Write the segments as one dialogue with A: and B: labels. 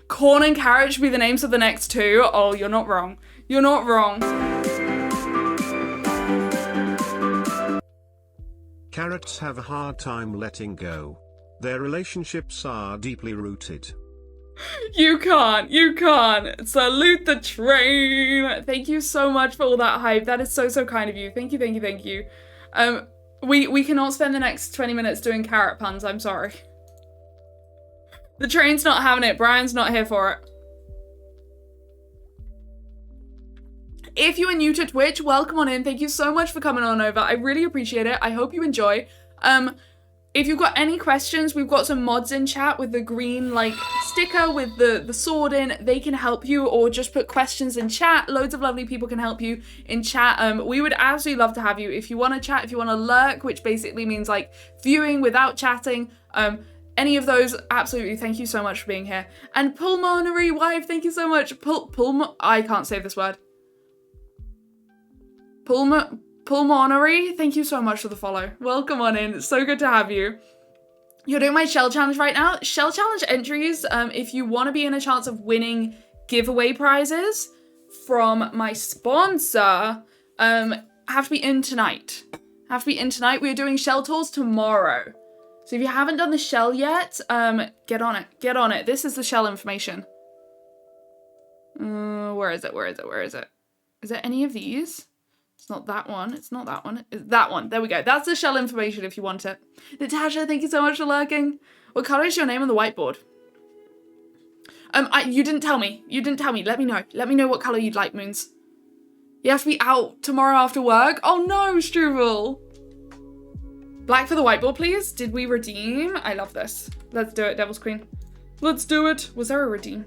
A: Corn and carrot should be the names of the next two. Oh, you're not wrong. You're not wrong.
B: Carrots have a hard time letting go. Their relationships are deeply rooted.
A: You can't. Salute the train. Thank you so much for all that hype. That is so, so kind of you. Thank you. We cannot spend the next 20 minutes doing carrot puns. I'm sorry. The train's not having it. Brian's not here for it. If you are new to Twitch, welcome on in. Thank you so much for coming on over. I really appreciate it. I hope you enjoy. If you've got any questions, we've got some mods in chat with the green sticker with the sword in. They can help you, or just put questions in chat. Loads of lovely people can help you in chat. We would absolutely love to have you. If you want to chat, if you want to lurk, which basically means viewing without chatting, any of those, absolutely. Thank you so much for being here. And pulmonary wife, thank you so much. I can't say this word. Pulmonary, thank you so much for the follow. Welcome on in. It's so good to have you. You're doing my shell challenge right now. Shell challenge entries, if you want to be in a chance of winning giveaway prizes from my sponsor, have to be in tonight. We are doing shell tours tomorrow. So if you haven't done the shell yet, get on it. This is the shell information. Where is it? Is it any of these? It's not that one. It's that one. There we go. That's the shell information if you want it. Natasha, thank you so much for lurking. What color is your name on the whiteboard? You didn't tell me. Let me know. Let me know what color you'd like, Moons. You have to be out tomorrow after work? Oh no, Struvel. Black for the whiteboard, please. Did we redeem? I love this. Let's do it, Devil's Queen. Let's do it. Was there a redeem?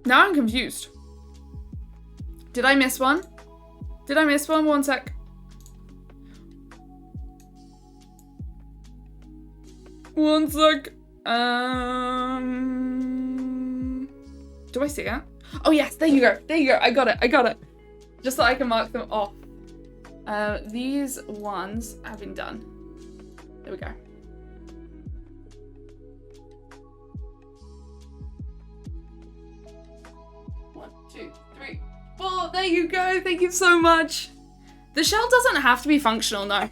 A: Now I'm confused. Did I miss one? One sec. Do I see it? Oh yes, there you go. I got it. Just so I can mark them off. These ones have been done. There we go. 1, 2, 3, 4. There you go. Thank you so much. The shell doesn't have to be functional, no.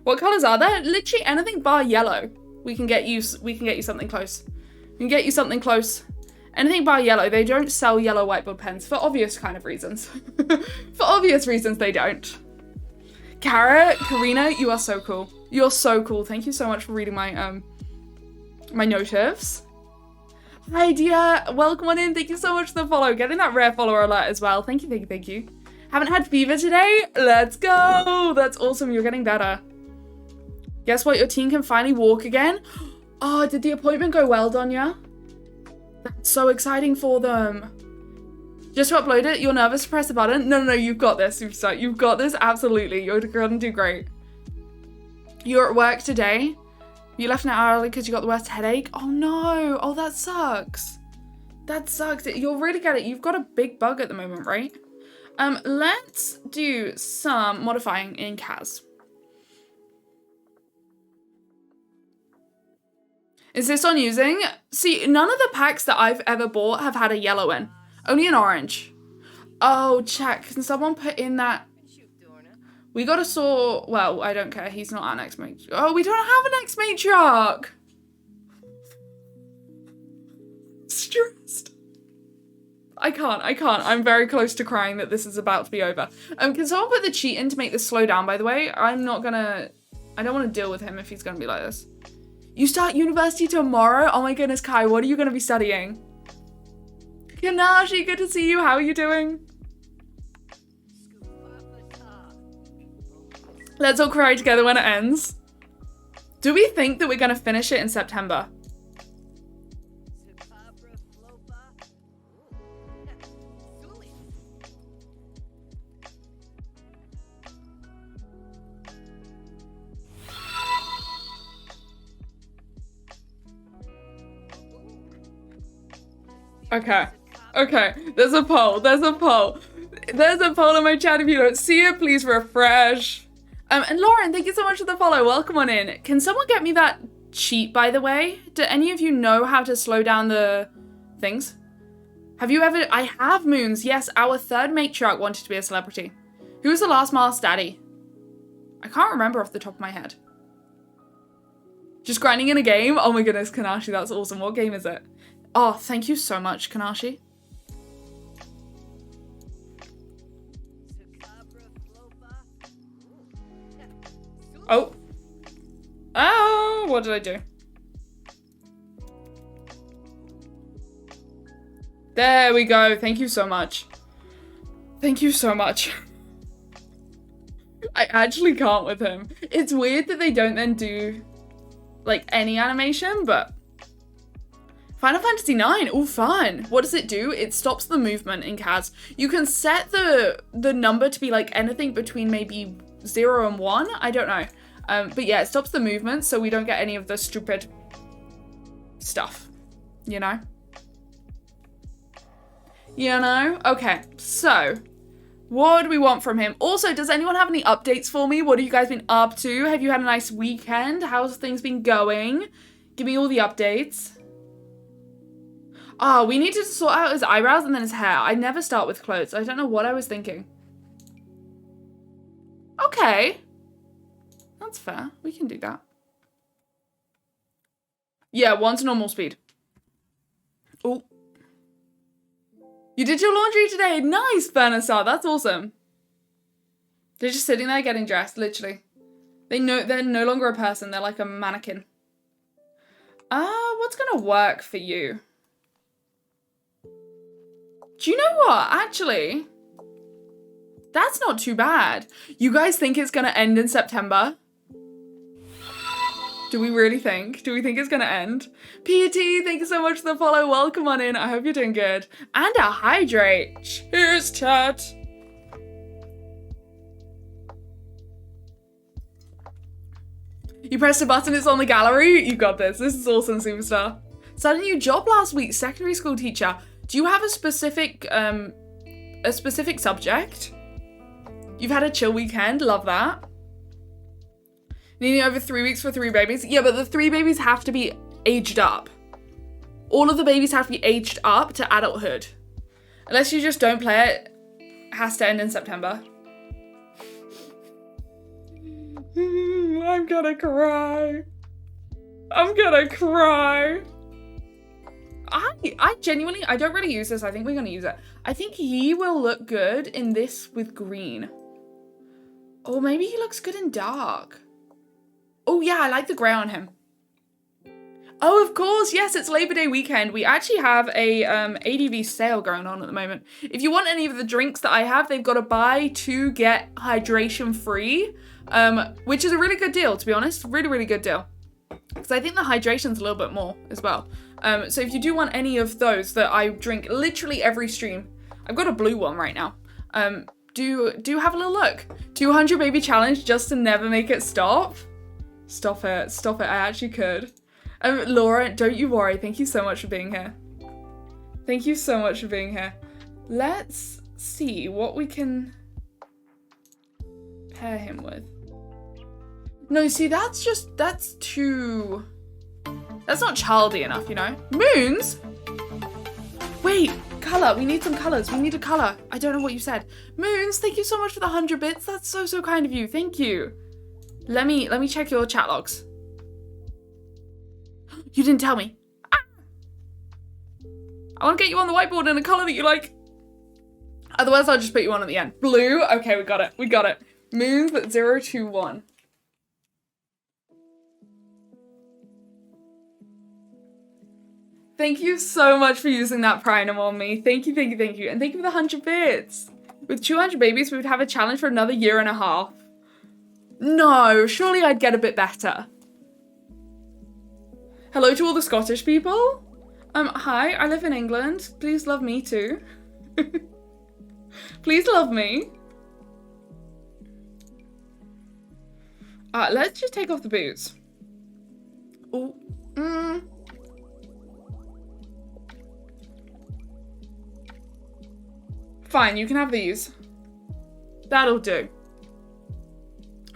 A: What colors are there? Literally anything bar yellow. We can get you something close. Anything bar yellow. They don't sell yellow whiteboard pens for obvious kind of reasons. For obvious reasons they don't. Karina, you are so cool. You're so cool. Thank you so much for reading my my notives. Hi dear, welcome on in. Thank you so much for the follow. Getting that rare follower alert as well. Thank you. Haven't had fever today? Let's go. That's awesome. You're getting better. Guess what? Your team can finally walk again. Oh, did the appointment go well, Donya? That's so exciting for them. Just to upload it, you're nervous to press the button? No, you've got this. You've got this, absolutely. You're gonna do great. You're at work today? You left an hour early because you got the worst headache? Oh no, oh that sucks. You'll really get it. You've got a big bug at the moment, right? Let's do some modifying in CAS. Is this on using? See, none of the packs that I've ever bought have had a yellow in. Only an orange. Oh, check. Can someone put in that? We got a saw. Well, I don't care. He's not our next matriarch. Oh, we don't have a next matriarch. Stressed. I can't. I'm very close to crying that this is about to be over. Can someone put the cheat in to make this slow down, by the way? I don't want to deal with him if he's going to be like this. You start university tomorrow? Oh my goodness, Kai, what are you going to be studying? Kanashi, good to see you. How are you doing? Let's all cry together when it ends. Do we think that we're going to finish it in September? Okay. There's a poll in my chat. If you don't see it, please refresh. And Lauren, thank you so much for the follow. Welcome on in. Can someone get me that cheat, by the way? Do any of you know how to slow down the things? Have you ever... I have, Moons. Yes, our third matriarch wanted to be a celebrity. Who was the last Mars daddy? I can't remember off the top of my head. Just grinding in a game? Oh my goodness, Kanashi, that's awesome. What game is it? Oh, thank you so much, Kanashi. Oh. Oh, what did I do? There we go. Thank you so much. Thank you so much. I actually can't with him. It's weird that they don't then do like any animation, but Final Fantasy IX, oh fun. What does it do? It stops the movement in CAS. You can set the number to be like anything between maybe 0 and 1, I don't know. But yeah, it stops the movement so we don't get any of the stupid stuff, you know? You know? Okay, so what do we want from him? Also, does anyone have any updates for me? What have you guys been up to? Have you had a nice weekend? How's things been going? Give me all the updates. Oh, we need to sort out his eyebrows and then his hair. I never start with clothes. I don't know what I was thinking. Okay. That's fair. We can do that. Yeah, 1 to normal speed. Oh. You did your laundry today. Nice, Bernasar. That's awesome. They're just sitting there getting dressed, literally. They're no longer a person. They're like a mannequin. What's gonna work for you? Do you know what? Actually, that's not too bad. You guys think it's gonna end in September? Do we really think? Do we think it's gonna end? PT, thank you so much for the follow. Welcome on in. I hope you're doing good. And a hydrate. Cheers, chat. You pressed a button, it's on the gallery. You got this. This is awesome, superstar. Started a new job last week, secondary school teacher. Do you have a specific subject? You've had a chill weekend. Love that. Needing over 3 weeks for 3 babies. Yeah, but the 3 babies have to be aged up. All of the babies have to be aged up to adulthood. Unless you just don't play it, it has to end in September. I'm gonna cry. I'm gonna cry. I genuinely, I don't really use this. I think we're gonna use it. I think he will look good in this with green. Or maybe he looks good in dark. Oh yeah, I like the grey on him. Oh, of course, yes, it's Labor Day weekend. We actually have a ADV sale going on at the moment. If you want any of the drinks that I have, they've got a buy 2 get hydration free, which is a really good deal, to be honest. Really, really good deal. Because I think the hydration's a little bit more as well. So if you do want any of those that I drink literally every stream, I've got a blue one right now. Do have a little look. 200 baby challenge just to never make it stop. Stop it. Stop it. I actually could. Laura, don't you worry. Thank you so much for being here. Thank you so much for being here. Let's see what we can pair him with. No, see, that's too... That's not childy enough, you know? Moons? Wait, colour. We need some colours. We need a colour. I don't know what you said. Moons, thank you so much for the 100 bits. That's so, so kind of you. Thank you. Let me check your chat logs. You didn't tell me. Ah! I want to get you on the whiteboard in a colour that you like. Otherwise, I'll just put you on at the end. Blue? Okay, we got it. We got it. Moons 021. Thank you so much for using that Prinum on me. Thank you, thank you, thank you. And thank you for the 100 bits. With 200 babies, we would have a challenge for another 1.5 years. No, surely I'd get a bit better. Hello to all the Scottish people. Hi, I live in England. Please love me too. Please love me. Let's just take off the boots. Oh, Fine, you can have these. That'll do.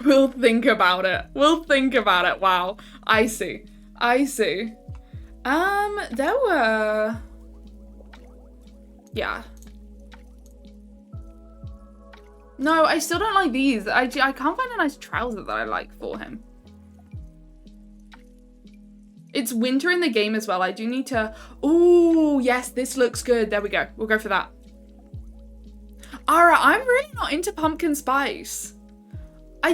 A: We'll think about it. We'll think about it. Wow. I see. I see. There were... Yeah. No, I still don't like these. I can't find a nice trouser that I like for him. It's winter in the game as well. I do need to... Ooh, yes, this looks good. There we go. We'll go for that. Alright, I'm really not into pumpkin spice.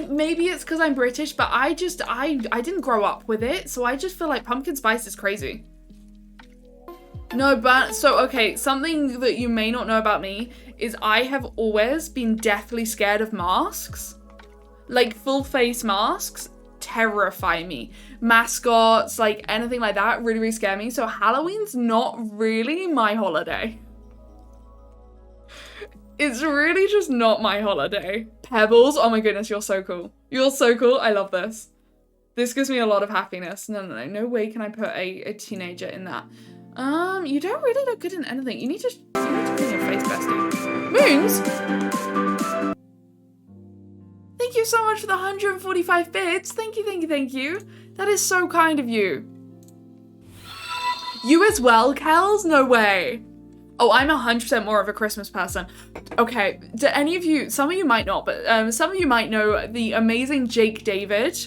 A: Maybe it's because I'm British, but I didn't grow up with it, so I just feel like pumpkin spice is crazy. No, but, so, okay, something that you may not know about me is I have always been deathly scared of masks. Like, full face masks terrify me. Mascots, like, anything like that really, really scare me. So Halloween's not really my holiday. It's really just not my holiday. Pebbles, oh my goodness, you're so cool. You're so cool, I love this. This gives me a lot of happiness. No way can I put a teenager in that. You don't really look good in anything. You need to clean your face, bestie. Moons? Thank you so much for the 145 bits. Thank you, thank you, thank you. That is so kind of you. You as well, Kels? No way. Oh, I'm 100% more of a Christmas person. Okay, do any of you, some of you might not, but some of you might know the amazing Jake David.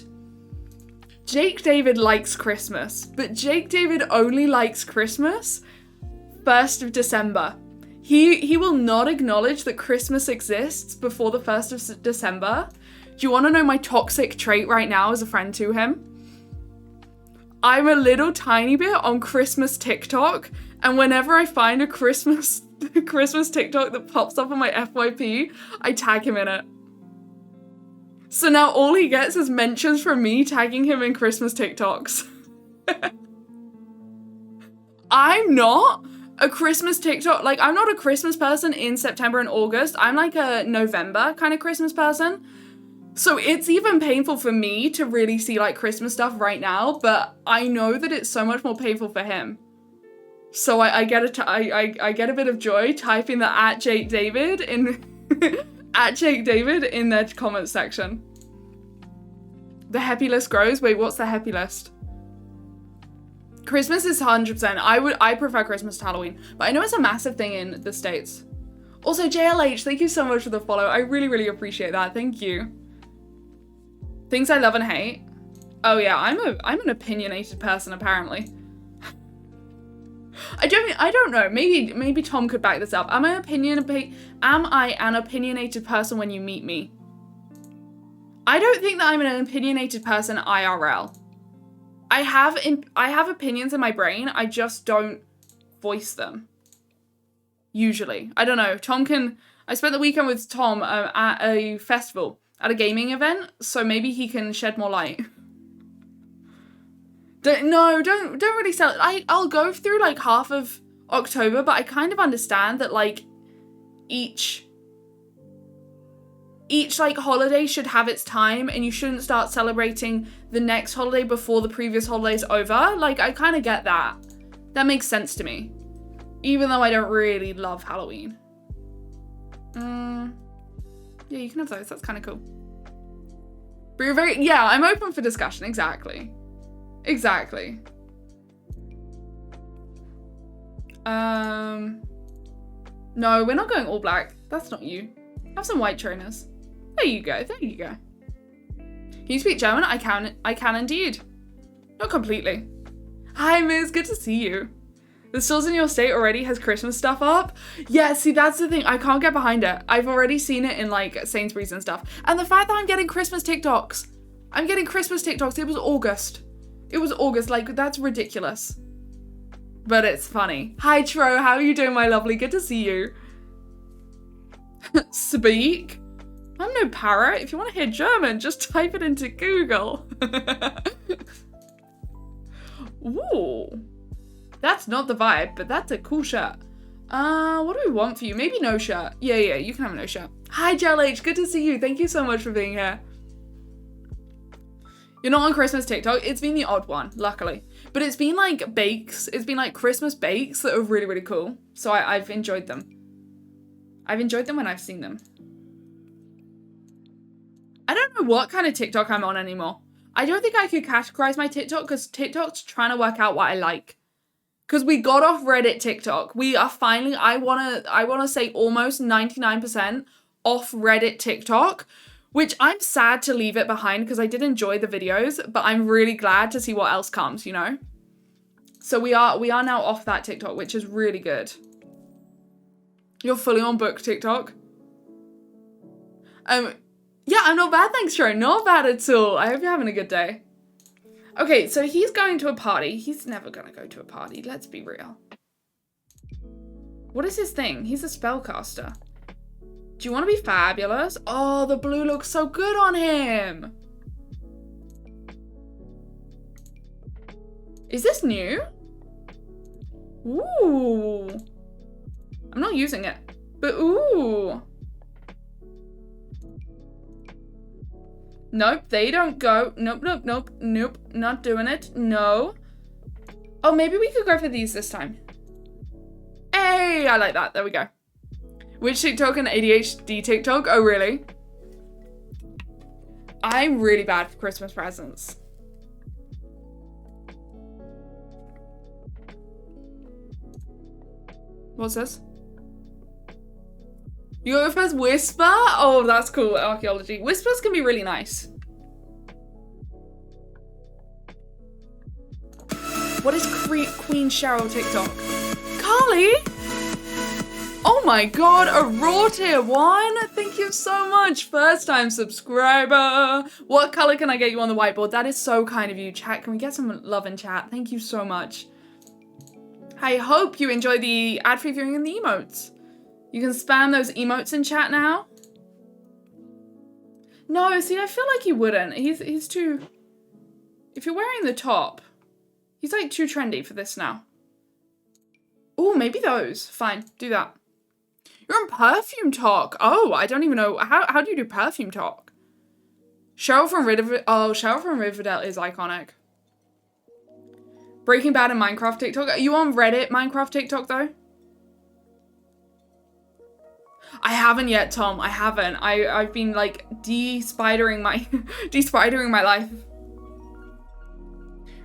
A: Jake David likes Christmas, but Jake David only likes Christmas 1st of December. He will not acknowledge that Christmas exists before the 1st of December. Do you want to know my toxic trait right now as a friend to him? I'm a little tiny bit on Christmas TikTok, and whenever I find a Christmas TikTok that pops up on my FYP, I tag him in it. So now all he gets is mentions from me tagging him in Christmas TikToks. I'm not a Christmas TikTok, like I'm not a Christmas person in September and August. I'm like a November kind of Christmas person. So it's even painful for me to really see like Christmas stuff right now, but I know that it's so much more painful for him. So I get a bit of joy typing the @JakeDavid in @JakeDavid in their comments section. The happy list grows. Wait, what's the happy list? Christmas is 100%. I prefer Christmas to Halloween, but I know it's a massive thing in the States. Also, JLH, thank you so much for the follow. I really, really appreciate that. Thank you. Things I love and hate. Oh yeah, I'm an opinionated person apparently. I don't know. Maybe Tom could back this up. Am I an opinionated person when you meet me? I don't think that I'm an opinionated person IRL. I have opinions in my brain. I just don't voice them. Usually, I don't know. I spent the weekend with Tom at a festival, at a gaming event, so maybe he can shed more light. Don't really sell it. I'll go through like half of October, but I kind of understand that like each like holiday should have its time, and you shouldn't start celebrating the next holiday before the previous holiday's over. Like I kind of get that. That makes sense to me, even though I don't really love Halloween. Yeah, you can have those. That's kind of cool. But you're yeah, I'm open for discussion. Exactly. No, we're not going all black. That's not you. Have some white trainers. There you go. Can you speak German? I can indeed. Not completely. Hi, Miz. Good to see you. The stores in your state already has Christmas stuff up. Yeah, see, that's the thing. I can't get behind it. I've already seen it in like Sainsbury's and stuff. And the fact that I'm getting Christmas TikToks. It was August. Like, that's ridiculous. But it's funny. Hi, Tro. How are you doing, my lovely? Good to see you. Speak? I'm no parrot. If you want to hear German, just type it into Google. Ooh. That's not the vibe, but that's a cool shirt. What do we want for you? Maybe no shirt. Yeah, you can have a no shirt. Hi, JLH. Good to see you. Thank you so much for being here. You're not on Christmas TikTok. It's been the odd one, luckily. But it's been like bakes. It's been like Christmas bakes that are really, really cool. So I've enjoyed them. I've enjoyed them when I've seen them. I don't know what kind of TikTok I'm on anymore. I don't think I could categorize my TikTok because TikTok's trying to work out what I like. Because we got off Reddit TikTok. We are finally, I wanna say almost 99% off Reddit TikTok, which I'm sad to leave it behind because I did enjoy the videos, but I'm really glad to see what else comes, you know? So we are now off that TikTok, which is really good. You're fully on book TikTok? Yeah, I'm not bad, thanks, Sharon. Not bad at all. I hope you're having a good day. Okay, so he's going to a party. He's never gonna go to a party, let's be real. What is his thing? He's a spellcaster. Do you want to be fabulous? Oh, the blue looks so good on him. Is this new? Ooh. I'm not using it, but ooh. Nope, they don't go. Nope, nope, nope, nope. Not doing it. No. Oh, maybe we could go for these this time. Hey, I like that. There we go. Which TikTok and ADHD TikTok? Oh, really? I'm really bad for Christmas presents. What's this? You go first, Whisper? Oh, that's cool, archaeology. Whispers can be really nice. What is Queen Cheryl TikTok? Carly? Oh my god, a raw tier 1? Thank you so much. First time subscriber. What color can I get you on the whiteboard? That is so kind of you. Chat, can we get some love in chat? Thank you so much. I hope you enjoy the ad-free viewing and the emotes. You can spam those emotes in chat now. No, see, I feel like he wouldn't. He's too... If you're wearing the top, he's like too trendy for this now. Oh, maybe those. Fine, do that. You're on perfume talk. Oh, I don't even know. How do you do perfume talk? Cheryl from Riverdale. Oh, Cheryl from Riverdale is iconic. Breaking Bad and Minecraft TikTok. Are you on Reddit Minecraft TikTok though? I haven't yet, Tom. I haven't. I've been like de-spidering my life.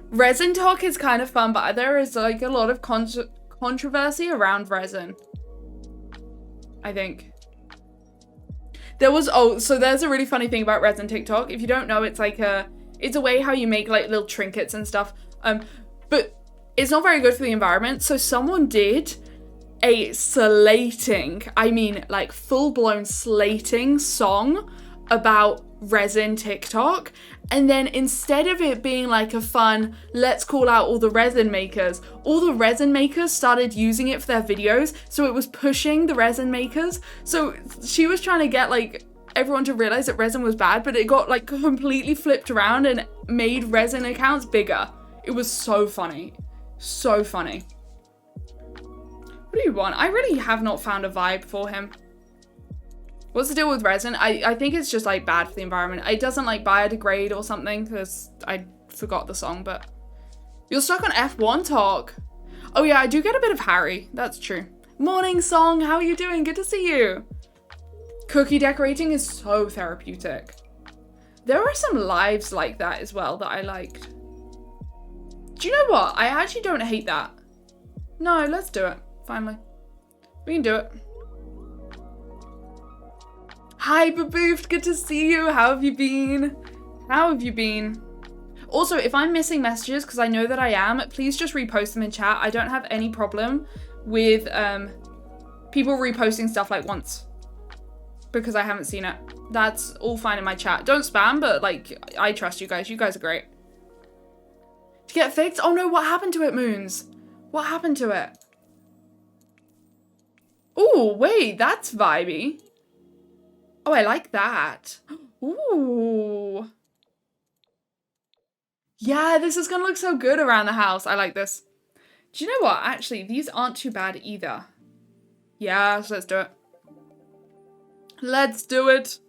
A: Resin talk is kind of fun, but there is like a lot of controversy around resin, I think. So there's a really funny thing about resin TikTok. If you don't know, it's like it's a way how you make like little trinkets and stuff. But it's not very good for the environment. So someone did a slating, I mean like full-blown slating song about resin TikTok, and then instead of it being like a fun let's call out all the resin makers started using it for their videos, so it was pushing the resin makers. So she was trying to get like everyone to realize that resin was bad, but it got like completely flipped around and made resin accounts bigger. It was so funny. So funny. What do you want? I really have not found a vibe for him. What's the deal with resin? I think it's just like bad for the environment. It doesn't like biodegrade or something, because I forgot the song, but you're stuck on F1 talk. Oh yeah, I do get a bit of Harry. That's true. Morning song, how are you doing? Good to see you. Cookie decorating is so therapeutic. There are some lives like that as well that I liked. Do you know what? I actually don't hate that. No, let's do it. Finally. We can do it. Hi, Baboofed. Good to see you. How have you been? How have you been? Also, if I'm missing messages, because I know that I am, please just repost them in chat. I don't have any problem with people reposting stuff like once, because I haven't seen it. That's all fine in my chat. Don't spam, but like, I trust you guys. You guys are great. To get fixed? Oh no, what happened to it, Moons? What happened to it? Ooh, wait, that's vibey. Oh, I like that. Ooh. Yeah, this is gonna look so good around the house. I like this. Do you know what? Actually, these aren't too bad either. Yeah, so let's do it. Let's do it.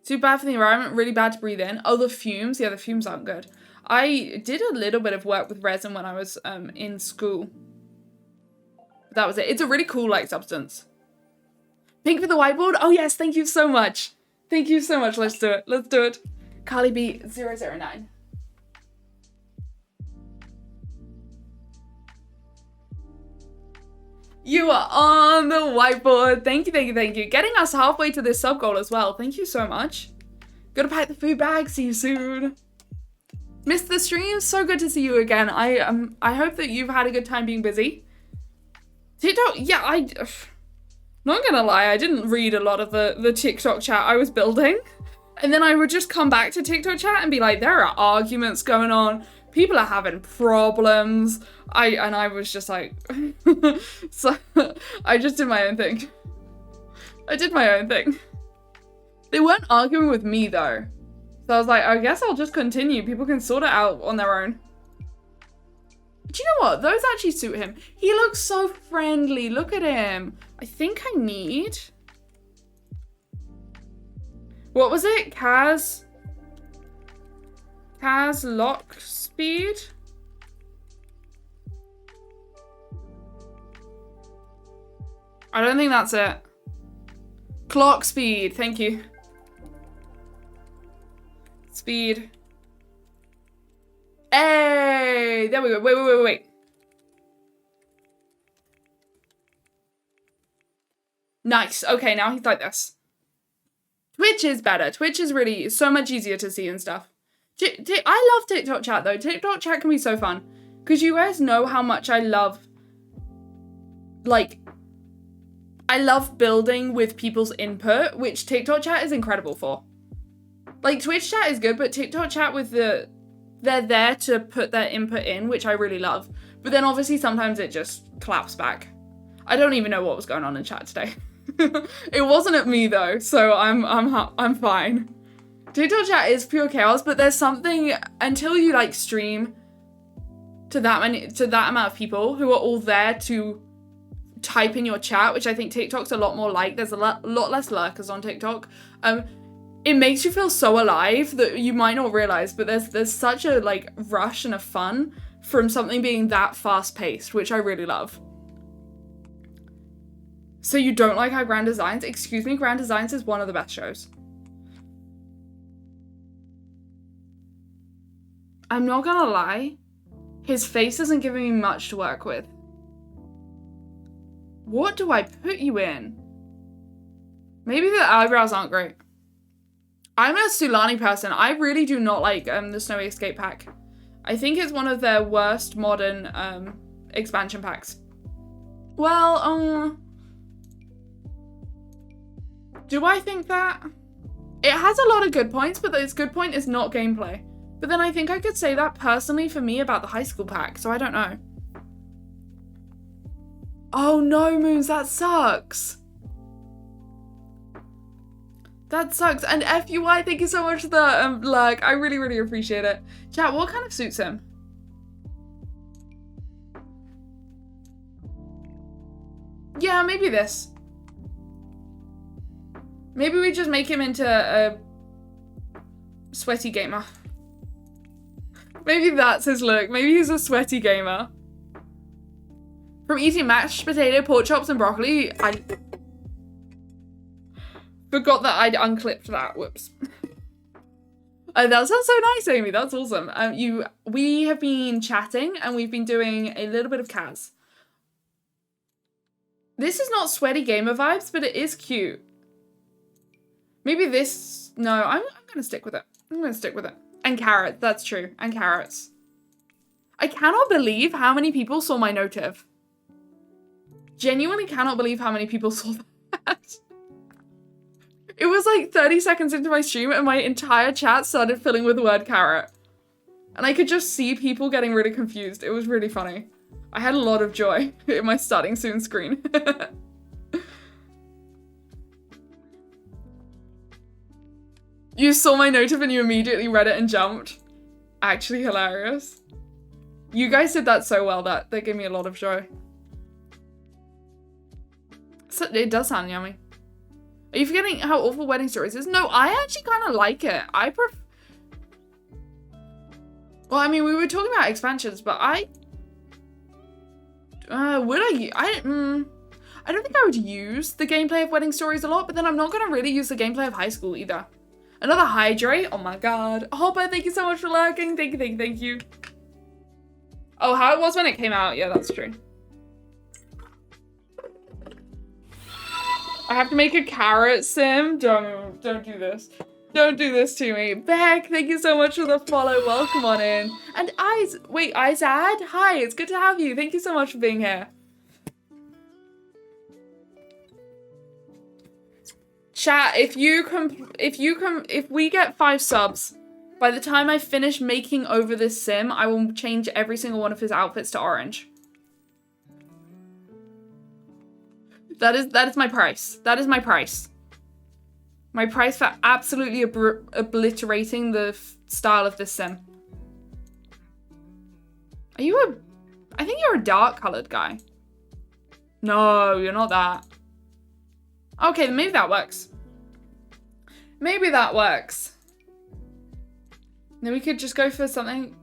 A: Too bad for the environment, really bad to breathe in. Oh, the fumes. Yeah, the fumes aren't good. I did a little bit of work with resin when I was in school. That was it. It's a really cool like substance. Pink for the whiteboard? Oh yes, thank you so much. Thank you so much. Let's do it. Let's do it. Carly B009. You are on the whiteboard. Thank you, thank you, thank you. Getting us halfway to this sub goal as well. Thank you so much. Gotta pack the food bag. See you soon. Missed the stream. So good to see you again. I hope that you've had a good time being busy. TikTok, yeah, not gonna lie, I didn't read a lot of the TikTok chat I was building. And then I would just come back to TikTok chat and be like, there are arguments going on. People are having problems. I was just like, so I just did my own thing. I did my own thing. They weren't arguing with me though. So I was like, I guess I'll just continue. People can sort it out on their own. Do you know what? Those actually suit him. He looks so friendly. Look at him. I think I need... What was it? Kaz lock speed? I don't think that's it. Clock speed. Thank you. Speed. Hey! There we go. Wait. Nice. Okay, now he's like this. Twitch is better. Twitch is really so much easier to see and stuff. I love TikTok chat though. TikTok chat can be so fun. Because you guys know how much I love, like, I love building with people's input, which TikTok chat is incredible for. Like, Twitch chat is good, but TikTok chat with they're there to put their input in, which I really love. But then obviously sometimes it just claps back. I don't even know what was going on in chat today. It wasn't at me though, so I'm fine. TikTok chat is pure chaos, but there's something until you like stream to that amount of people who are all there to type in your chat, which I think TikTok's a lot more like. There's a lot less lurkers on TikTok. It makes you feel so alive that you might not realize, but there's such a like rush and a fun from something being that fast paced, which I really love. So you don't like our Grand Designs? Excuse me, Grand Designs is one of the best shows. I'm not gonna lie, his face isn't giving me much to work with. What do I put you in? Maybe the eyebrows aren't great. I'm a Sulani person. I really do not like the Snowy Escape pack. I think it's one of their worst modern expansion packs. Well, do I think that? It has a lot of good points, but its good point is not gameplay. But then I think I could say that personally for me about the high school pack, so I don't know. Oh no, Moons, that sucks. That sucks. And FUI, thank you so much for the lurk. I really, really appreciate it. Chat, what kind of suits him? Yeah, maybe this. Maybe we just make him into a sweaty gamer. Maybe that's his look. Maybe he's a sweaty gamer. From eating mashed potato, pork chops, and broccoli, I forgot that I'd unclipped that. Whoops. That sounds so nice, Amy. That's awesome. We have been chatting and we've been doing a little bit of Kaz. This is not sweaty gamer vibes, but it is cute. Maybe this. No, I'm gonna stick with it. I'm gonna stick with it. And carrots. That's true. And carrots. I cannot believe how many people saw my notif. Genuinely cannot believe how many people saw that. It was like 30 seconds into my stream and my entire chat started filling with the word carrot. And I could just see people getting really confused. It was really funny. I had a lot of joy in my starting soon screen. You saw my notif and you immediately read it and jumped. Actually hilarious. You guys did that so well, that gave me a lot of joy. So, it does sound yummy. Are you forgetting how awful Wedding Stories is? No, I actually kind of like it. Well, I mean, we were talking about expansions, but I I don't think I would use the gameplay of Wedding Stories a lot, but then I'm not going to really use the gameplay of High School either. Another hydrate. Oh my god. Hopper, thank you so much for lurking. Thank you, thank you, thank you. Oh, how it was when it came out. Yeah, that's true. I have to make a carrot sim. Don't do this. Don't do this to me. Beck, thank you so much for the follow. Welcome on in. And Izad, hi, it's good to have you. Thank you so much for being here. Chat, if we get 5 subs, by the time I finish making over this sim, I will change every single one of his outfits to orange. That is my price. That is my price. My price for absolutely obliterating the style of this sim. Are you I think you're a dark colored guy. No, you're not that. Okay, then maybe that works. Maybe that works. Then we could just go for something.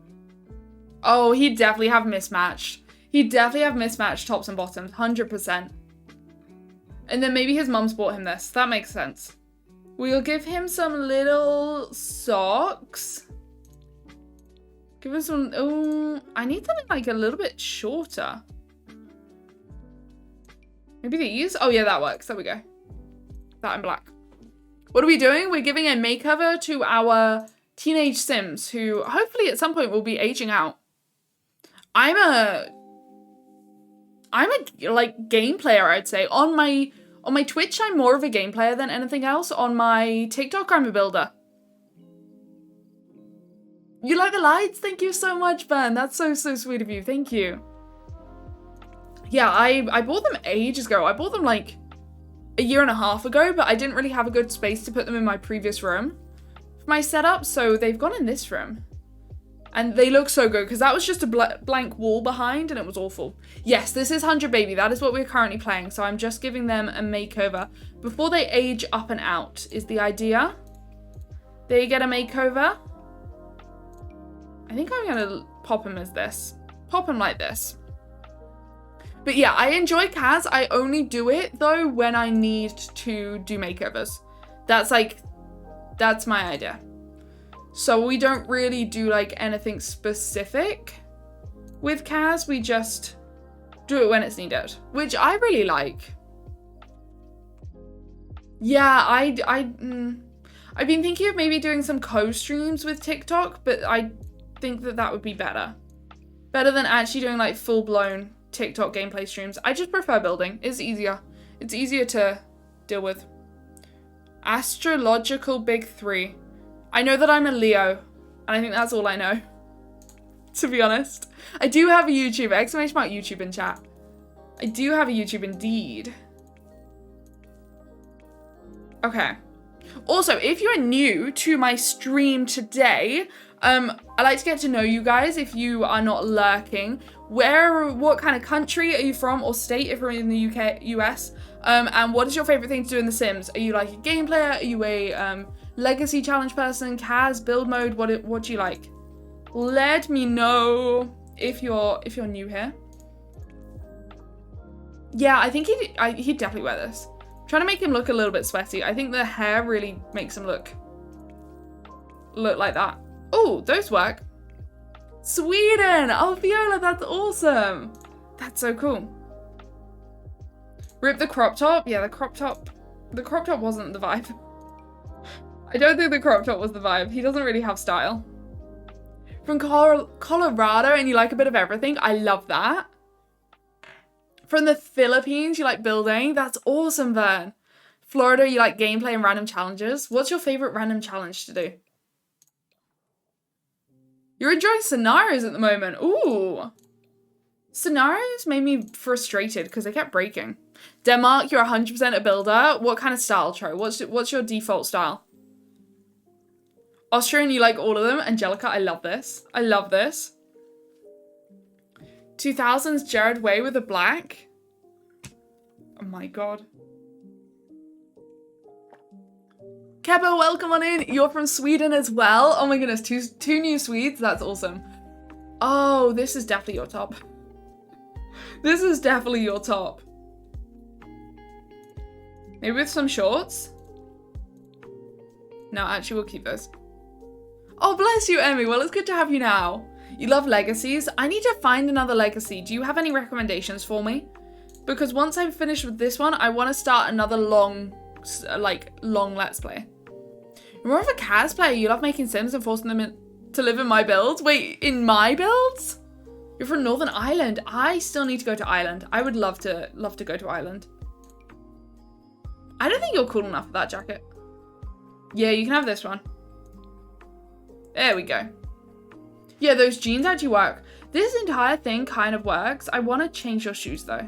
A: Oh, he'd definitely have mismatched. He'd definitely have mismatched tops and bottoms, 100%. And then maybe his mum's bought him this. That makes sense. We'll give him some little socks. Give him some... Oh, I need something like a little bit shorter. Maybe these? Oh yeah, that works. There we go. That in black. What are we doing? We're giving a makeover to our teenage Sims who hopefully at some point will be aging out. I'm a like game player, I'd say. On my Twitch, I'm more of a game player than anything else. On my TikTok, I'm a builder. You like the lights? Thank you so much, Ben. That's so sweet of you. Thank you. Yeah, I bought them ages ago. I bought them like a year and a half ago, but I didn't really have a good space to put them in my previous room for my setup, so they've gone in this room. And they look so good, because that was just a blank wall behind, and it was awful. Yes, this is 100 Baby. That is what we're currently playing, so I'm just giving them a makeover. Before they age up and out is the idea. They get a makeover. I think I'm going to pop them as this. Pop them like this. But yeah, I enjoy Kaz. I only do it, though, when I need to do makeovers. That's my idea. So we don't really do like anything specific with Kaz. We just do it when it's needed, which I really like. Yeah, I've been thinking of maybe doing some co-streams with TikTok, but I think that would be better. Better than actually doing like full-blown TikTok gameplay streams. I just prefer building. It's easier. It's easier to deal with. Astrological big 3. I know that I'm a Leo, and I think that's all I know, to be honest. I do have a YouTube, exclamation mark YouTube in chat. I do have a YouTube indeed. Okay. Also, if you're new to my stream today, I like to get to know you guys if you are not lurking. What kind of country are you from, or state if you're in the UK, US? And what is your favorite thing to do in The Sims? Are you like a game player? Are you a legacy challenge person? Kaz, build mode? What do you like? Let me know if you're new here. Yeah, I think he'd definitely wear this. I'm trying to make him look a little bit sweaty. I think the hair really makes him look like that. Oh, those work. Sweden! Oh, Viola, that's awesome. That's so cool. Rip the crop top. Yeah, the crop top wasn't the vibe. I don't think the crop top was the vibe. He doesn't really have style. From Colorado and you like a bit of everything. I love that. From the Philippines, you like building. That's awesome, Vern. Florida, you like gameplay and random challenges. What's your favorite random challenge to do? You're enjoying scenarios at the moment. Ooh. Scenarios made me frustrated because they kept breaking. Denmark, you're 100% a builder. What kind of style, Tro? What's your default style? Austrian, you like all of them. Angelica, I love this. I love this. 2000s Jared Way with a black. Oh my god. Keba, welcome on in. You're from Sweden as well. Oh my goodness, two new Swedes. That's awesome. Oh, this is definitely your top. This is definitely your top. Maybe with some shorts? No, actually, we'll keep those. Oh, bless you, Emmy. Well, it's good to have you now. You love legacies? I need to find another legacy. Do you have any recommendations for me? Because once I'm finished with this one, I want to start another long Let's Play. You're more of a Kaz player. You love making Sims and forcing them to live in my builds. Wait, in my builds? You're from Northern Ireland. I still need to go to Ireland. I would love to go to Ireland. I don't think you're cool enough for that jacket. Yeah, you can have this one. There we go. Yeah, those jeans actually work. This entire thing kind of works. I want to change your shoes though.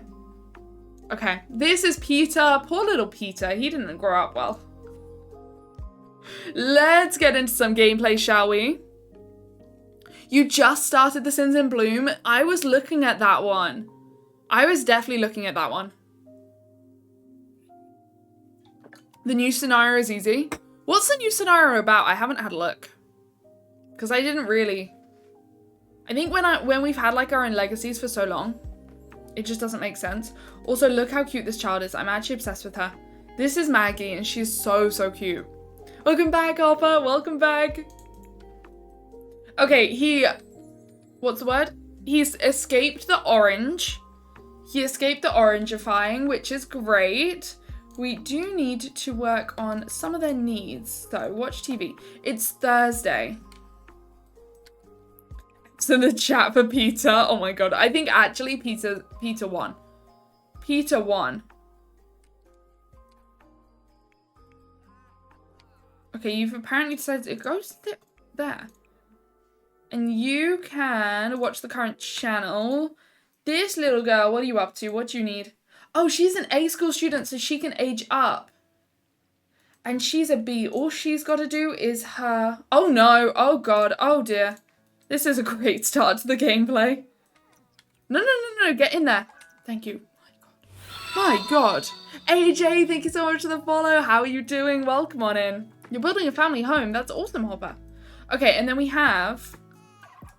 A: Okay, this is Peter. Poor little Peter. He didn't grow up well. Let's get into some gameplay, shall we? You just started The Sims in Bloom. I was looking at that one. I was definitely looking at that one. The new scenario is easy. What's the new scenario about? I haven't had a look. Because I didn't really... I think when we've had like our own legacies for so long, it just doesn't make sense. Also, look how cute this child is. I'm actually obsessed with her. This is Maggie and she's so, so cute. Welcome back, Hopper. Welcome back. Okay, what's the word? He's escaped the orange. He escaped the orangifying, which is great. We do need to work on some of their needs, though. Watch TV. It's Thursday. So the chat for Peter. Oh my god. I think actually Peter won. Peter won. Okay, you've apparently decided it goes there. And you can watch the current channel. This little girl, what are you up to? What do you need? Oh, she's an A school student, so she can age up. And she's a B. All she's got to do is her... Oh no. Oh god. Oh dear. This is a great start to the gameplay. No. Get in there. Thank you. My god. AJ, thank you so much for the follow. How are you doing? Welcome on in. You're building a family home. That's awesome, Hopper. Okay, and then we have...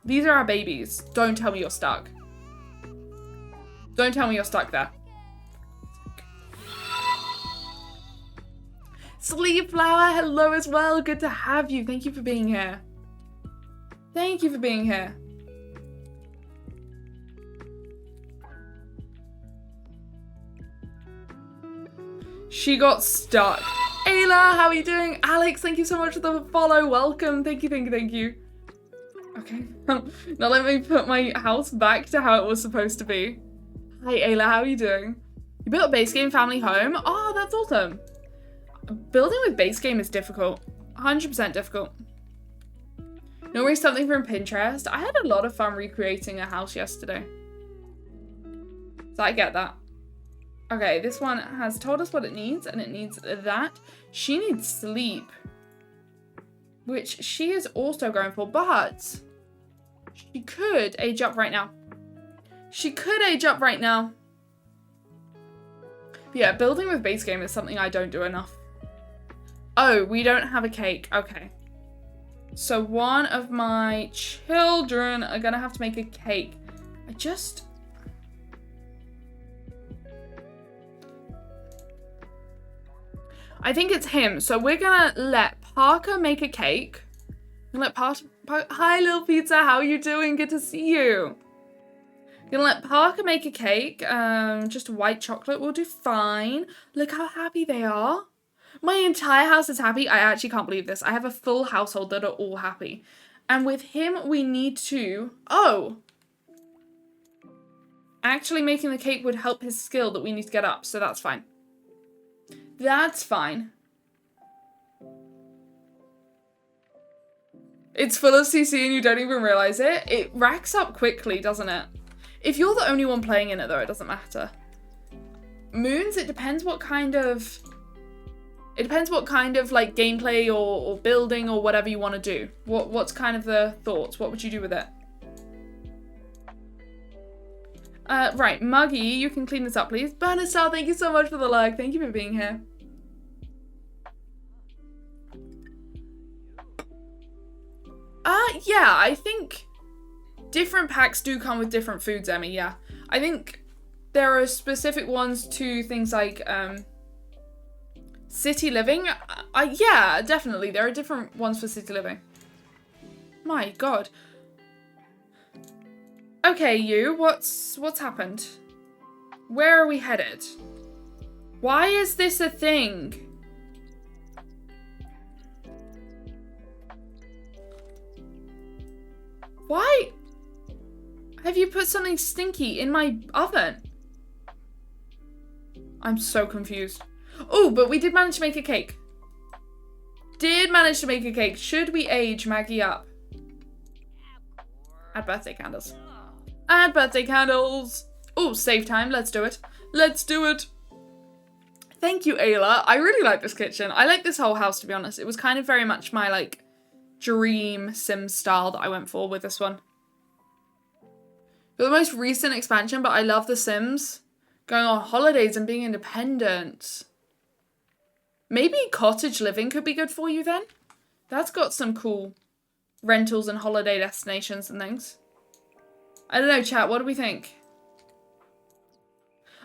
A: These are our babies. Don't tell me you're stuck. Don't tell me you're stuck there. Sleep Flower, hello as well. Good to have you. Thank you for being here. Thank you for being here. She got stuck. Ayla, how are you doing? Alex, thank you so much for the follow. Welcome. Thank you. Okay. Now let me put my house back to how it was supposed to be. Hi, Ayla. How are you doing? You built a base game family home? Oh, that's awesome. Building with base game is difficult. 100% difficult. No worries, something from Pinterest. I had a lot of fun recreating a house yesterday. So I get that. Okay, this one has told us what it needs, and it needs that. She needs sleep, which she is also going for, but she could age up right now. But yeah, building with base game is something I don't do enough. Oh, we don't have a cake. Okay. So one of my children are gonna have to make a cake. I think it's him. So we're gonna let Parker make a cake. Hi, little pizza. How are you doing? Good to see you. Gonna let Parker make a cake. Just white chocolate will do fine. Look how happy they are. My entire house is happy. I actually can't believe this. I have a full household that are all happy. And with him, we need to... Oh! Actually making the cake would help his skill that we need to get up, so that's fine. That's fine. It's full of CC and you don't even realize it. It racks up quickly, doesn't it? If you're the only one playing in it, though, it doesn't matter. Moons, it depends what kind of... It depends what kind of like gameplay or building or whatever you want to do. What's kind of the thoughts? What would you do with it? Right, Muggy, you can clean this up, please. Bernastar, thank you so much for the like. Thank you for being here. Yeah, I think different packs do come with different foods, Emmy, yeah. I think there are specific ones to things like, City living? Yeah, definitely. There are different ones for city living. My God. Okay, you. What's happened? Where are we headed? Why is this a thing? Why have you put something stinky in my oven? I'm so confused. Oh, but we did manage to make a cake. Did manage to make a cake. Should we age Maggie up? Add birthday candles. Add birthday candles. Oh, save time. Let's do it. Let's do it. Thank you, Ayla. I really like this kitchen. I like this whole house, to be honest. It was kind of very much my, like, dream Sims style that I went for with this one. The most recent expansion, but I love The Sims. Going on holidays and being independent. Maybe cottage living could be good for you then. That's got some cool rentals and holiday destinations and things. I don't know, chat. What do we think?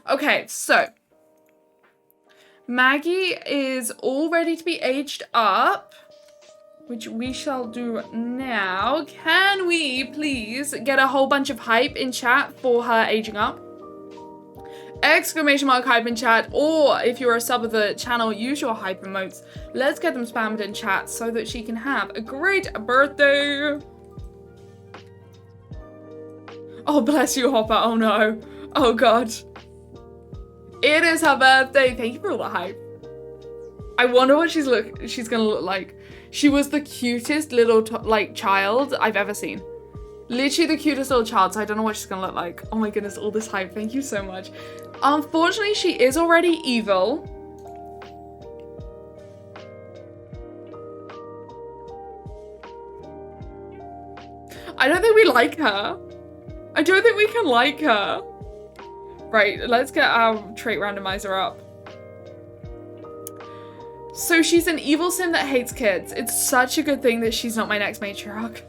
A: Okay, so Maggie is all ready to be aged up, which we shall do now. Can we please get a whole bunch of hype in chat for her aging up? Exclamation mark hype in chat, or if you're a sub of the channel, use your hype emotes. Let's get them spammed in chat so that she can have a great birthday. Oh, bless you, Hopper. Oh no. Oh God. It is her birthday. Thank you for all the hype. I wonder what she's gonna look like. She was the cutest little child I've ever seen. Literally the cutest little child, so I don't know what she's gonna look like. Oh my goodness, all this hype. Thank you so much. Unfortunately, she is already evil. I don't think we like her. I don't think we can like her. Right, let's get our trait randomizer up. So she's an evil sim that hates kids. It's such a good thing that she's not my next matriarch.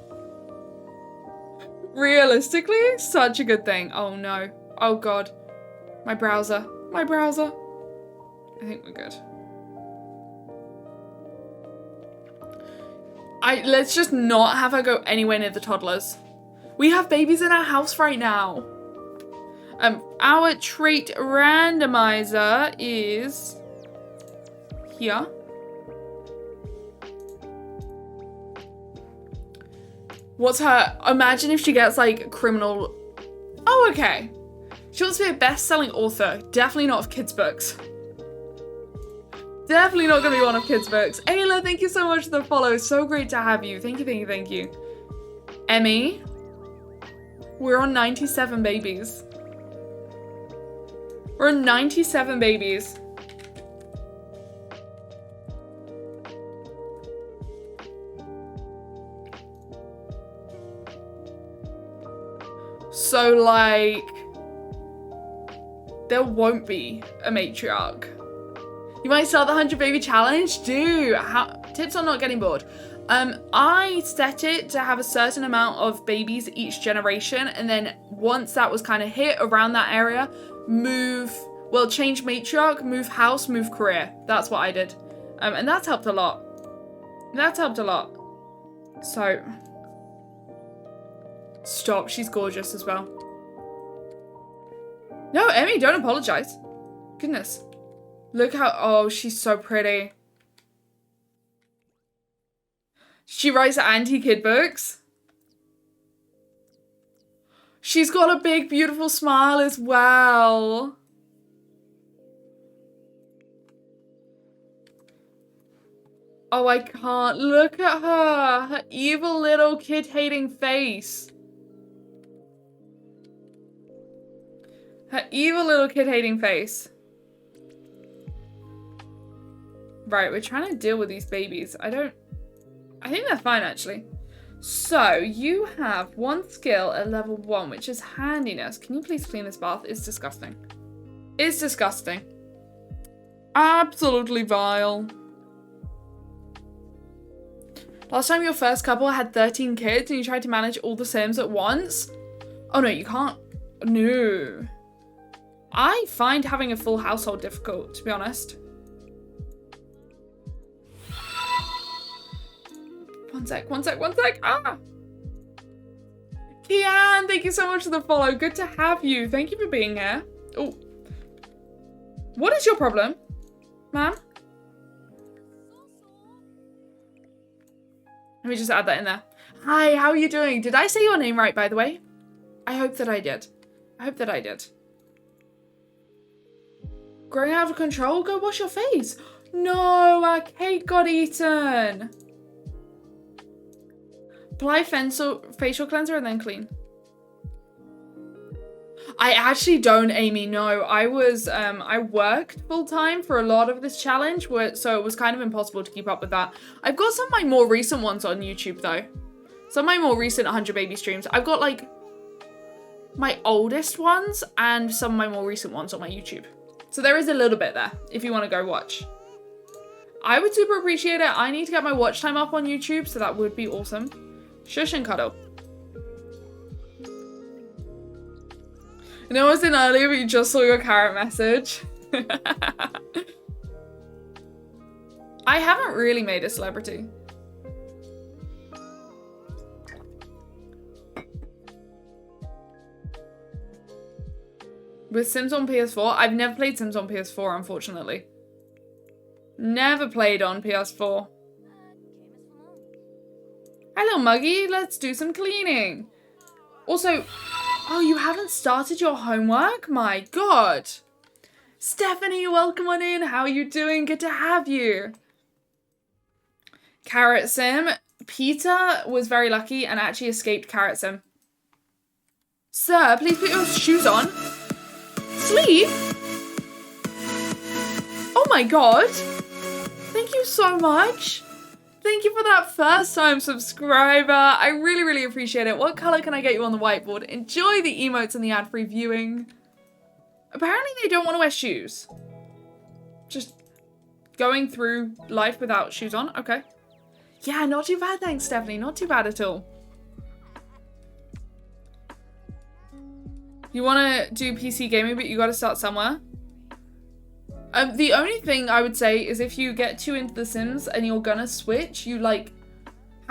A: Realistically, such a good thing. Oh no. Oh God. My browser. My browser. I think we're good. Let's just not have her go anywhere near the toddlers. We have babies in our house right now. Our trait randomizer is here. What's her? Imagine if she gets like criminal. Oh, okay. She wants to be a best-selling author. Definitely not of kids' books. Definitely not going to be one of kids' books. Ayla, thank you so much for the follow. So great to have you. Thank you, thank you, thank you. Emmy, we're on 97 babies. We're on 97 babies. So, like, there won't be a matriarch. You might start the 100 baby challenge? Do. Tips on not getting bored. I set it to have a certain amount of babies each generation, and then once that was kind of hit around that area, change matriarch, move house, move career. That's what I did. And that's helped a lot. That's helped a lot. So, stop, she's gorgeous as well. No, Emmy, don't apologize. Goodness. Look how, oh, she's so pretty. She writes anti-kid books. She's got a big, beautiful smile as well. Oh, I can't. Look at her. Her evil little kid-hating face. Her evil little kid-hating face. Right, we're trying to deal with these babies. I think they're fine, actually. So, you have one skill at level 1, which is handiness. Can you please clean this bath? It's disgusting. It's disgusting. Absolutely vile. Last time your first couple had 13 kids and you tried to manage all the Sims at once? Oh no, you can't. No. I find having a full household difficult, to be honest. One sec. Ah! Kian, thank you so much for the follow. Good to have you. Thank you for being here. Oh. What is your problem, ma'am? Let me just add that in there. Hi, how are you doing? Did I say your name right, by the way? I hope that I did. Growing out of control? Go wash your face. No, our cake got eaten. Apply facial cleanser and then clean. I actually don't, Amy. No, I worked full time for a lot of this challenge, so it was kind of impossible to keep up with that. I've got some of my more recent ones on YouTube though. Some of my more recent 100 baby streams. I've got like my oldest ones and some of my more recent ones on my YouTube. So there is a little bit there if you want to go watch. I would super appreciate it. I need to get my watch time up on YouTube, so that would be awesome. Shush and cuddle. You know, I was in earlier, but you just saw your carrot message. I haven't really made a celebrity. With Sims on PS4? I've never played Sims on PS4, unfortunately. Never played on PS4. Hello, Muggy. Let's do some cleaning. Also, oh, you haven't started your homework? My God. Stephanie, welcome on in. How are you doing? Good to have you. Carrot Sim. Peter was very lucky and actually escaped Carrot Sim. Sir, please put your shoes on. Sleep? Oh my God. Thank you so much. Thank you for that first time subscriber. I really, really appreciate it. What color can I get you on the whiteboard? Enjoy the emotes and the ad-free viewing. Apparently they don't want to wear shoes. Just going through life without shoes on. Okay. Yeah, not too bad, thanks, Stephanie. Not too bad at all. You want to do PC gaming, but you got to start somewhere. The only thing I would say is if you get too into The Sims and you're gonna switch, you like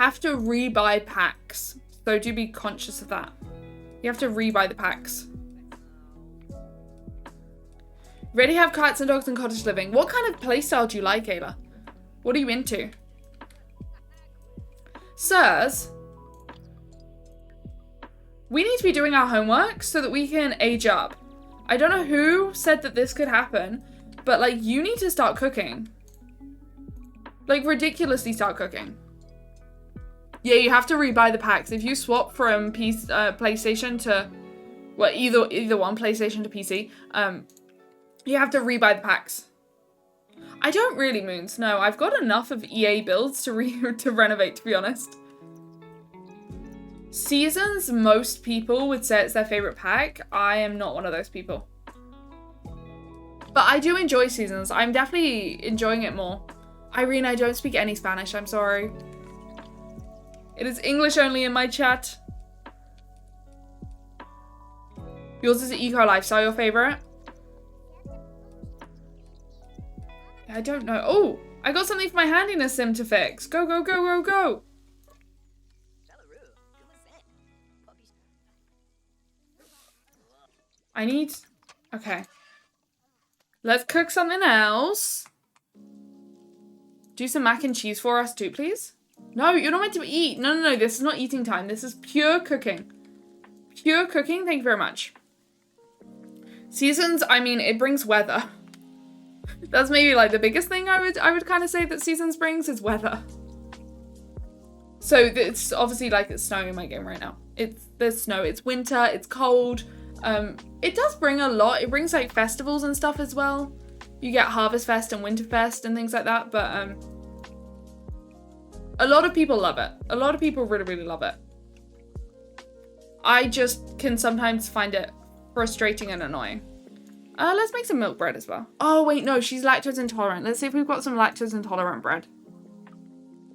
A: have to re-buy packs. So do be conscious of that. You have to re-buy the packs. Ready to have cats and dogs and cottage living. What kind of playstyle do you like, Ayla? What are you into? Sirs, we need to be doing our homework so that we can age up. I don't know who said that this could happen, but like you need to start cooking. Like ridiculously start cooking. Yeah, you have to rebuy the packs. If you swap from PlayStation to, well, either one, PlayStation to PC, you have to rebuy the packs. I don't really, Moons. No, I've got enough of EA builds to renovate, to be honest. Seasons, most people would say it's their favorite pack. I am not one of those people. But I do enjoy Seasons. I'm definitely enjoying it more. Irene, I don't speak any Spanish. I'm sorry. It is English only in my chat. Yours is Eco Lifestyle, your favorite? I don't know. Oh, I got something for my handiness sim to fix. Go, go, go, go, go. I need... Okay. Let's cook something else. Do some mac and cheese for us too, please. No, you're not meant to eat. No, no, no. This is not eating time. This is pure cooking. Pure cooking. Thank you very much. Seasons, I mean, it brings weather. That's maybe like the biggest thing I would kind of say that Seasons brings is weather. So it's obviously like it's snowing in my game right now. There's snow. It's winter. It's cold. It does bring a lot. It brings like festivals and stuff as well. You get Harvest Fest and Winter Fest and things like that. But a lot of people love it. A lot of people really, really love it. I just can sometimes find it frustrating and annoying. Let's make some milk bread as well. Oh, wait, no, she's lactose intolerant. Let's see if we've got some lactose intolerant bread.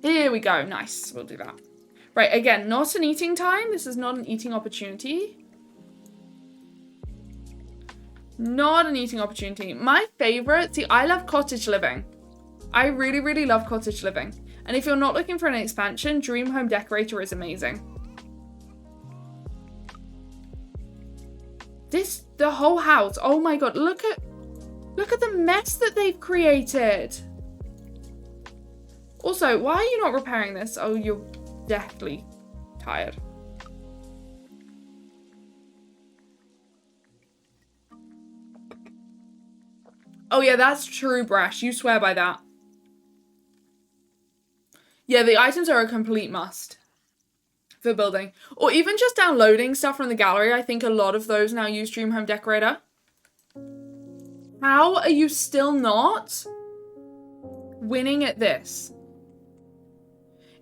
A: Here we go. Nice. We'll do that. Right, again, not an eating time. This is not an eating opportunity. Not an eating opportunity. My favorite, see, I love cottage living. I really, really love cottage living. And if you're not looking for an expansion, Dream Home Decorator is amazing. The whole house, oh my god, look at the mess that they've created. Also, why are you not repairing this? Oh, you're deathly tired. Oh yeah, that's true, Brash. You swear by that. Yeah, the items are a complete must for building. Or even just downloading stuff from the gallery. I think a lot of those now use Dream Home Decorator. How are you still not winning at this?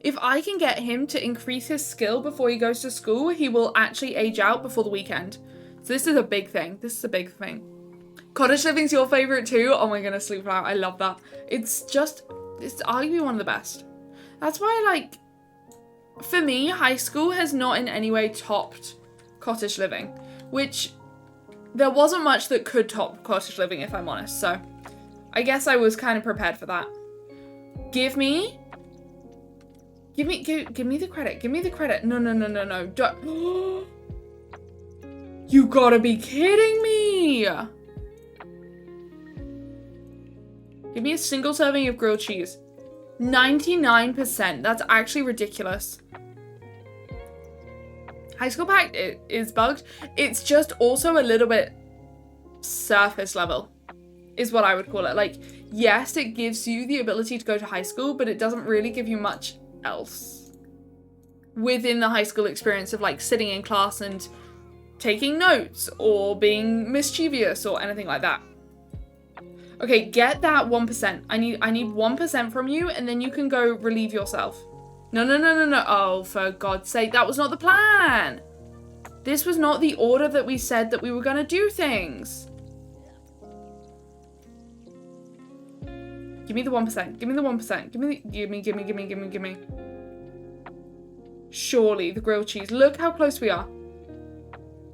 A: If I can get him to increase his skill before he goes to school, he will actually age out before the weekend. So this is a big thing. This is a big thing. Cottage living's your favorite too? Oh my goodness, Sleep Out. I love that. It's arguably one of the best. That's why, like, for me, high school has not in any way topped cottage living, which there wasn't much that could top cottage living, if I'm honest. So I guess I was kind of prepared for that. Give me the credit. Give me the credit. No. Don't. You gotta be kidding me. Give me a single serving of grilled cheese. 99%. That's actually ridiculous. High School Pack is bugged. It's just also a little bit surface level, is what I would call it. Like, yes, it gives you the ability to go to high school, but it doesn't really give you much else within the high school experience of, like, sitting in class and taking notes or being mischievous or anything like that. Okay, get that 1%. I need 1% from you, and then you can go relieve yourself. No. Oh, for God's sake, that was not the plan. This was not the order that we said that we were going to do things. Give me the 1%. Give me the 1%. Give me. Surely, the grilled cheese. Look how close we are.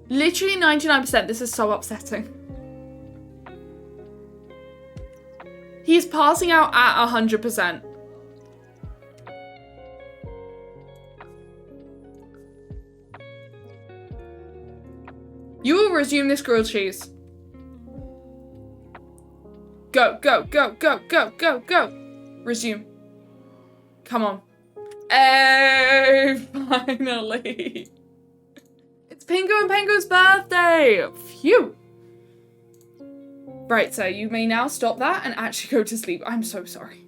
A: Literally 99%. This is so upsetting. He's passing out at 100%. You will resume this grilled cheese. Go. Resume. Come on. Hey, finally. It's Pingo and Pango's birthday. Phew. Right, so you may now stop that and actually go to sleep. I'm so sorry.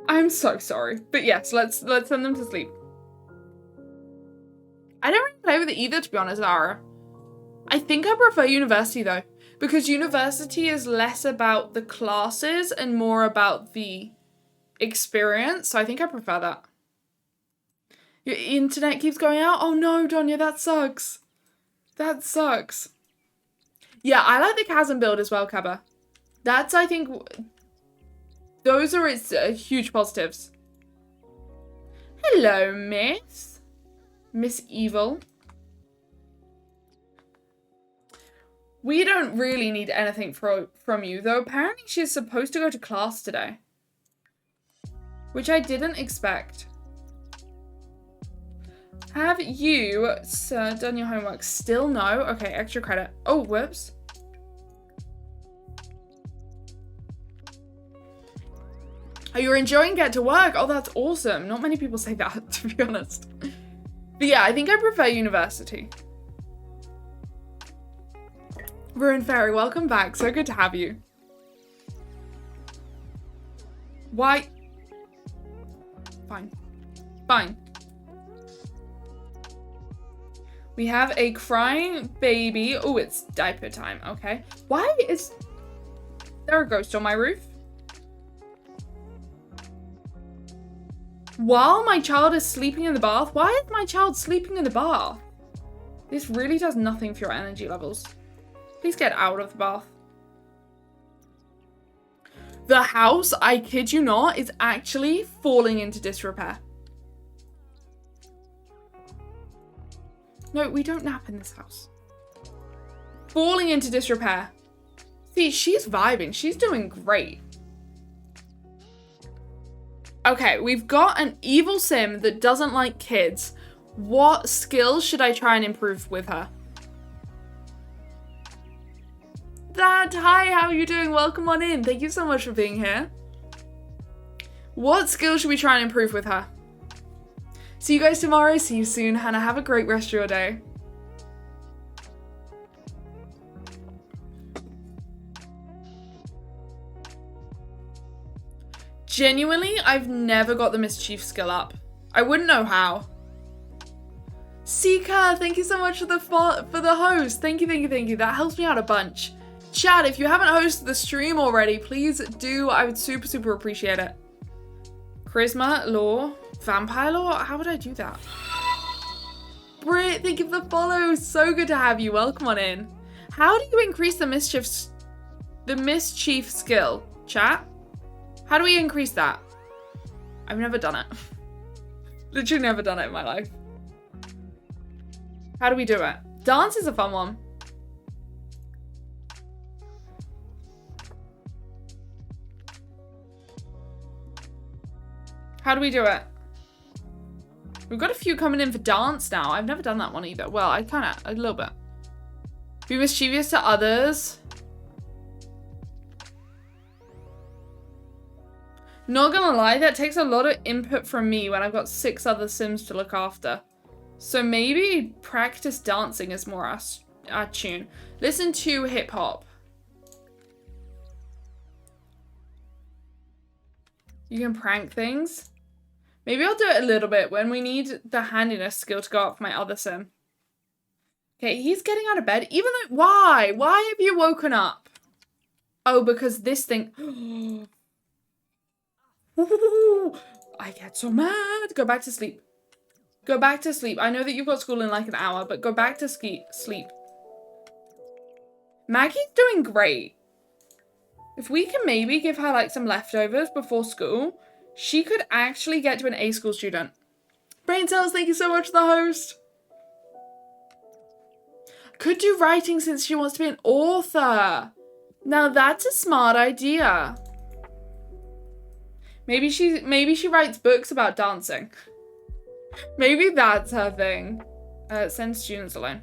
A: I'm so sorry. But yes, let's send them to sleep. I don't really play with it either, to be honest, Lara. I think I prefer university though, because university is less about the classes and more about the experience. So I think I prefer that. Your internet keeps going out? Oh no, Donya, that sucks. That sucks. Yeah, I like the chasm build as well, Kaba. That's, I think, those are its huge positives. Hello, Miss. Miss Evil. We don't really need anything from you, though apparently she's supposed to go to class today. Which I didn't expect. Have you, sir, done your homework? Still no? Okay, extra credit. Oh, whoops. Oh, you're enjoying Get to Work? Oh, that's awesome. Not many people say that, to be honest. But yeah, I think I prefer university. Ruined Fairy, welcome back. So good to have you. Why? Fine. We have a crying baby. Oh, it's diaper time. Okay. Why is there a ghost on my roof? While my child is sleeping in the bath? Why is my child sleeping in the bath? This really does nothing for your energy levels. Please get out of the bath. The house, I kid you not, is actually falling into disrepair. No, we don't nap in this house. Falling into disrepair. See, she's vibing. She's doing great. Okay, we've got an evil sim that doesn't like kids. What skills should I try and improve with her? Dad, hi, how are you doing? Welcome on in. Thank you so much for being here. What skills should we try and improve with her? See you guys tomorrow. See you soon, Hannah. Have a great rest of your day. Genuinely, I've never got the mischief skill up. I wouldn't know how. Sika, thank you so much for the host. Thank you. That helps me out a bunch. Chat, if you haven't hosted the stream already, please do. I would super appreciate it. Charisma, lore, vampire lore? How would I do that? Brit, thank you for the follow. So good to have you. Welcome on in. How do you increase the mischief skill? Chat? How do we increase that? I've never done it. Literally never done it in my life. How do we do it? Dance is a fun one. How do we do it? We've got a few coming in for dance now. I've never done that one either. Well, a little bit. Be mischievous to others. Not gonna lie, that takes a lot of input from me when I've got 6 other Sims to look after. So maybe practice dancing is more our tune. Listen to hip hop. You can prank things. Maybe I'll do it a little bit when we need the handiness skill to go up for my other sim. Okay, he's getting out of bed. Even though, why? Why have you woken up? Oh, because this thing. Ooh, I get so mad. Go back to sleep. Go back to sleep. I know that you've got school in like an hour, but go back to sleep. Maggie's doing great. If we can maybe give her like some leftovers before school, she could actually get to an A school student. Brain cells, thank you so much for the host. Could do writing since she wants to be an author. Now that's a smart idea. Maybe she writes books about dancing. Maybe that's her thing. Send students alone.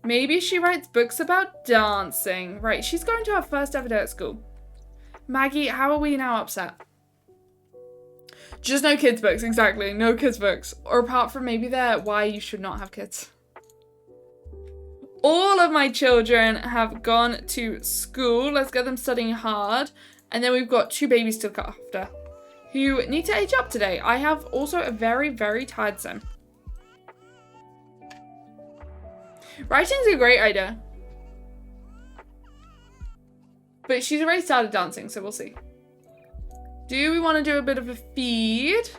A: Maybe she writes books about dancing. Right, she's going to her first ever day at school. Maggie, how are we now upset? Just no kids books, exactly. No kids books. Or apart from maybe the why you should not have kids. All of my children have gone to school. Let's get them studying hard. And then we've got 2 babies to look after who need to age up today. I have also a very tired sim. Writing's a great idea. But she's already started dancing, so we'll see. Do we want to do a bit of a feed?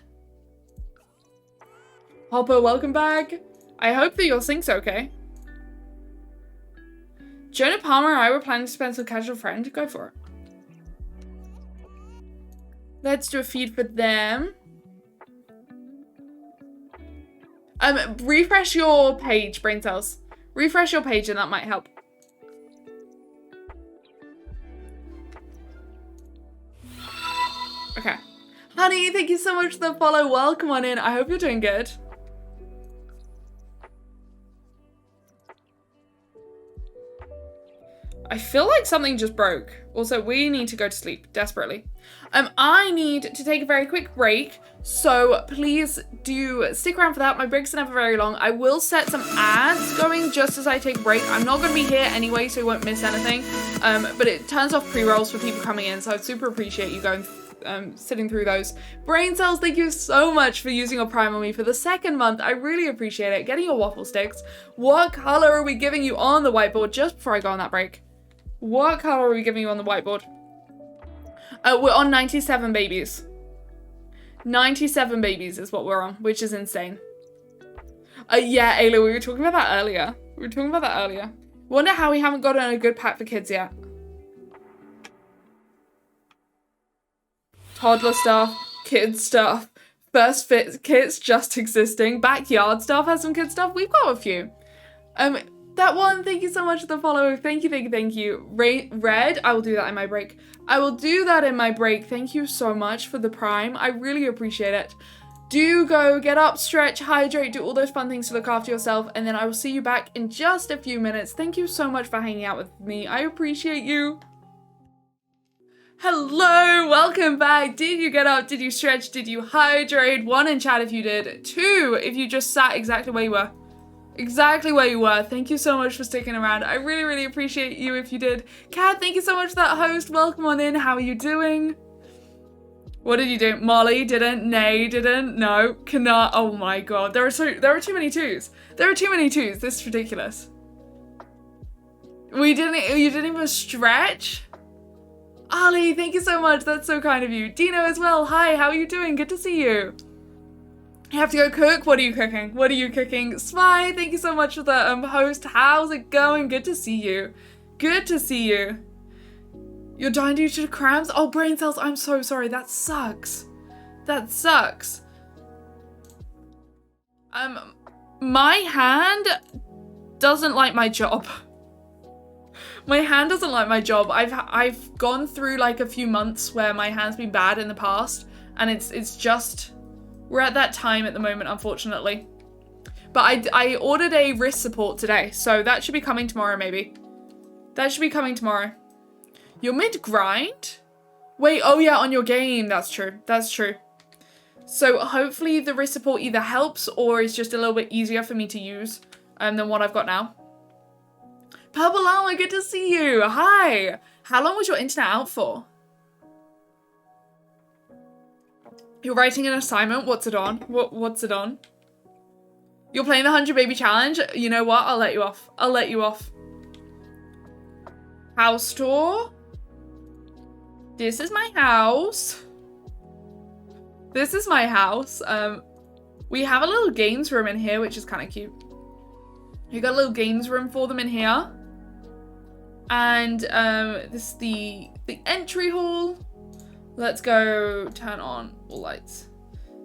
A: Hopper, welcome back. I hope that your sync's okay. Jonah Palmer and I were planning to spend some casual friend. Go for it. Let's do a feed for them. Refresh your page, brain cells. Refresh your page and that might help. Okay. Honey, thank you so much for the follow. Welcome on in. I hope you're doing good. I feel like something just broke. Also, we need to go to sleep desperately. I need to take a very quick break, so please do stick around for that. My breaks are never very long. I will set some ads going just as I take a break. I'm not going to be here anyway, so you won't miss anything. But it turns off pre-rolls for people coming in, so I'd super appreciate you going sitting through those. Brain cells, thank you so much for using your Prime on me for the 2nd month. I really appreciate it. Getting your waffle sticks. What color are we giving you on the whiteboard just before I go on that break? What color are we giving you on the whiteboard? We're on 97 babies. 97 babies is what we're on, which is insane. Yeah, Ayla, we were talking about that earlier. Wonder how we haven't gotten a good pack for kids yet. Toddler stuff, kids stuff, first fit kits just existing, backyard stuff has some kid stuff. We've got a few. That one, thank you so much for the follow. Thank you. Red, I will do that in my break. I will do that in my break. Thank you so much for the Prime. I really appreciate it. Do go, get up, stretch, hydrate, do all those fun things to look after yourself, and then I will see you back in just a few minutes. Thank you so much for hanging out with me. I appreciate you. Hello, welcome back. Did you get up? Did you stretch? Did you hydrate? 1 in chat if you did. 2 if you just sat exactly where you were. Exactly where you were. Thank you so much for sticking around. I really, really appreciate you if you did. Kat, thank you so much for that host. Welcome on in. How are you doing? What did you do? Molly didn't. Nay didn't. No. Cannot. Oh my god. There are too many 2s. There are too many 2s. This is ridiculous. You didn't even stretch? Ali, thank you so much. That's so kind of you. Dino as well. Hi, how are you doing? Good to see you. You have to go cook? What are you cooking? What are you cooking? Spy, thank you so much for the host. How's it going? Good to see you. Good to see you. You're dying due to cramps? Oh, brain cells. I'm so sorry. That sucks. That sucks. My hand doesn't like my job. My hand doesn't like my job. I've gone through like a few months where my hand's been bad in the past, and it's just, we're at that time at the moment, unfortunately. But I ordered a wrist support today, so that should be coming tomorrow maybe. That should be coming tomorrow. You're mid-grind? Wait, oh yeah, on your game. That's true. That's true. So hopefully the wrist support either helps or is just a little bit easier for me to use than what I've got now. Purple Llama, good to see you. Hi. How long was your internet out for? You're writing an assignment? What's it on? What's it on? You're playing the 100 Baby Challenge? You know what? I'll let you off. I'll let you off. House tour? This is my house. This is my house. We have a little games room in here, which is kind of cute. You got a little games room for them in here. And this is the entry hall. Let's go turn on all lights.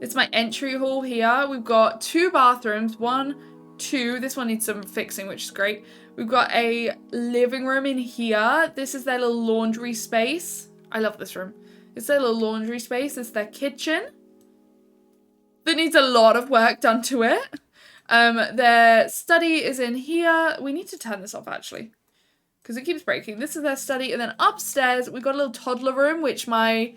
A: It's my entry hall here. We've got 2 bathrooms. 1, 2. This one needs some fixing, which is great. We've got a living room in here. This is their little laundry space. I love this room. It's their little laundry space. It's their kitchen. That needs a lot of work done to it. Their study is in here. We need to turn this off actually, because it keeps breaking. This is their study. And then upstairs, we've got a little toddler room, which my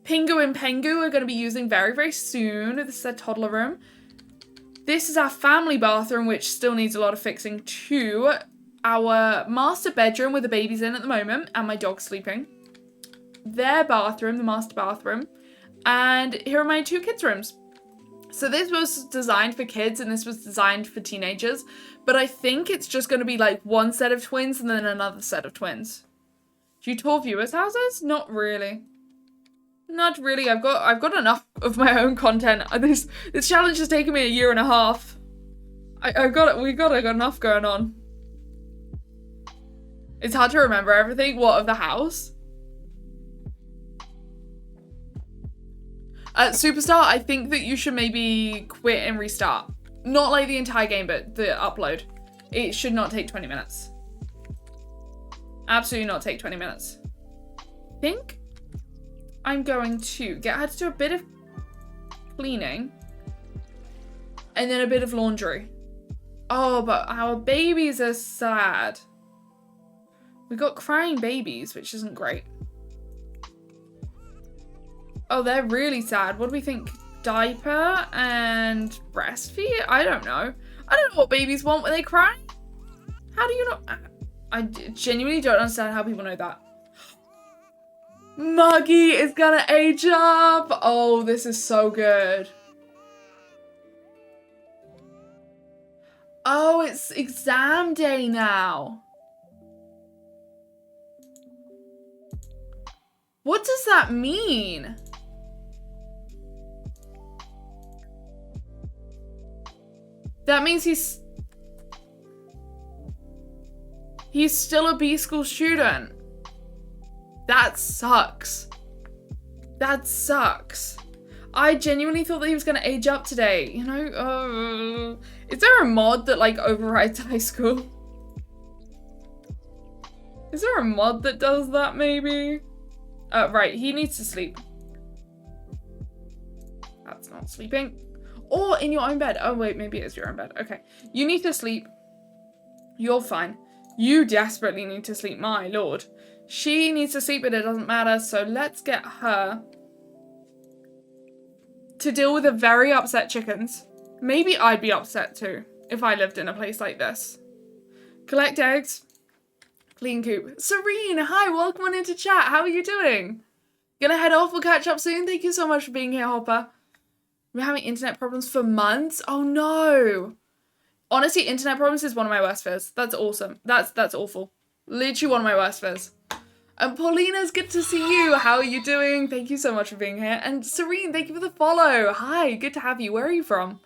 A: Pingu and Pengu are going to be using very, very soon. This is their toddler room. This is our family bathroom, which still needs a lot of fixing too. Our master bedroom with the babies in at the moment and my dog sleeping. Their bathroom, the master bathroom. And here are my 2 kids' rooms. So this was designed for kids and this was designed for teenagers. But I think it's just going to be like 1 set of twins and then another set of twins. Do you tour viewers' houses? Not really. Not really. I've got enough of my own content. This challenge has taken me a year and a half. We've got enough going on. It's hard to remember everything. What, of the house? Superstar, I think that you should maybe quit and restart. Not like the entire game, but the upload. It should not take 20 minutes. Absolutely not take 20 minutes. I think I'm going to get her to do a bit of cleaning. And then a bit of laundry. Oh, but our babies are sad. We got crying babies, which isn't great. Oh, they're really sad. What do we think? Diaper and breastfeed? I don't know. I don't know what babies want when they cry. How do you not? I genuinely don't understand how people know that. Muggy is gonna age up. Oh, this is so good. Oh, it's exam day now. What does that mean? That means he's still a B school student. That sucks. That sucks. I genuinely thought that he was gonna age up today, you know? Is there a mod that like overrides high school? Is there a mod that does that maybe? Right, he needs to sleep. That's not sleeping. Or in your own bed. Oh, wait, maybe it is your own bed. Okay. You need to sleep. You're fine. You desperately need to sleep, my lord. She needs to sleep, but it doesn't matter. So let's get her to deal with the very upset chickens. Maybe I'd be upset too if I lived in a place like this. Collect eggs. Clean coop. Serene, hi, welcome on into chat. How are you doing? Gonna head off, we'll catch up soon. Thank you so much for being here, Hopper. We're having internet problems for months? Oh no. Honestly, internet problems is one of my worst fears. That's awesome. That's awful. Literally one of my worst fears. And Paulina's good to see you. How are you doing? Thank you so much for being here. And Serene, thank you for the follow. Hi, good to have you. Where are you from?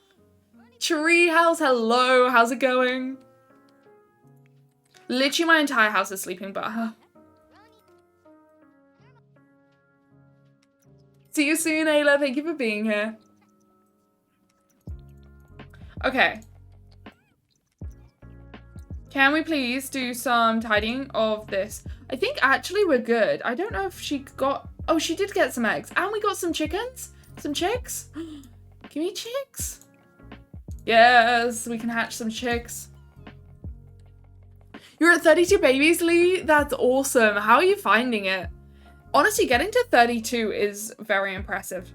A: Tree House, hello. How's it going? Literally my entire house is sleeping but her. See you soon, Ayla. Thank you for being here. Okay. Can we please do some tidying of this? I think actually we're good. I don't know if she got... Oh, she did get some eggs. And we got some chickens. Some chicks. Give me chicks. Yes, we can hatch some chicks. You're at 32 babies, Lee? That's awesome. How are you finding it? Honestly, getting to 32 is very impressive.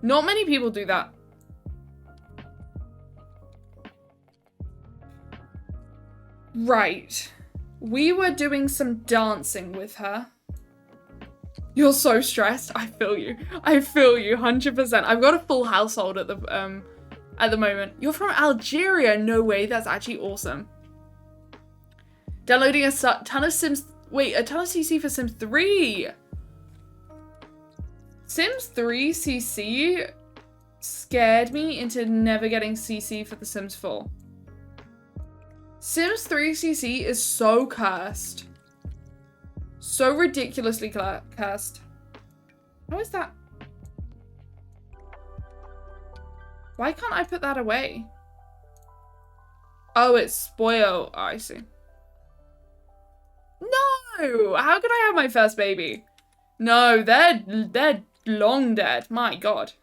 A: Not many people do that. Right. We were doing some dancing with her. You're so stressed. I feel you. I feel you 100%. I've got a full household at the moment. You're from Algeria. No way. That's actually awesome. Downloading a ton of Sims. Wait, a ton of CC for Sims 3. Sims 3 CC scared me into never getting CC for The Sims 4. Sims 3 CC is so cursed. So ridiculously cursed. How is that? Why can't I put that away? Oh, it's spoiled. Oh, I see. No! How could I have my first baby? No, they're long dead. My God.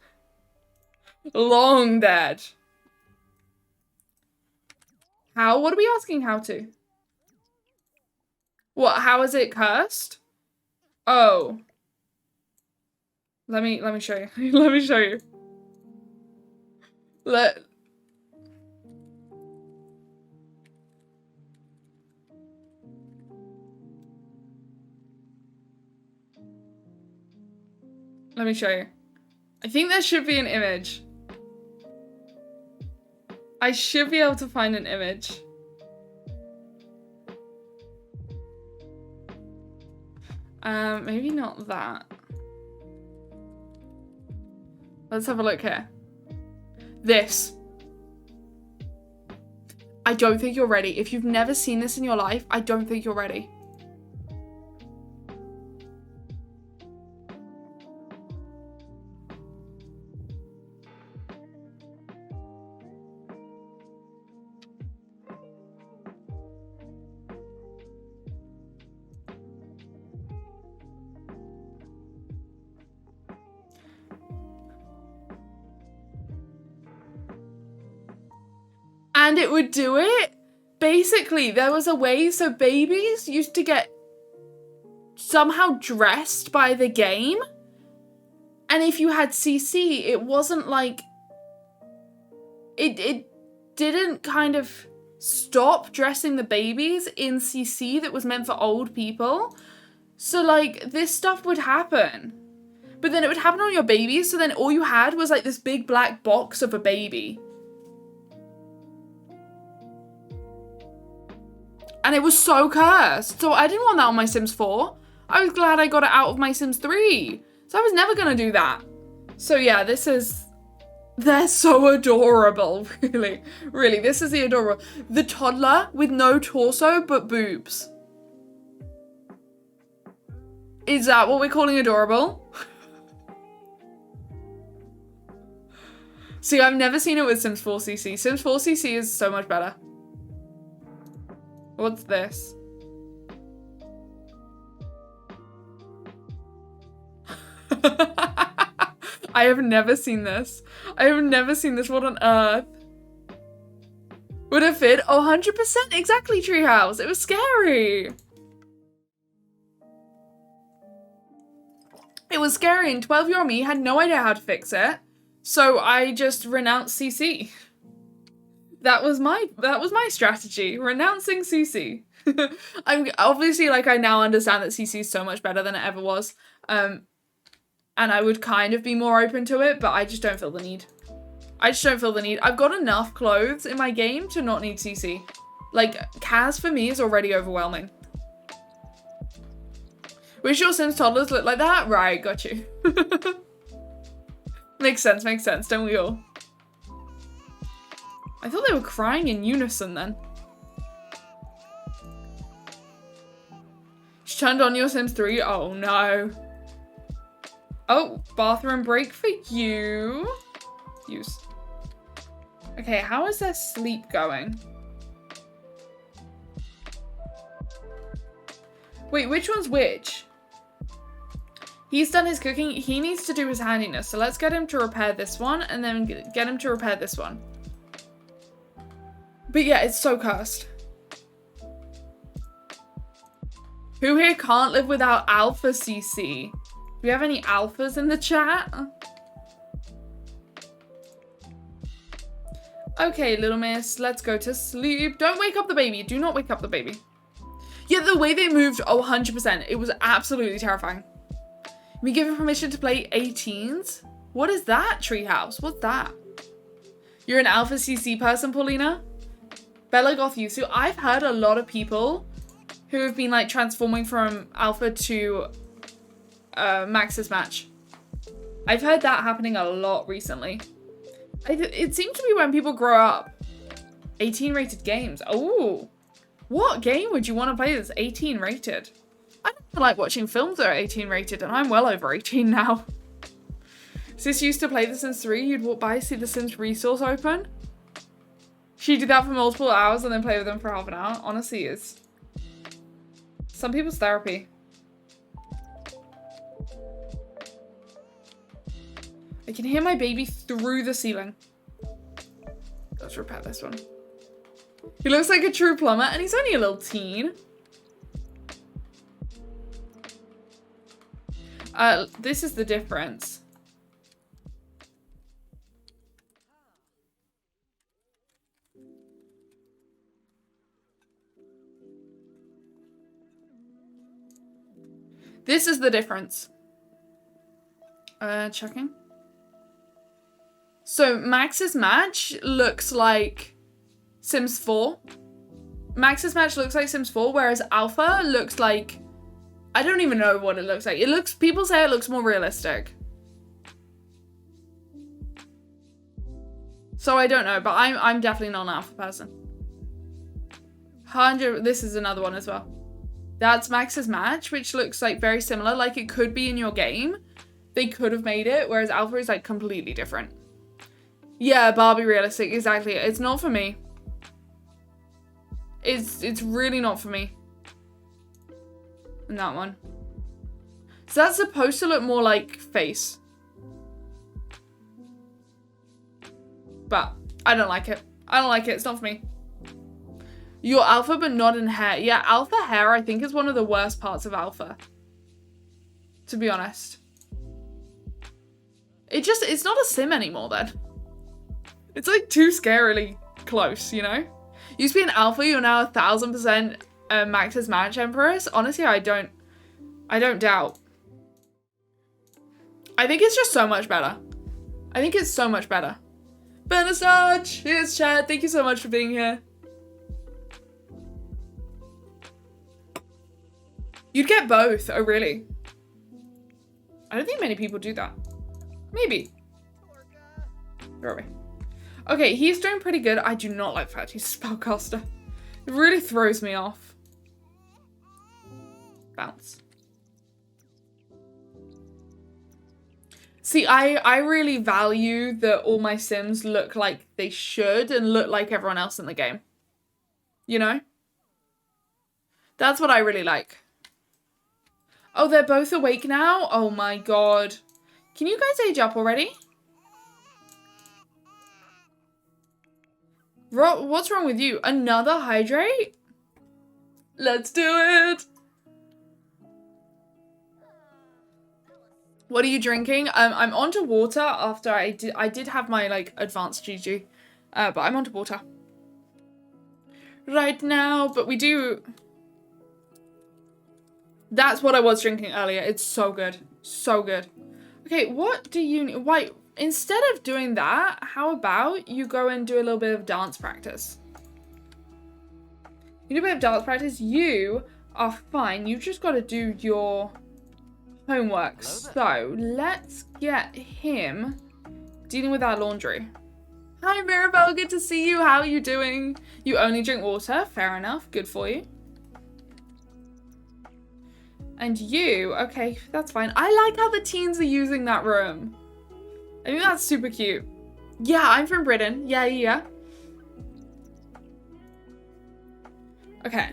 A: Long dead. How? What are we asking how to? What? How is it cursed? Oh. Let me show you. Let me show you. Let me show you. I think there should be an image. I should be able to find an image. Maybe not that. Let's have a look here. This. I don't think you're ready. If you've never seen this in your life, I don't think you're ready. And it would do it. Basically, there was a way, so babies used to get somehow dressed by the game. And if you had CC, it wasn't like... It didn't kind of stop dressing the babies in CC that was meant for old people. So, like, this stuff would happen. But then it would happen on your babies, so then all you had was, like, this big black box of a baby. And it was so cursed. So I didn't want that on my Sims 4. I was glad I got it out of my Sims 3. So I was never gonna do that. So yeah, this is... They're so adorable, really. Really, this is the adorable. The toddler with no torso but boobs. Is that what we're calling adorable? See, I've never seen it with Sims 4 CC. Sims 4 CC is so much better. What's this? I have never seen this. I have never seen this. What on earth? Would it fit? Oh, 100% exactly, Treehouse. It was scary. It was scary, and 12-year-old me had no idea how to fix it. So I just renounced CC. That was my strategy. Renouncing CC. I'm obviously, like, I now understand that CC is so much better than it ever was. And I would kind of be more open to it, but I just don't feel the need. I've got enough clothes in my game to not need CC. Like, Kaz for me is already overwhelming. Wish your Sims toddlers look like that? Right, got you. Makes sense, don't we all? I thought they were crying in unison then. She turned on your Sims 3? Oh no. Oh, bathroom break for you. Use. Okay, how is their sleep going? Wait, which one's which? He's done his cooking. He needs to do his handiness. So let's get him to repair this one and then get him to repair this one. But yeah, it's so cursed. Who here can't live without Alpha CC? Do we have any alphas in the chat? Okay, little miss, let's go to sleep. Don't wake up the baby. Do not wake up the baby. Yeah, the way they moved, oh, 100%. It was absolutely terrifying. We give him permission to play 18s? What is that, Treehouse? What's that? You're an Alpha CC person, Paulina? Bella Goth Yusu. I've heard a lot of people who have been, like, transforming from Alpha to Max's match. I've heard that happening a lot recently. It seems to be when people grow up. 18 rated games. Oh, what game would you want to play that's 18 rated? I don't like watching films that are 18 rated, and I'm well over 18 now. Sis used to play The Sims 3. You'd walk by, see The Sims resource open. She'd do that for multiple hours and then play with them for half an hour. Honestly, is some people's therapy. I can hear my baby through the ceiling. Let's repair this one. He looks like a true plumber, and he's only a little teen. This is the difference. This is the difference. Checking. So Max's match looks like Sims 4. Max's match looks like Sims 4, whereas Alpha looks like, I don't even know what it looks like. People say it looks more realistic. So I don't know, but I'm definitely not an Alpha person. 100, this is another one as well. That's Max's match, which looks like very similar, like it could be in your game. They could have made it, whereas Alpha is like completely different. Yeah, Barbie realistic, exactly. It's not for me. It's really not for me. And that one. So that's supposed to look more like face. But I don't like it. I don't like it. It's not for me. You're Alpha, but not in hair. Yeah, Alpha hair, I think, is one of the worst parts of Alpha. To be honest. It's not a sim anymore, then. It's like too scarily close, you know? You used to be an Alpha, you're now 1000% Max's Match Empress. Honestly, I don't doubt. I think it's just so much better. I think it's so much better. Bernasage, here's Chad. Thank you so much for being here. You'd get both. Oh, really? I don't think many people do that. Maybe. Where are we? Okay, he's doing pretty good. I do not like the fact he's a spellcaster. It really throws me off. Bounce. See, I really value that all my Sims look like they should and look like everyone else in the game. You know? That's what I really like. Oh, they're both awake now? Oh my god. Can you guys age up already? What's wrong with you? Another hydrate? Let's do it. What are you drinking? I'm onto water after I did have my like advanced GG. But I'm onto water right now, but we do. That's what I was drinking earlier. It's so good. So good. Okay, what do you need? Wait, instead of doing that, how about you go and do a little bit of dance practice? You do a bit of dance practice. You are fine. You've just got to do your homework. So let's get him dealing with our laundry. Hi, Mirabelle. Good to see you. How are you doing? You only drink water. Fair enough. Good for you. And you, okay, that's fine. I like how the teens are using that room. I think that's super cute. Yeah, I'm from Britain. Yeah. Okay.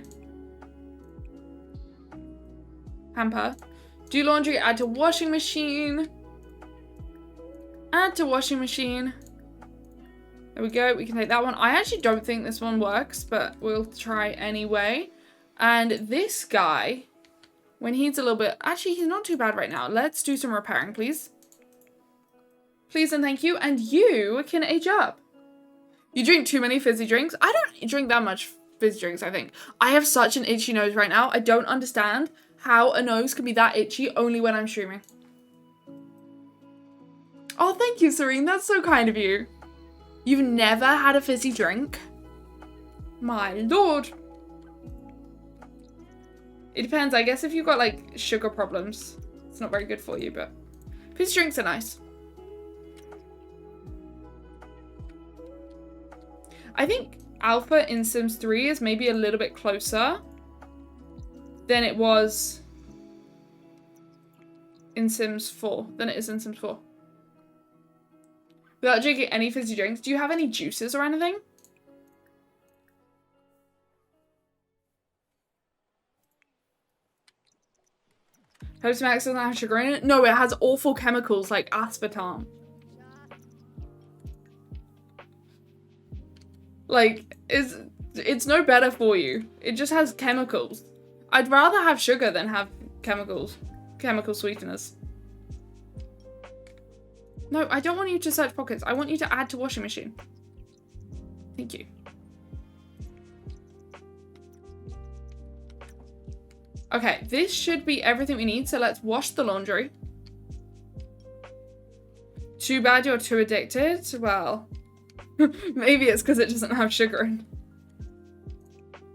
A: Hamper. Do laundry, add to washing machine. Add to washing machine. There we go, we can take that one. I actually don't think this one works, but we'll try anyway. And this guy, when he's a little bit, actually he's not too bad right now. Let's do some repairing, please. Please and thank you. And you can age up. You drink too many fizzy drinks. I don't drink that much fizzy drinks, I think. I have such an itchy nose right now. I don't understand how a nose can be that itchy only when I'm streaming. Oh, thank you, Serene. That's so kind of you. You've never had a fizzy drink? My lord. It depends. I guess if you've got like sugar problems, it's not very good for you, but fizzy drinks are nice. I think Alpha in Sims 3 is maybe a little bit closer than it was in Sims 4, than it is in Sims 4. Without drinking any fizzy drinks, do you have any juices or anything? Pepsi Max doesn't have sugar in it? No, it has awful chemicals like aspartame. Like, it's no better for you. It just has chemicals. I'd rather have sugar than have chemicals. Chemical sweeteners. No, I don't want you to search pockets. I want you to add to washing machine. Thank you. Okay, this should be everything we need. So let's wash the laundry. Too bad you're too addicted. Well, maybe it's because it doesn't have sugar in.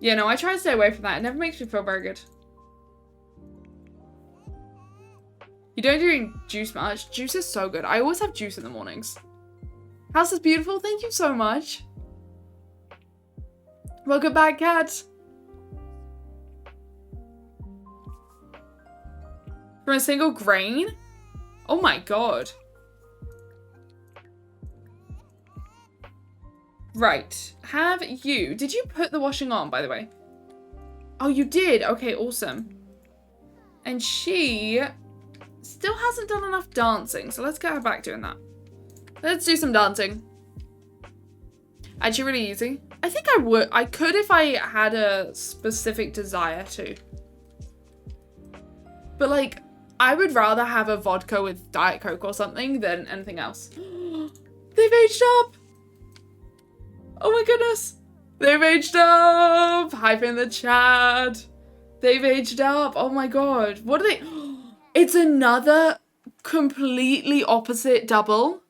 A: Yeah, no, I try to stay away from that. It never makes me feel very good. You don't drink juice much. Juice is so good. I always have juice in the mornings. House is beautiful. Thank you so much. Welcome back, cat. From a single grain? Oh my god. Right. Did you put the washing on, by the way? Oh, you did? Okay, awesome. And she still hasn't done enough dancing, so let's get her back doing that. Let's do some dancing. Actually, really easy. I think I could if I had a specific desire to. But like, I would rather have a vodka with Diet Coke or something than anything else. They've aged up! Oh my goodness! They've aged up! Hype in the chat! They've aged up! Oh my god. What are they? It's another completely opposite double.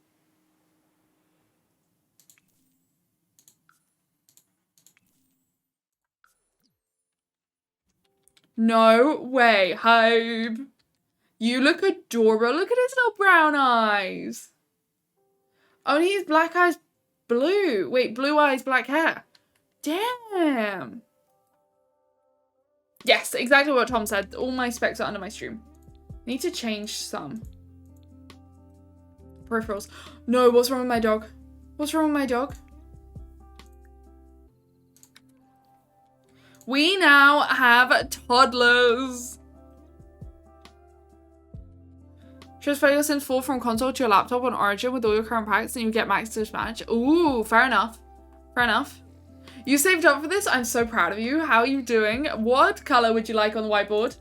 A: No way, Hype. You look adorable. Look at his little brown eyes. Oh, and he's black eyes blue. Wait, blue eyes, black hair. Damn. Yes, exactly what Tom said. All my specs are under my stream. Need to change some. Peripherals. No, what's wrong with my dog? What's wrong with my dog? We now have toddlers. Transfer your Sims 4 from console to your laptop on Origin with all your current packs and you get max dispatch. Ooh, fair enough. Fair enough. You saved up for this? I'm so proud of you. How are you doing? What color would you like on the whiteboard?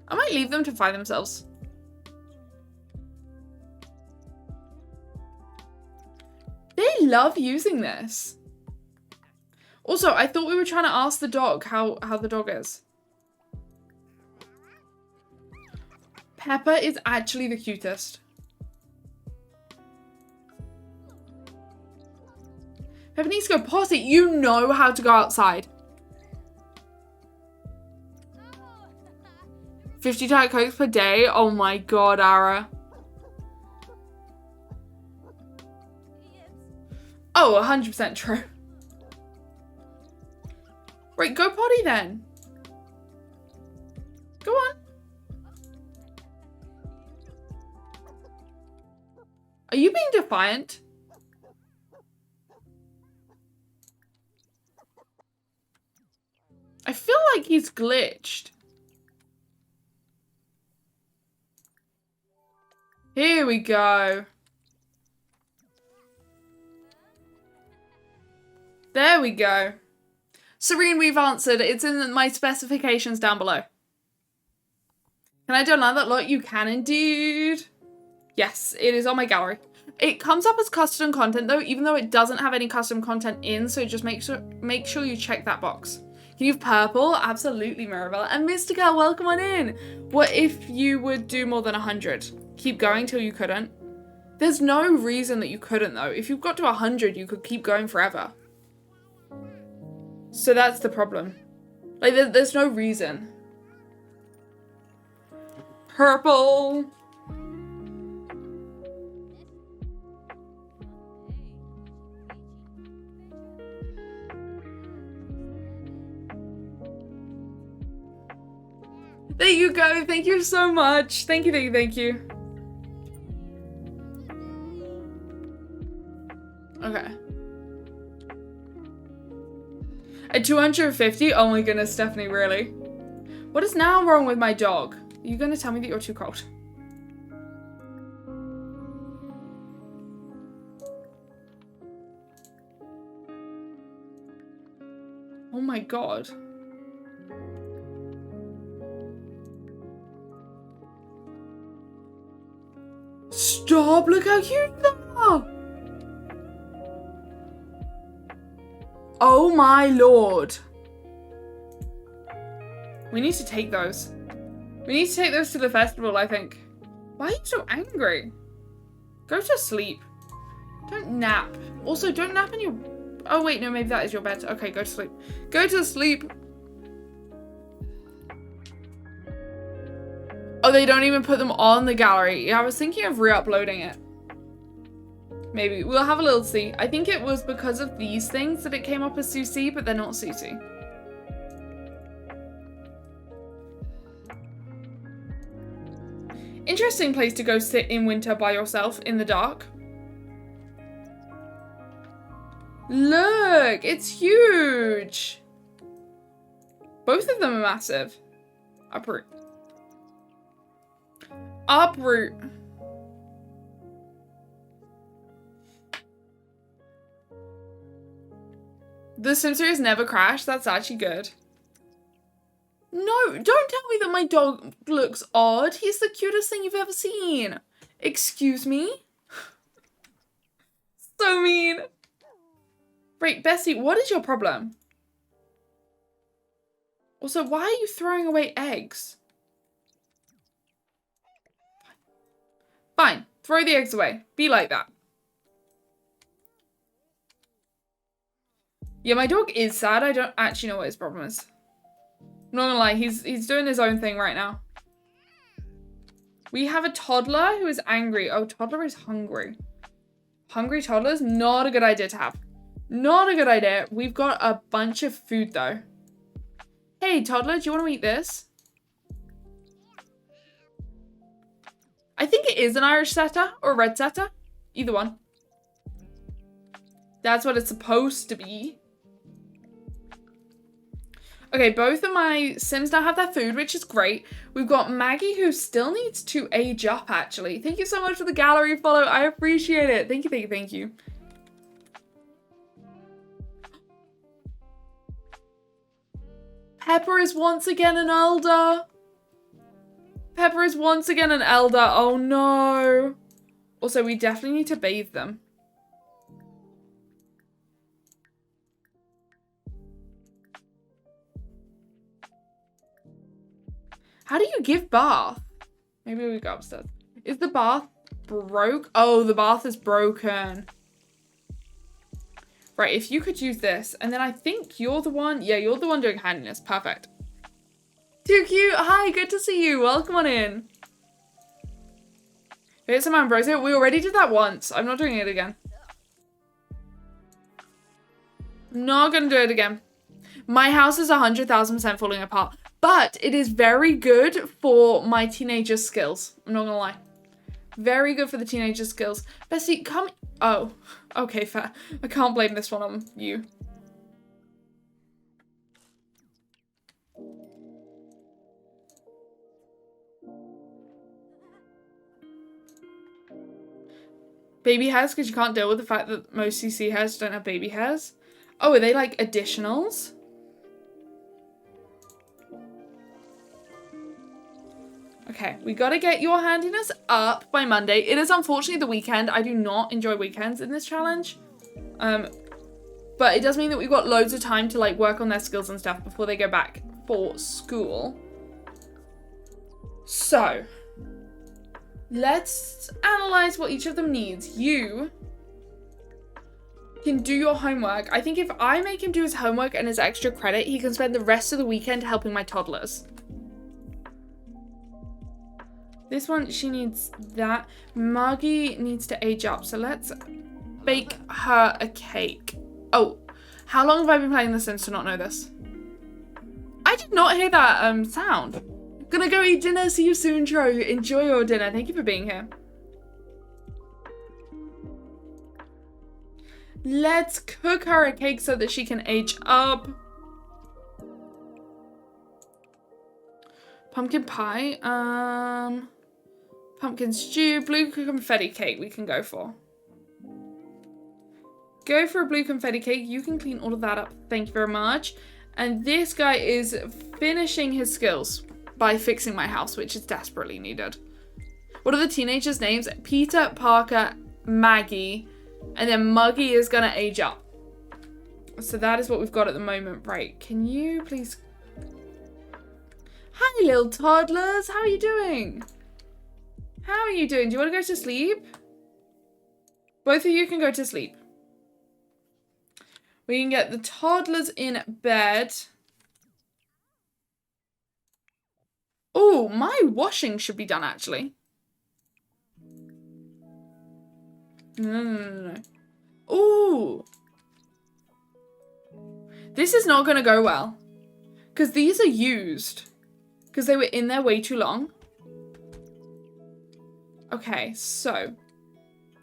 A: I might leave them to find themselves. They love using this. Also, I thought we were trying to ask the dog how the dog is. Pepper is actually the cutest. Pepper needs to go potty. You know how to go outside. 50 Diet Cokes per day? Oh my god, Ara. Oh, 100% true. Right, go potty then. Go on. Are you being defiant? I feel like he's glitched. Here we go. There we go. Serene, we've answered. It's in my specifications down below. Can I download that? Look, you can indeed. Yes, it is on my gallery. It comes up as custom content though, even though it doesn't have any custom content in, so just make sure you check that box. Can you have purple? Absolutely, Mirabelle. And Mystica, welcome on in. What if you would do more than 100? Keep going till you couldn't? There's no reason that you couldn't though. If you've got to 100, you could keep going forever. So that's the problem. Like, there's no reason. Purple. There you go. Thank you so much. Thank you, thank you, thank you. Okay. At 250? Oh my goodness, Stephanie, really? What is now wrong with my dog? Are you gonna tell me that you're too cold? Oh my god. Stop! Look how cute they are! Oh my lord. We need to take those. We need to take those to the festival, I think. Why are you so angry? Go to sleep. Don't nap. Also, don't nap in your... Oh wait, no, maybe that is your bed. Okay, go to sleep. Go to sleep. Oh, they don't even put them on the gallery. Yeah, I was thinking of re-uploading it. Maybe. We'll have a little see. I think it was because of these things that it came up as Susie, but they're not Susie. Interesting place to go sit in winter by yourself in the dark. Look, it's huge. Both of them are massive. Uproot. Uproot. The Sim series never crashed. That's actually good. No, don't tell me that my dog looks odd. He's the cutest thing you've ever seen. Excuse me? So mean. Right, Bessie, what is your problem? Also, why are you throwing away eggs? Fine, throw the eggs away. Be like that. Yeah, my dog is sad. I don't actually know what his problem is. I'm not gonna lie, he's doing his own thing right now. We have a toddler who is angry. Oh, toddler is hungry. Hungry toddlers, not a good idea to have. Not a good idea. We've got a bunch of food though. Hey, toddler, do you want to eat this? I think it is an Irish setter or a red setter. Either one. That's what it's supposed to be. Okay, both of my Sims now have their food, which is great. We've got Maggie, who still needs to age up, actually. Thank you so much for the gallery follow. I appreciate it. Thank you, thank you, thank you. Pepper is once again an elder. Pepper is once again an elder. Oh, no. Also, we definitely need to bathe them. How do you give bath? Maybe we go upstairs. Is the bath broke? Oh, the bath is broken. Right, if you could use this. And then I think you're the one. Yeah, you're the one doing handiness. Perfect. Too cute. Hi, good to see you. Welcome on in. Here's some ambrosia. We already did that once. I'm not doing it again. I'm not going to do it again. My house is 100,000% falling apart. But it is very good for my teenager skills. I'm not gonna lie. Very good for the teenager skills. Bessie, come... Oh, okay, fair. I can't blame this one on you. Baby hairs, because you can't deal with the fact that most CC hairs don't have baby hairs. Oh, are they like additionals? Okay, we gotta get your handiness up by Monday. It is unfortunately the weekend. I do not enjoy weekends in this challenge. But it does mean that we've got loads of time to like work on their skills and stuff before they go back for school. So, let's analyze what each of them needs. You can do your homework. I think if I make him do his homework and his extra credit, he can spend the rest of the weekend helping my toddlers. This one, she needs that. Margie needs to age up, so let's bake her a cake. Oh, how long have I been playing The Sims to not know this? I did not hear that sound. Gonna go eat dinner. See you soon, Tro. Enjoy your dinner. Thank you for being here. Let's cook her a cake so that she can age up. Pumpkin pie. Pumpkin stew. Blue confetti cake we can go for. Go for a blue confetti cake. You can clean all of that up. Thank you very much. And this guy is finishing his skills by fixing my house, which is desperately needed. What are the teenagers' names? Peter, Parker, Maggie, and then Muggy is gonna age up. So that is what we've got at the moment. Right, can you please... Hi, little toddlers. How are you doing? How are you doing? Do you want to go to sleep? Both of you can go to sleep. We can get the toddlers in bed. Oh, my washing should be done, actually. No. Ooh. This is not going to go well. Because these are used. Because they were in there way too long. Okay, so.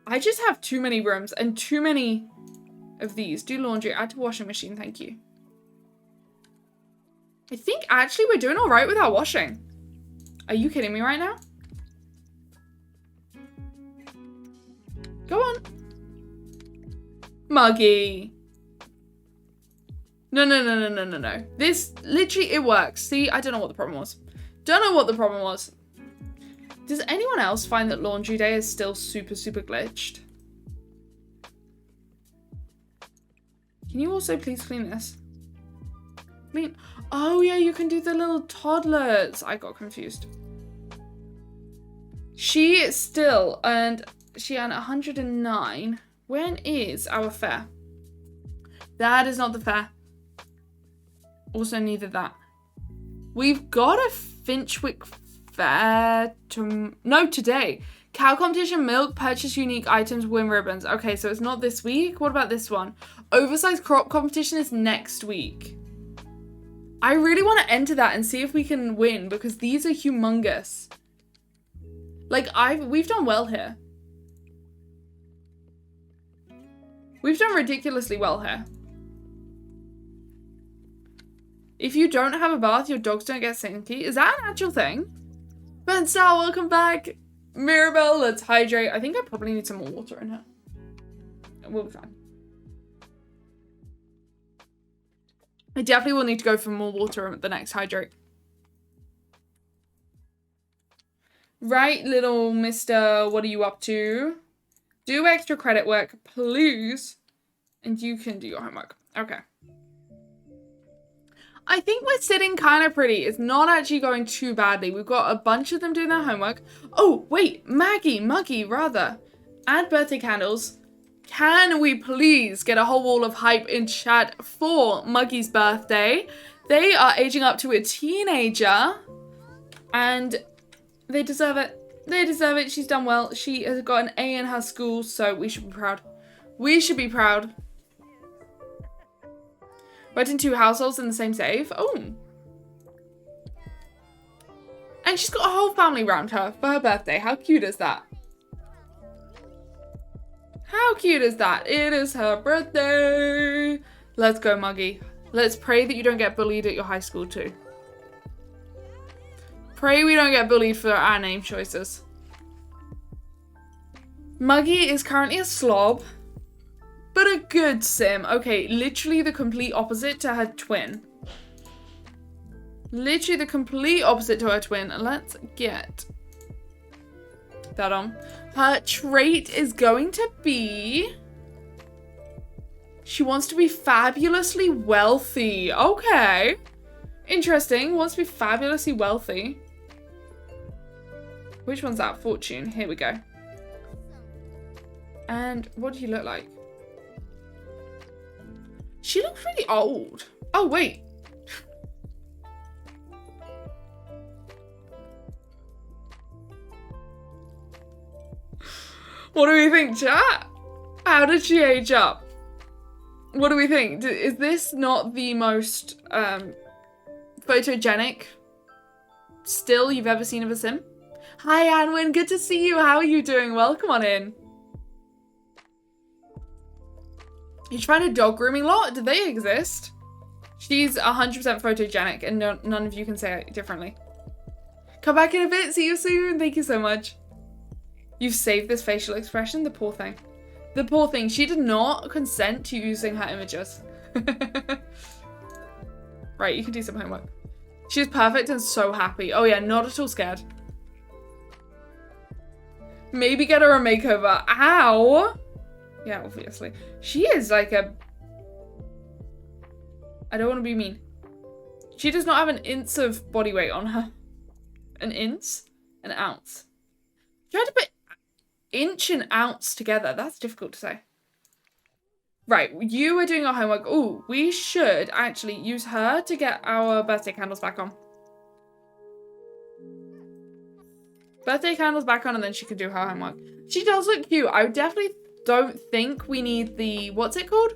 A: I just have too many rooms and too many of these. Do laundry. Add to washing machine. Thank you. I think actually we're doing all right with our washing. Are you kidding me right now? Go on. Muggy. No. This, literally, it works. See, I don't know what the problem was. Don't know what the problem was. Does anyone else find that laundry day is still super, super glitched? Can you also please clean this? Clean. Oh, yeah, you can do the little toddlers. I got confused. She still earned... She earned 109. When is our fair? That is not the fair. Also, neither that. We've got a Finchwick fair today. Cow competition, milk, purchase unique items, win ribbons. Okay, so it's not this week. What about this one? Oversized crop competition is next week. I really want to enter that and see if we can win because these are humongous. Like, we've done well here. We've done ridiculously well here. If you don't have a bath, your dogs don't get stinky. Is that an actual thing? Ben Sal, welcome back. Mirabelle, let's hydrate. I think I probably need some more water in her. We'll be fine. I definitely will need to go for more water at the next hydrate. Right, little mister, what are you up to? Do extra credit work, please. And you can do your homework. Okay. I think we're sitting kind of pretty. It's not actually going too badly. We've got a bunch of them doing their homework. Oh, wait, Muggy, rather. Add birthday candles. Can we please get a whole wall of hype in chat for Muggy's birthday? They are aging up to a teenager. And they deserve it. They deserve it. She's done well. She has got an A in her school, so we should be proud. We should be proud. But in 2 households in the same save. Oh. And she's got a whole family around her for her birthday. How cute is that? How cute is that? It is her birthday. Let's go, Muggy. Let's pray that you don't get bullied at your high school too. Pray we don't get bullied for our name choices. Muggy is currently a slob. But a good sim. Okay, literally the complete opposite to her twin. Literally the complete opposite to her twin. Let's get that on. Her trait is going to be... She wants to be fabulously wealthy. Okay. Interesting. Wants to be fabulously wealthy. Which one's that? Fortune. Here we go. And what do you look like? She looks really old. Oh, wait. What do we think, chat? How did she age up? What do we think? Is this not the most photogenic still you've ever seen of a sim? Hi, Anwin. Good to see you. How are you doing? Welcome on in. You find a dog grooming lot? Do they exist? She's 100% photogenic and none of you can say it differently. Come back in a bit. See you soon. Thank you so much. You've saved this facial expression? The poor thing. The poor thing. She did not consent to using her images. Right, you can do some homework. She's perfect and so happy. Oh yeah, not at all scared. Maybe get her a makeover. Ow! Yeah, obviously. She is like a... I don't want to be mean. She does not have an ounce of body weight on her. An ounce? An ounce. Try to put inch and ounce together. That's difficult to say. Right, you are doing our homework. Oh, we should actually use her to get our birthday candles back on. Birthday candles back on and then she can do her homework. She does look cute. I definitely don't think we need the... What's it called?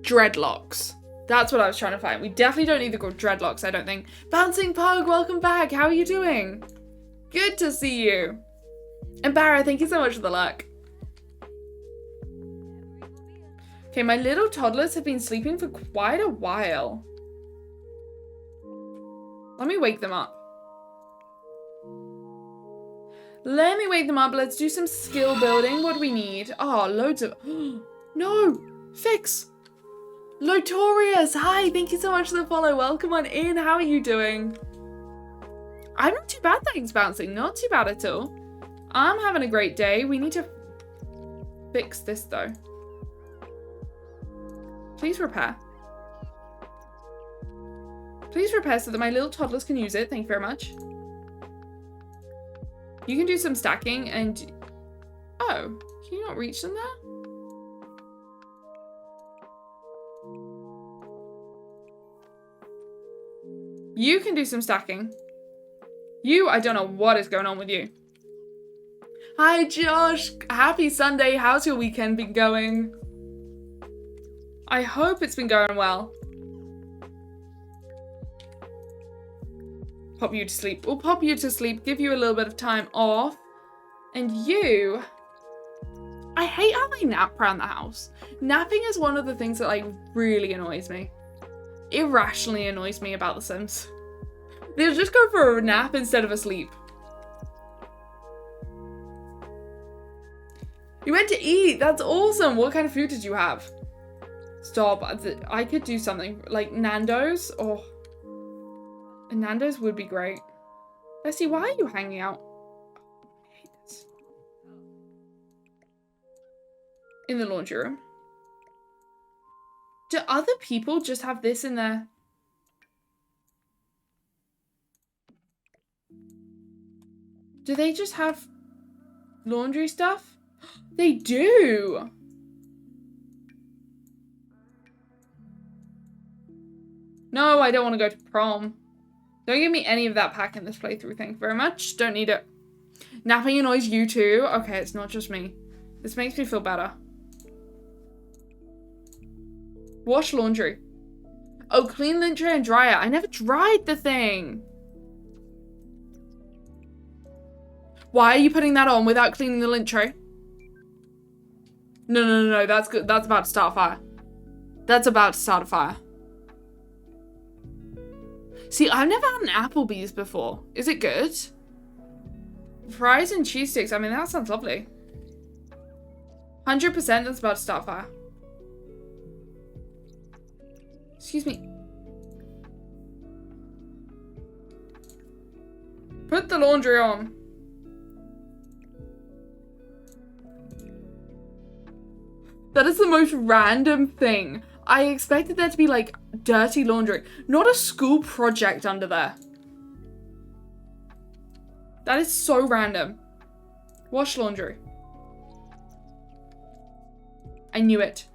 A: Dreadlocks. That's what I was trying to find. We definitely don't need the dreadlocks, I don't think. Bouncing Pug, welcome back. How are you doing? Good to see you. And Barra, thank you so much for the luck. Okay, my little toddlers have been sleeping for quite a while. Let me wake them up. Let me wake them up. Let's do some skill building. What do we need? Oh, loads of... No! Fix! Lotorious! Hi, thank you so much for the follow. Welcome on in. How are you doing? I'm not too bad, thanks, Bouncing. Not too bad at all. I'm having a great day. We need to fix this, though. Please repair. Please repair so that my little toddlers can use it. Thank you very much. You can do some stacking and... Oh, can you not reach them there? You can do some stacking. You, I don't know what is going on with you. Hi, Josh. Happy Sunday. How's your weekend been going? I hope it's been going well. Pop you to sleep. We'll pop you to sleep, give you a little bit of time off. And you I hate how they nap around the house. Napping is one of the things that like really annoys me. Irrationally annoys me about The Sims. They'll just go for a nap instead of a sleep. You went to eat. That's awesome. What kind of food did you have? Stop. I could do something like Nando's. Oh, and Nando's would be great. Bessie, why are you hanging out? I hate this. In the laundry room. Do other people just have this in their... Do they just have laundry stuff? They do! No, I don't want to go to prom. Don't give me any of that pack in this playthrough, thank you very much. Don't need it. Napping annoys you too? Okay, it's not just me. This makes me feel better. Wash laundry. Oh, clean lint tray and dryer. I never dried the thing. Why are you putting that on without cleaning the lint tray? No, that's good. That's about to start a fire. That's about to start a fire. See, I've never had an Applebee's before. Is it good? Fries and cheese sticks. I mean, that sounds lovely. 100% that's about to start a fire. Excuse me. Put the laundry on. That is the most random thing. I expected there to be like dirty laundry, not a school project under there. That is so random. Wash laundry. I knew it.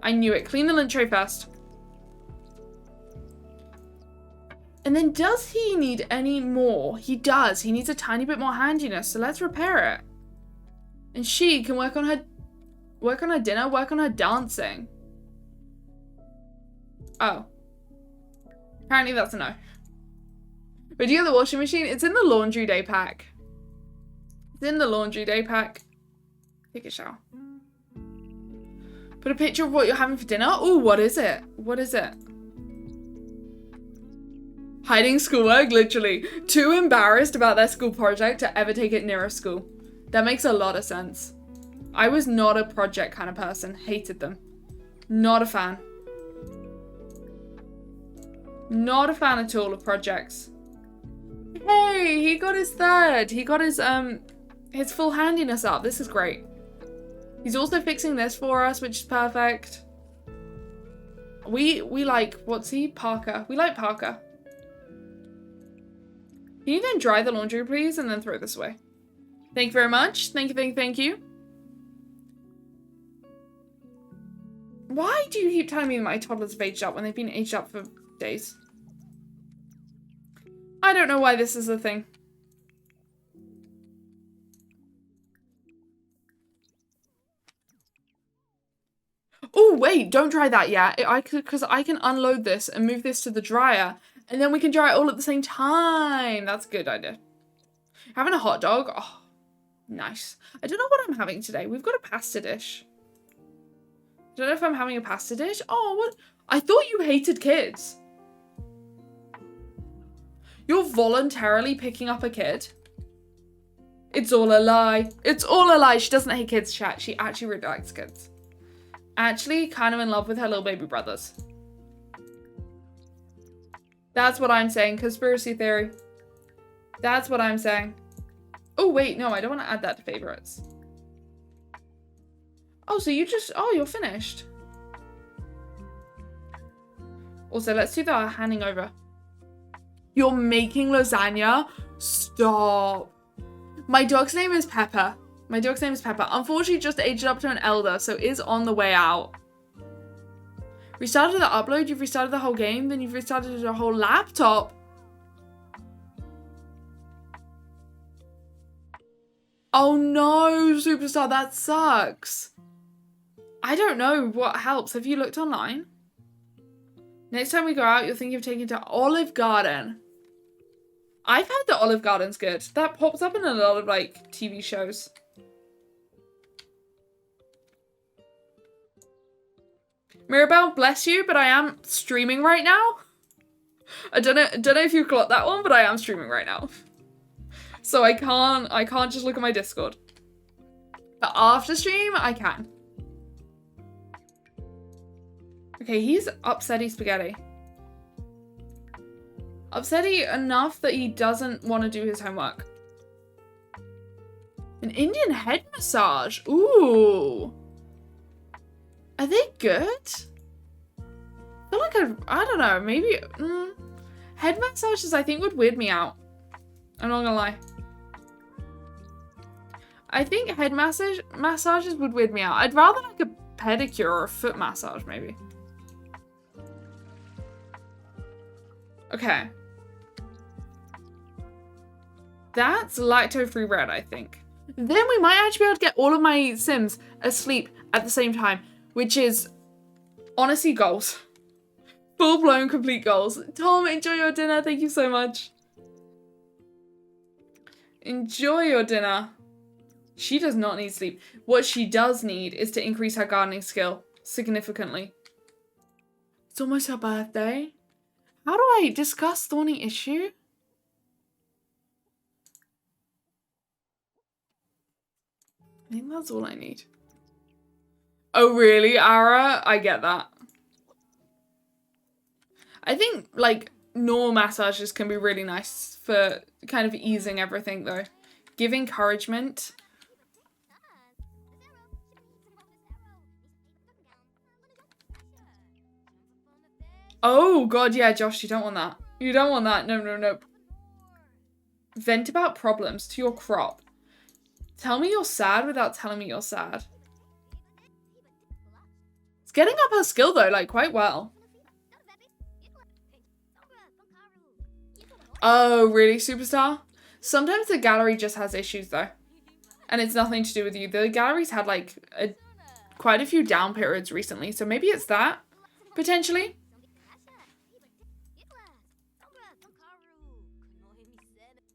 A: I knew it. Clean the lint tray first. And then does he need any more? He does. He needs a tiny bit more handiness, so let's repair it. And she can work on her dinner, work on her dancing. Oh. Apparently that's a no. But do you have the washing machine? It's in the laundry day pack. It's in the laundry day pack. Take a shower. Put a picture of what you're having for dinner. Oh, what is it? What is it? Hiding schoolwork, literally. Too embarrassed about their school project to ever take it near a school. That makes a lot of sense. I was not a project kind of person. Hated them. Not a fan. Not a fan at all of projects. Hey, he got his third. He got his full handiness up. This is great. He's also fixing this for us, which is perfect. We like, what's he? Parker. We like Parker. Can you then dry the laundry, please, and then throw this away? Thank you very much. Thank you. Why do you keep telling me that my toddlers have aged up when they've been aged up for days? I don't know why this is a thing. Oh, wait, don't dry that yet. Because I can unload this and move this to the dryer. And then we can dry it all at the same time. That's a good idea. Having a hot dog. Oh, nice. I don't know what I'm having today. We've got a pasta dish. I don't know if I'm having a pasta dish. Oh, what? I thought you hated kids. You're voluntarily picking up a kid. It's all a lie. It's all a lie. She doesn't hate kids, chat. She actually really likes kids. Actually, kind of in love with her little baby brothers. That's what I'm saying. Conspiracy theory. That's what I'm saying. Oh, wait. No, I don't want to add that to favorites. Oh, so you just... Oh, you're finished. Also, let's do the handing over. You're making lasagna? Stop. My dog's name is Pepper. Unfortunately, just aged up to an elder, so is on the way out. Restarted the upload, you've restarted the whole game, then you've restarted your whole laptop. Oh no, Superstar, that sucks. I don't know what helps. Have you looked online? Next time we go out, you're thinking of taking to Olive Garden. I've heard that Olive Garden's good. That pops up in a lot of, like, TV shows. Mirabelle, bless you, but I am streaming right now. I don't know if you clocked that one, but I am streaming right now. So I can't just look at my Discord. But after stream, I can. Okay, he's upsetty spaghetti. Upsetty enough that he doesn't want to do his homework. An Indian head massage. Ooh. Are they good? I feel like I don't know, maybe head massages I think would weird me out. I'm not gonna lie. I think head massages would weird me out. I'd rather like a pedicure or a foot massage maybe. Okay. That's lactose-free bread, I think. Then we might actually be able to get all of my Sims asleep at the same time, which is honestly goals. Full-blown complete goals. Tom, enjoy your dinner. Thank you so much. Enjoy your dinner. She does not need sleep. What she does need is to increase her gardening skill significantly. It's almost her birthday. How do I discuss thorny issue? I think that's all I need. Oh, really, Ara? I get that. I think, like, normal massages can be really nice for kind of easing everything, though. Give encouragement. Oh, God, yeah, Josh, you don't want that. You don't want that. No, no, no. Vent about problems to your crop. Tell me you're sad without telling me you're sad. It's getting up her skill, though, like, quite well. Oh, really, Superstar? Sometimes the gallery just has issues, though. And it's nothing to do with you. The gallery's had, like, quite a few down periods recently, so maybe it's that, potentially.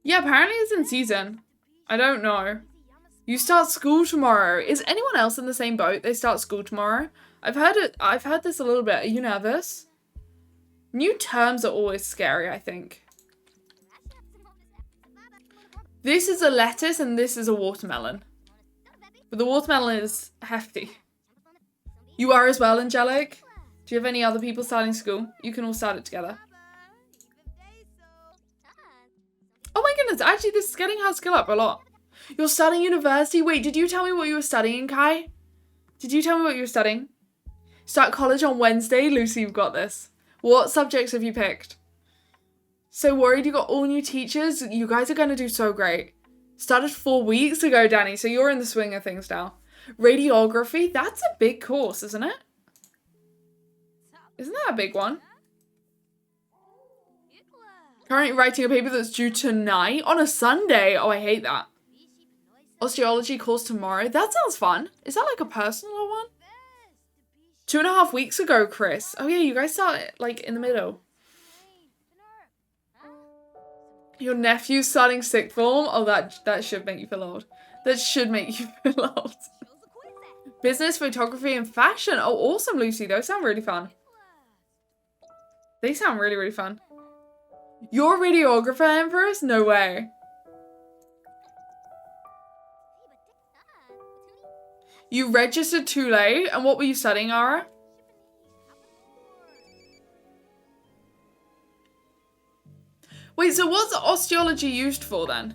A: Yeah, apparently it's in season. I don't know. You start school tomorrow. Is anyone else in the same boat? They start school tomorrow? I've heard this a little bit. Are you nervous? New terms are always scary, I think. This is a lettuce and this is a watermelon. But the watermelon is hefty. You are as well, Angelic? Do you have any other people starting school? You can all start it together. Oh my goodness, actually this is getting her skill up a lot. You're studying university? Wait, did you tell me what you were studying, Kai? Did you tell me what you were studying? Start college on Wednesday? Lucy, you've got this. What subjects have you picked? So worried you got all new teachers? You guys are going to do so great. Started 4 weeks ago, Danny, so you're in the swing of things now. Radiography? That's a big course, isn't it? Isn't that a big one? Currently writing a paper that's due tonight on a Sunday. Oh, I hate that. Osteology course tomorrow. That sounds fun. Is that like a personal one? 2.5 weeks ago, Chris. Oh yeah, you guys started like in the middle. Your nephew's starting sixth form? Oh, that should make you feel old. That should make you feel old. Business, photography, and fashion. Oh, awesome, Lucy. Those sound really fun. They sound really, really fun. You're a radiographer, Empress? No way. You registered too late? And what were you studying, Ara? Wait, so what's osteology used for then?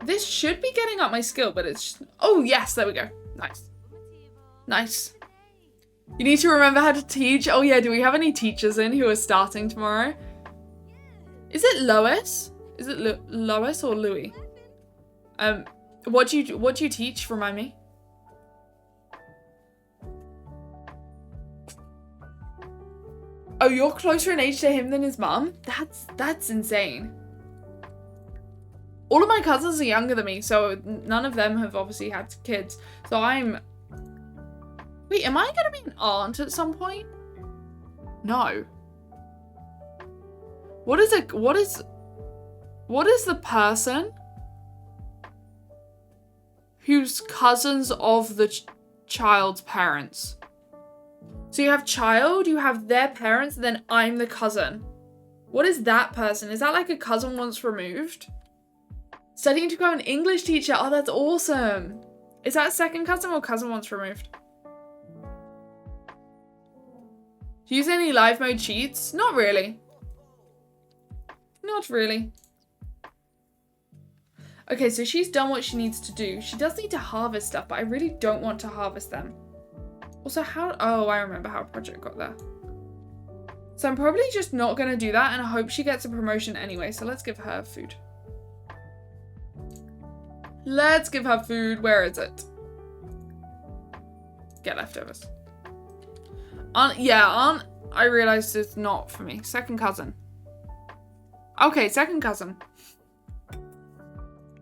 A: This should be getting up my skill, but it's... Oh, yes, there we go. Nice. Nice. You need to remember how to teach. Oh, yeah, do we have any teachers in who are starting tomorrow? Is it Lois? Is it Lois or Louis? What do you teach? Remind me. Oh, you're closer in age to him than his mum? That's insane. All of my cousins are younger than me, so none of them have obviously had kids. So I'm... Wait, am I gonna be an aunt at some point? No. What is the person? who's cousins of the child's parents. So you have child, you have their parents, then I'm the cousin. What is that person? Is that like a cousin once removed? Studying to become an English teacher. Oh, that's awesome. Is that a second cousin or cousin once removed? Do you use any live mode cheats? Not really. Not really. Okay, so she's done what she needs to do. She does need to harvest stuff, but I really don't want to harvest them. Also, how... Oh, I remember how Project got there. So I'm probably just not going to do that, and I hope she gets a promotion anyway. So let's give her food. Let's give her food. Where is it? Get leftovers. Aunt, I realized it's not for me. Second cousin. Okay, second cousin.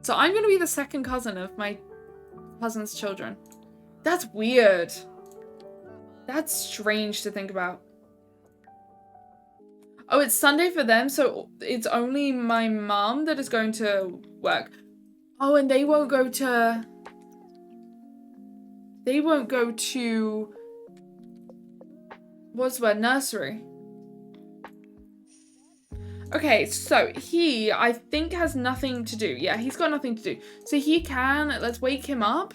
A: So I'm going to be the second cousin of my cousin's children. That's weird. That's strange to think about. Oh, it's Sunday for them, so it's only my mom that is going to work. Oh, and they won't go to... They won't go to... What's the word? Nursery. Okay, so he, I think, has nothing to do. Yeah, he's got nothing to do. So he can... Let's wake him up.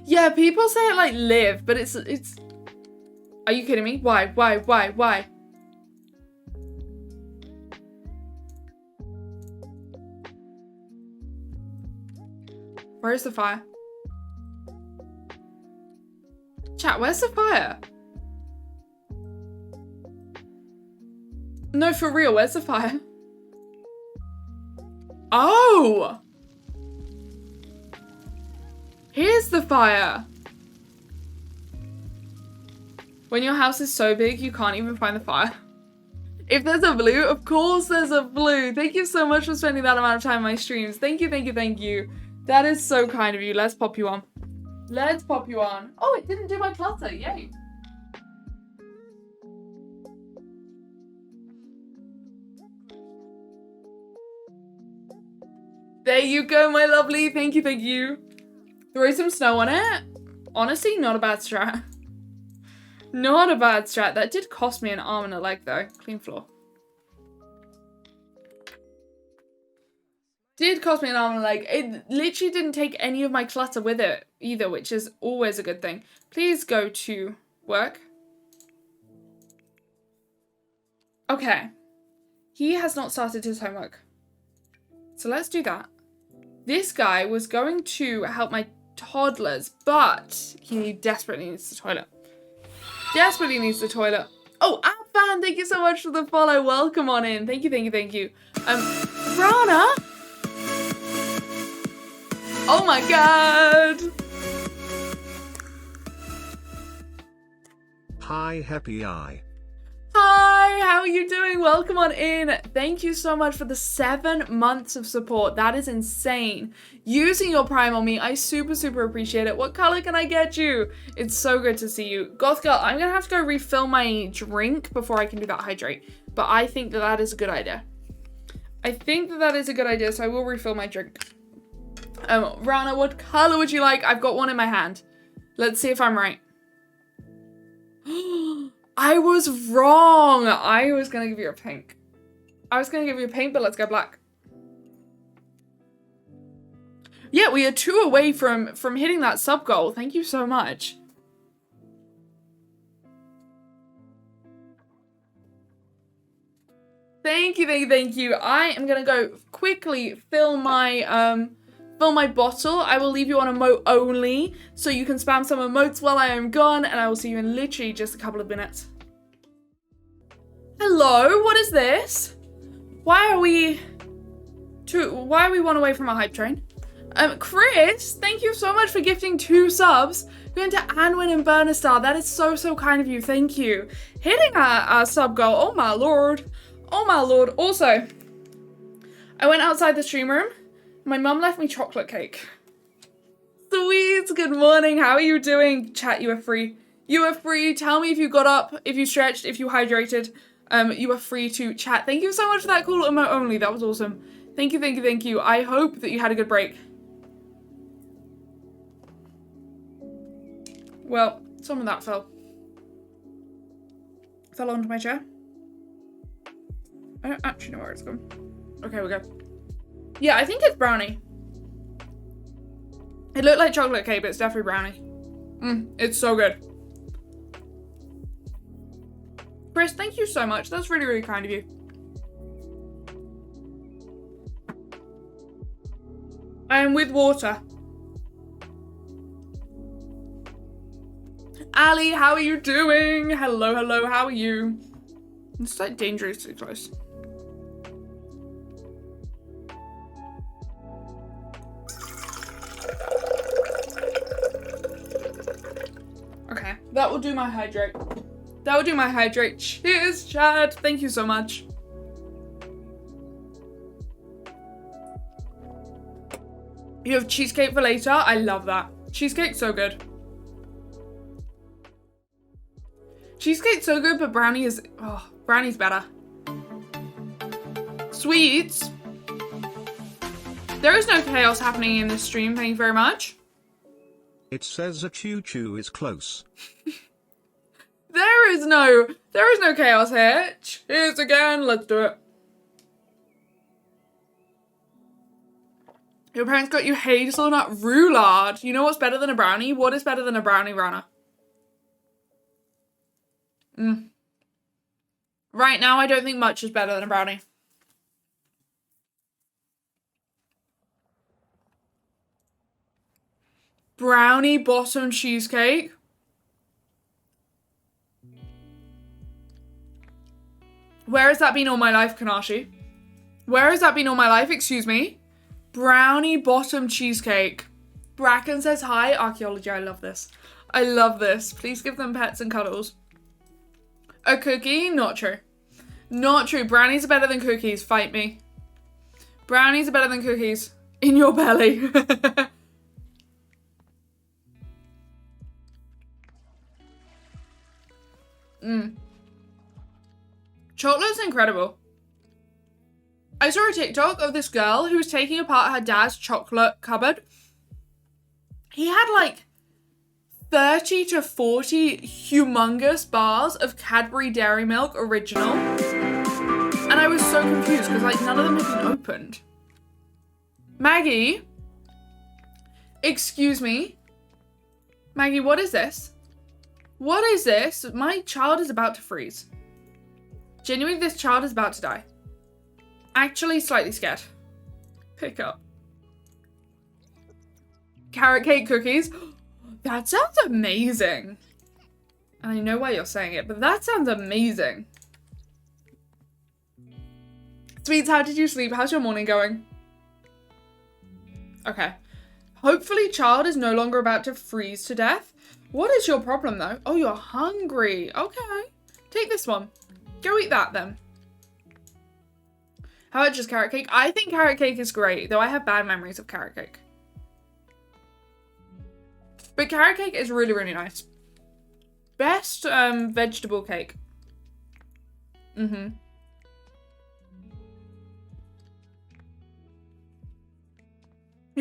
A: Yeah, people say it like live, but it's... Are you kidding me? Why? Where's the fire? Chat, where's the fire? No, for real, where's the fire? Oh! Here's the fire. When your house is so big, you can't even find the fire. If there's a blue, of course there's a blue. Thank you so much for spending that amount of time on my streams. Thank you. That is so kind of you. Let's pop you on. Let's pop you on. Oh, it didn't do my clutter. Yay. There you go, my lovely. Thank you. Throw some snow on it. Honestly, not a bad strat. Not a bad strat. That did cost me an arm and a leg, though. Clean floor. Did cost me an arm and a leg. It literally didn't take any of my clutter with it either, which is always a good thing. Please go to work. Okay. He has not started his homework. So let's do that. This guy was going to help my toddlers, but he desperately needs the toilet. Desperately needs the toilet. Oh, Fan, thank you so much for the follow. Welcome on in. Thank you. Rana? Oh my god.
B: Hi, Happy Eye.
A: Hi, how are you doing? Welcome on in. Thank you so much for the 7 months of support. That is insane. Using your Prime on me, I super appreciate it. What color can I get you? It's so good to see you. Goth Girl, I'm gonna have to go refill my drink before I can do that hydrate. But I think that is a good idea. So I will refill my drink. Rana, what color would you like? I've got one in my hand. Let's see if I'm right. I was wrong. I was going to give you a pink. But let's go black. Yeah, we are 2 away from hitting that sub goal. Thank you so much. Thank you. I am going to go quickly fill my bottle. I will leave you on emote only, so you can spam some emotes while I am gone, and I will see you in literally just a couple of minutes. Hello, what is this? Why are we 1 away from our hype train? Chris, thank you so much for gifting 2 subs. Going to Anwin and Burnerstar. That is so kind of you. Thank you. Hitting our sub goal. Oh my lord. Also, I went outside the stream room. My mum left me chocolate cake. Sweet, good morning. How are you doing? Chat, you are free. Tell me if you got up, if you stretched, if you hydrated. You are free to chat. Thank you so much for that cool emote only. That was awesome. Thank you, thank you, thank you. I hope that you had a good break. Well, some of that fell onto my chair. I don't actually know where it's gone. Okay, we go. Yeah, I think it's brownie. It looked like chocolate cake, but it's definitely brownie. It's so good. Chris, thank you so much. That's really, really kind of you. I am with water. Ali, how are you doing? Hello, hello, how are you? It's like dangerously close. Okay, that will do my hydrate. That will do my hydrate. Cheers, Chad. Thank you so much. You have cheesecake for later? I love that. Cheesecake's so good. Cheesecake's so good, but brownie is... Oh, brownie's better. Sweets. There is no chaos happening in this stream, thank you very much.
B: It says a choo-choo is close.
A: There is no chaos here. Cheers again, let's do it. Your parents got you hazelnut roulade. You know what's better than a brownie? What is better than a brownie, Rana? Right now, I don't think much is better than a brownie. Brownie bottom cheesecake. Where has that been all my life, Kanashi? Where has that been all my life? Excuse me. Brownie bottom cheesecake. Bracken says hi. Archaeology, I love this. I love this. Please give them pets and cuddles. A cookie? Not true. Not true. Brownies are better than cookies. Fight me. Brownies are better than cookies. In your belly. Chocolate's incredible. I saw a TikTok of this girl who was taking apart her dad's chocolate cupboard. He had like 30 to 40 humongous bars of Cadbury Dairy Milk Original. And I was so confused because like none of them had been opened. Maggie? Excuse me? Maggie, what is this? What is this? My child is about to freeze. Genuinely, this child is about to die. Actually, slightly scared. Pick up. Carrot cake cookies. That sounds amazing. And I know why you're saying it, but that sounds amazing. Sweets, how did you sleep? How's your morning going? Okay. Hopefully, child is no longer about to freeze to death. What is your problem, though? Oh, you're hungry. Okay. Take this one. Go eat that, then. How about just carrot cake? I think carrot cake is great, though I have bad memories of carrot cake. But carrot cake is really, really nice. Best vegetable cake. You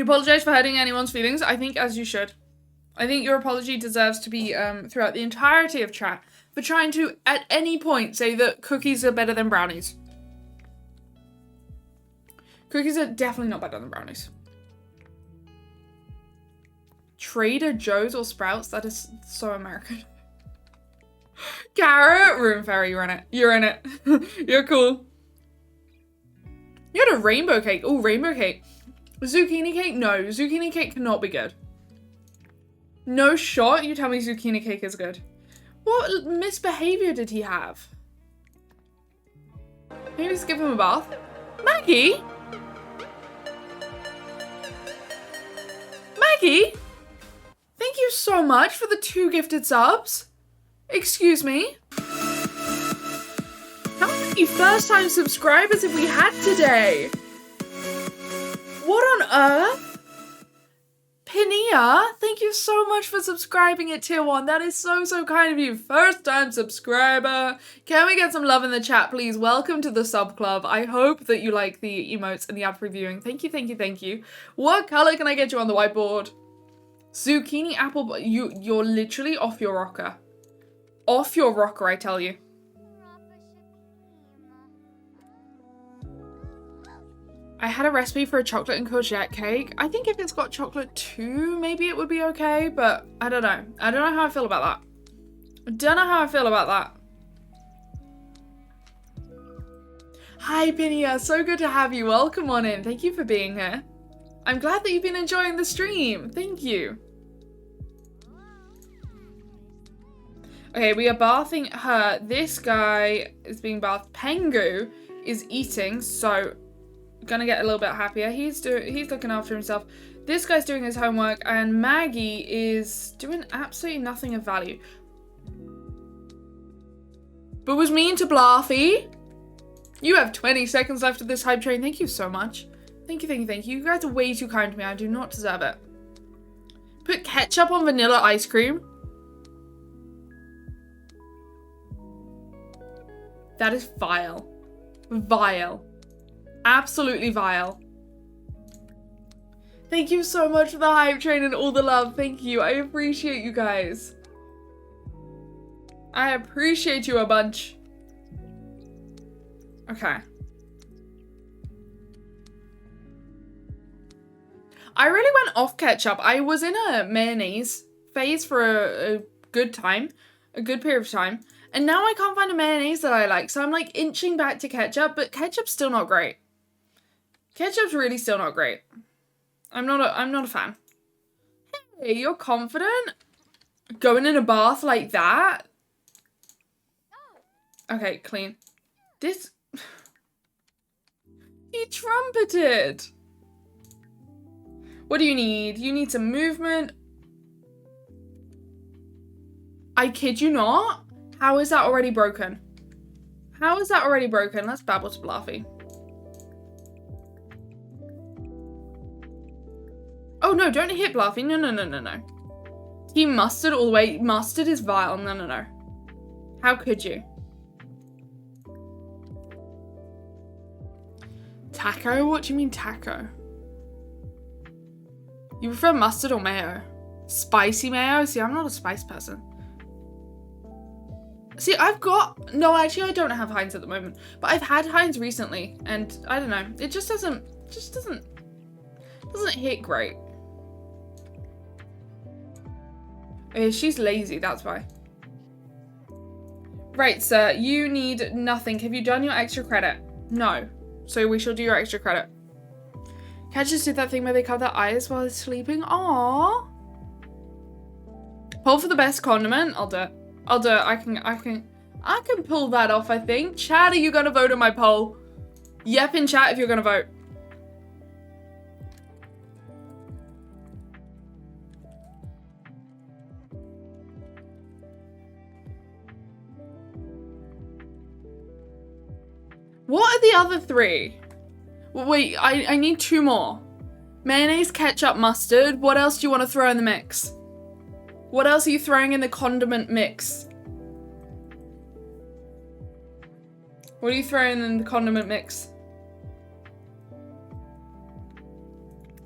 A: apologize for hurting anyone's feelings. I think as you should. I think your apology deserves to be throughout the entirety of chat for trying to, at any point, say that cookies are better than brownies. Cookies are definitely not better than brownies. Trader Joe's or Sprouts? That is so American. Carrot? Room Fairy, you're in it. You're in it. You're cool. You had a rainbow cake. Oh, rainbow cake. Zucchini cake? No, zucchini cake cannot be good. No shot? You tell me zucchini cake is good. What misbehavior did he have? Maybe just give him a bath. Maggie? Maggie? Thank you so much for the 2 gifted subs. Excuse me. How many first-time subscribers have we had today? What on earth? Pinia, thank you so much for subscribing at tier 1. That is so, so kind of you. First time subscriber. Can we get some love in the chat, please? Welcome to the sub club. I hope that you like the emotes and the ad previewing. Thank you, thank you, thank you. What color can I get you on the whiteboard? Zucchini, apple, you're literally off your rocker. Off your rocker, I tell you. I had a recipe for a chocolate and courgette cake. I think if it's got chocolate too, maybe it would be okay, but I don't know. I don't know how I feel about that. I don't know how I feel about that. Hi, Pinia. So good to have you. Welcome on in. Thank you for being here. I'm glad that you've been enjoying the stream. Thank you. Okay, we are bathing her. This guy is being bathed. Pengu is eating, so gonna get a little bit happier. He's looking after himself. This guy's doing his homework, and Maggie is doing absolutely nothing of value. But was mean to Blarthy. You have 20 seconds left of this hype train. Thank you so much. Thank you, thank you, thank you. You guys are way too kind to me. I do not deserve it. Put ketchup on vanilla ice cream. That is vile. Vile. Absolutely vile. Thank you so much for the hype train and all the love. Thank you. I appreciate you guys. I appreciate you a bunch. Okay. I really went off ketchup. I was in a mayonnaise phase for a good time. A good period of time. And now I can't find a mayonnaise that I like. So I'm like inching back to ketchup. But ketchup's still not great. Ketchup's really still not great. I'm not a fan. Hey, you're confident? Going in a bath like that? Okay, clean. This... He trumpeted. What do you need? You need some movement. I kid you not. How is that already broken? How is that already broken? Let's babble to Bluffy. Oh no, don't hit Bluffy. No, no, no, no, no. He mustard all the way. Mustard is vile. No, no, no. How could you? Taco? What do you mean taco? You prefer mustard or mayo? Spicy mayo? See, I'm not a spice person. See, I've got... No, actually, I don't have Heinz at the moment. But I've had Heinz recently. And I don't know. It just doesn't hit great. She's lazy, that's why. Right, sir. You need nothing. Have you done your extra credit? No. So we shall do your extra credit. Can I just do that thing where they cover their eyes while they're sleeping? Aww. Pull for the best condiment. I'll do it. I'll do it. I can pull that off, I think. Chat, are you gonna vote on my poll? Yep in chat if you're gonna vote. What are the other three? Wait, I need two more. Mayonnaise, ketchup, mustard. What else do you want to throw in the mix? What else are you throwing in the condiment mix? What are you throwing in the condiment mix?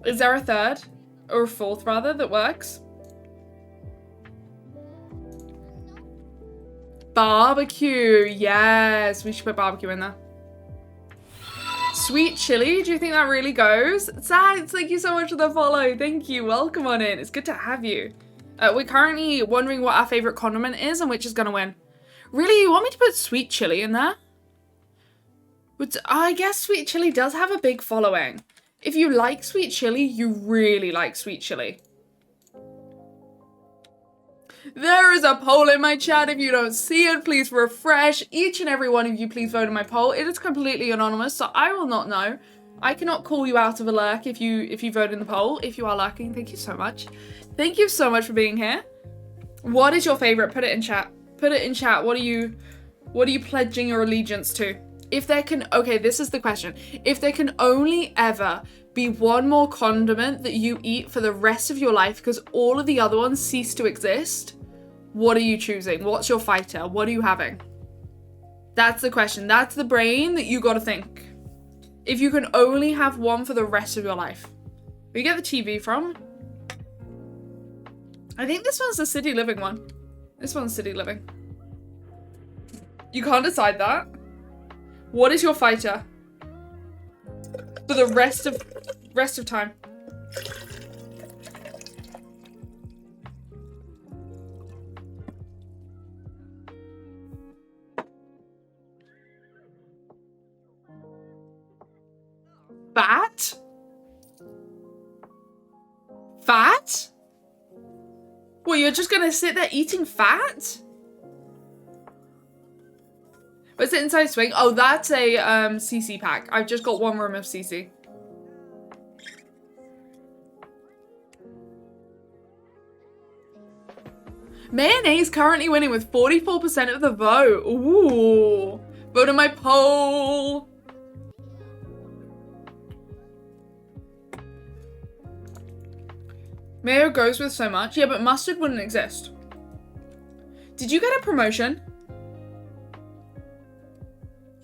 A: Is there a third? Or a fourth, rather, that works? Barbecue. Yes, we should put barbecue in there. Sweet chili, do you think that really goes? Sads, thank you so much for the follow. Thank you. Welcome on in. It's good to have you. We're currently wondering what our favorite condiment is and which is going to win. Really? You want me to put sweet chili in there? But I guess sweet chili does have a big following. If you like sweet chili, you really like sweet chili. There is a poll in my chat. If you don't see it, please refresh. Each and every one of you, please vote in my poll. It is completely anonymous, so I will not know. I cannot call you out of a lurk if you vote in the poll. If you are lurking, thank you so much. Thank you so much for being here. What is your favorite? Put it in chat. Put it in chat. What are you pledging your allegiance to? If there can, okay, this is the question. If there can only ever be one more condiment that you eat for the rest of your life because all of the other ones cease to exist, what are you choosing? What's your fighter? What are you having? That's the question. That's the brain that you gotta think. If you can only have one for the rest of your life. Where you get the TV from? I think this one's the City Living one. This one's City Living. You can't decide that. What is your fighter? For the rest of time. Fat? Fat? Well, you're just gonna sit there eating fat? What's it inside swing? Oh, that's a CC pack. I've just got one room of CC. Mayonnaise currently winning with 44% of the vote. Ooh. Vote on my poll. Mayo goes with so much. Yeah, but mustard wouldn't exist. Did you get a promotion?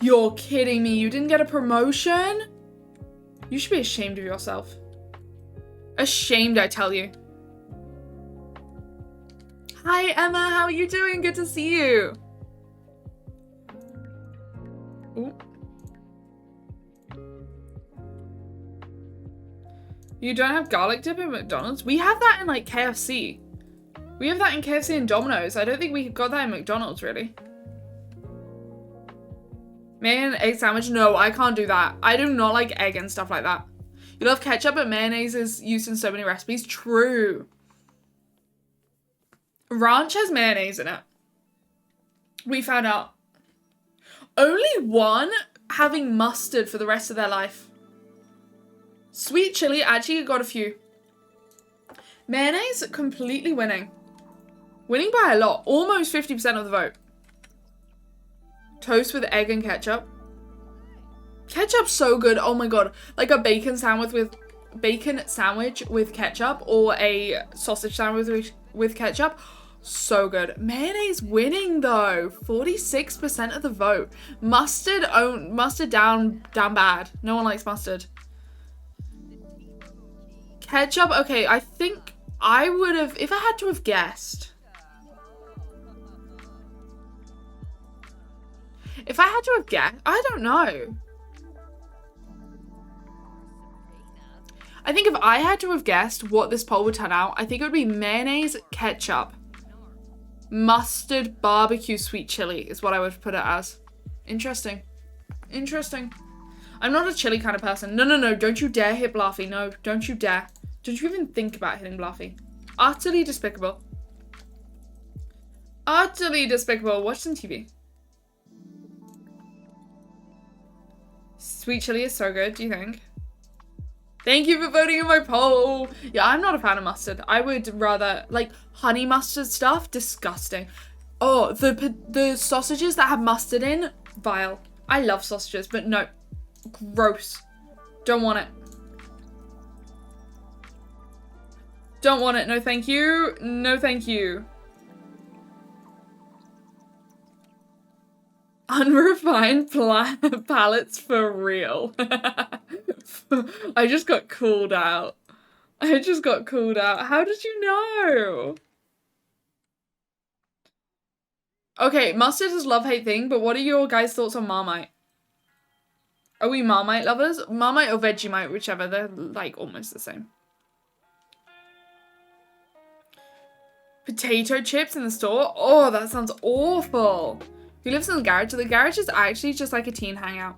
A: You're kidding me. You didn't get a promotion? You should be ashamed of yourself. Ashamed, I tell you. Hi, Emma. How are you doing? Good to see you. Ooh. You don't have garlic dip in McDonald's? We have that in like KFC. We have that in KFC and Domino's. I don't think we got that in McDonald's really. Mayo and egg sandwich? No, I can't do that. I do not like egg and stuff like that. You love ketchup, but mayonnaise is used in so many recipes. True. Ranch has mayonnaise in it. We found out. Only one having mustard for the rest of their life. Sweet chili actually got a few. Mayonnaise completely winning. Winning by a lot. Almost 50% of the vote. Toast with egg and ketchup. Ketchup's so good. Oh my god. Like a bacon sandwich with ketchup or a sausage sandwich with ketchup. So good. Mayonnaise winning though. 46% of the vote. Mustard down bad. No one likes mustard. Ketchup, okay, I think I would have, if I had to have guessed. If I had to have guessed, I don't know. I think if I had to have guessed what this poll would turn out, I think it would be mayonnaise, ketchup, mustard, barbecue, sweet chili is what I would put it as. Interesting. Interesting. I'm not a chili kind of person. No, don't you dare hit Bluffy. No, don't you dare. Don't you even think about hitting Bluffy. Utterly despicable. Utterly despicable. Watch some TV. Sweet chili is so good, do you think? Thank you for voting in my poll. Yeah, I'm not a fan of mustard. I would rather, like, honey mustard stuff, disgusting. Oh, the sausages that have mustard in, vile. I love sausages, but no. Gross. Don't want it. Don't want it. No, thank you. No, thank you. Unrefined palates for real. I just got called out. I just got called out. How did you know? Okay, mustard is love-hate thing, but what are your guys' thoughts on Marmite? Are we Marmite lovers? Marmite or Vegemite, whichever. They're like almost the same. Potato chips in the store? Oh, that sounds awful. Who lives in the garage? The garage is actually just like a teen hangout.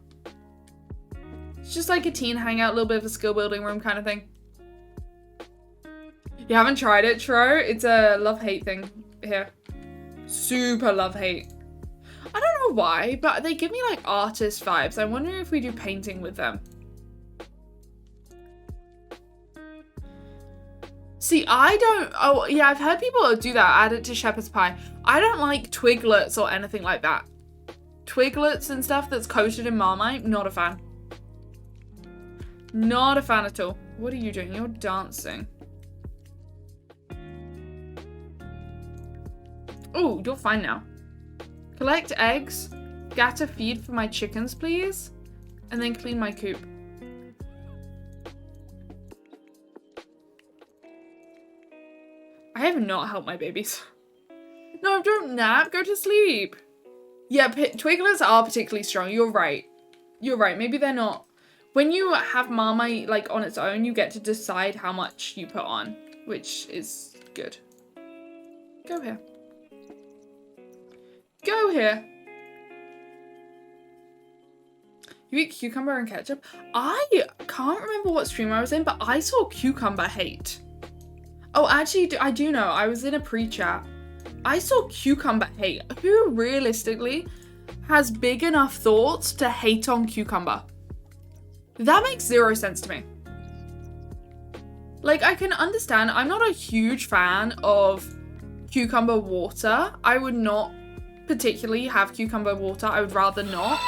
A: It's just like a teen hangout, a little bit of a skill building room kind of thing. You haven't tried it, Tro? It's a love-hate thing here. Super love-hate. I don't know why, but they give me like artist vibes. I wonder if we do painting with them. See, I don't... Oh, yeah, I've heard people do that. Add it to shepherd's pie. I don't like Twiglets or anything like that. Twiglets and stuff that's coated in Marmite, not a fan. Not a fan at all. What are you doing? You're dancing. Oh, you're fine now. Collect eggs. Get a feed for my chickens, please. And then clean my coop. I have not helped my babies. No, don't nap. Go to sleep. Yeah, Twigglers are particularly strong. You're right. You're right. Maybe they're not. When you have Marmite, like, on its own, you get to decide how much you put on, which is good. Go here. Go here. You eat cucumber and ketchup? I can't remember what stream I was in, but I saw cucumber hate. Oh, actually, I do know. I was in a pre-chat. I saw cucumber hate. Who realistically has big enough thoughts to hate on cucumber? That makes zero sense to me. Like, I can understand. I'm not a huge fan of cucumber water. I would not particularly have cucumber water. I would rather not.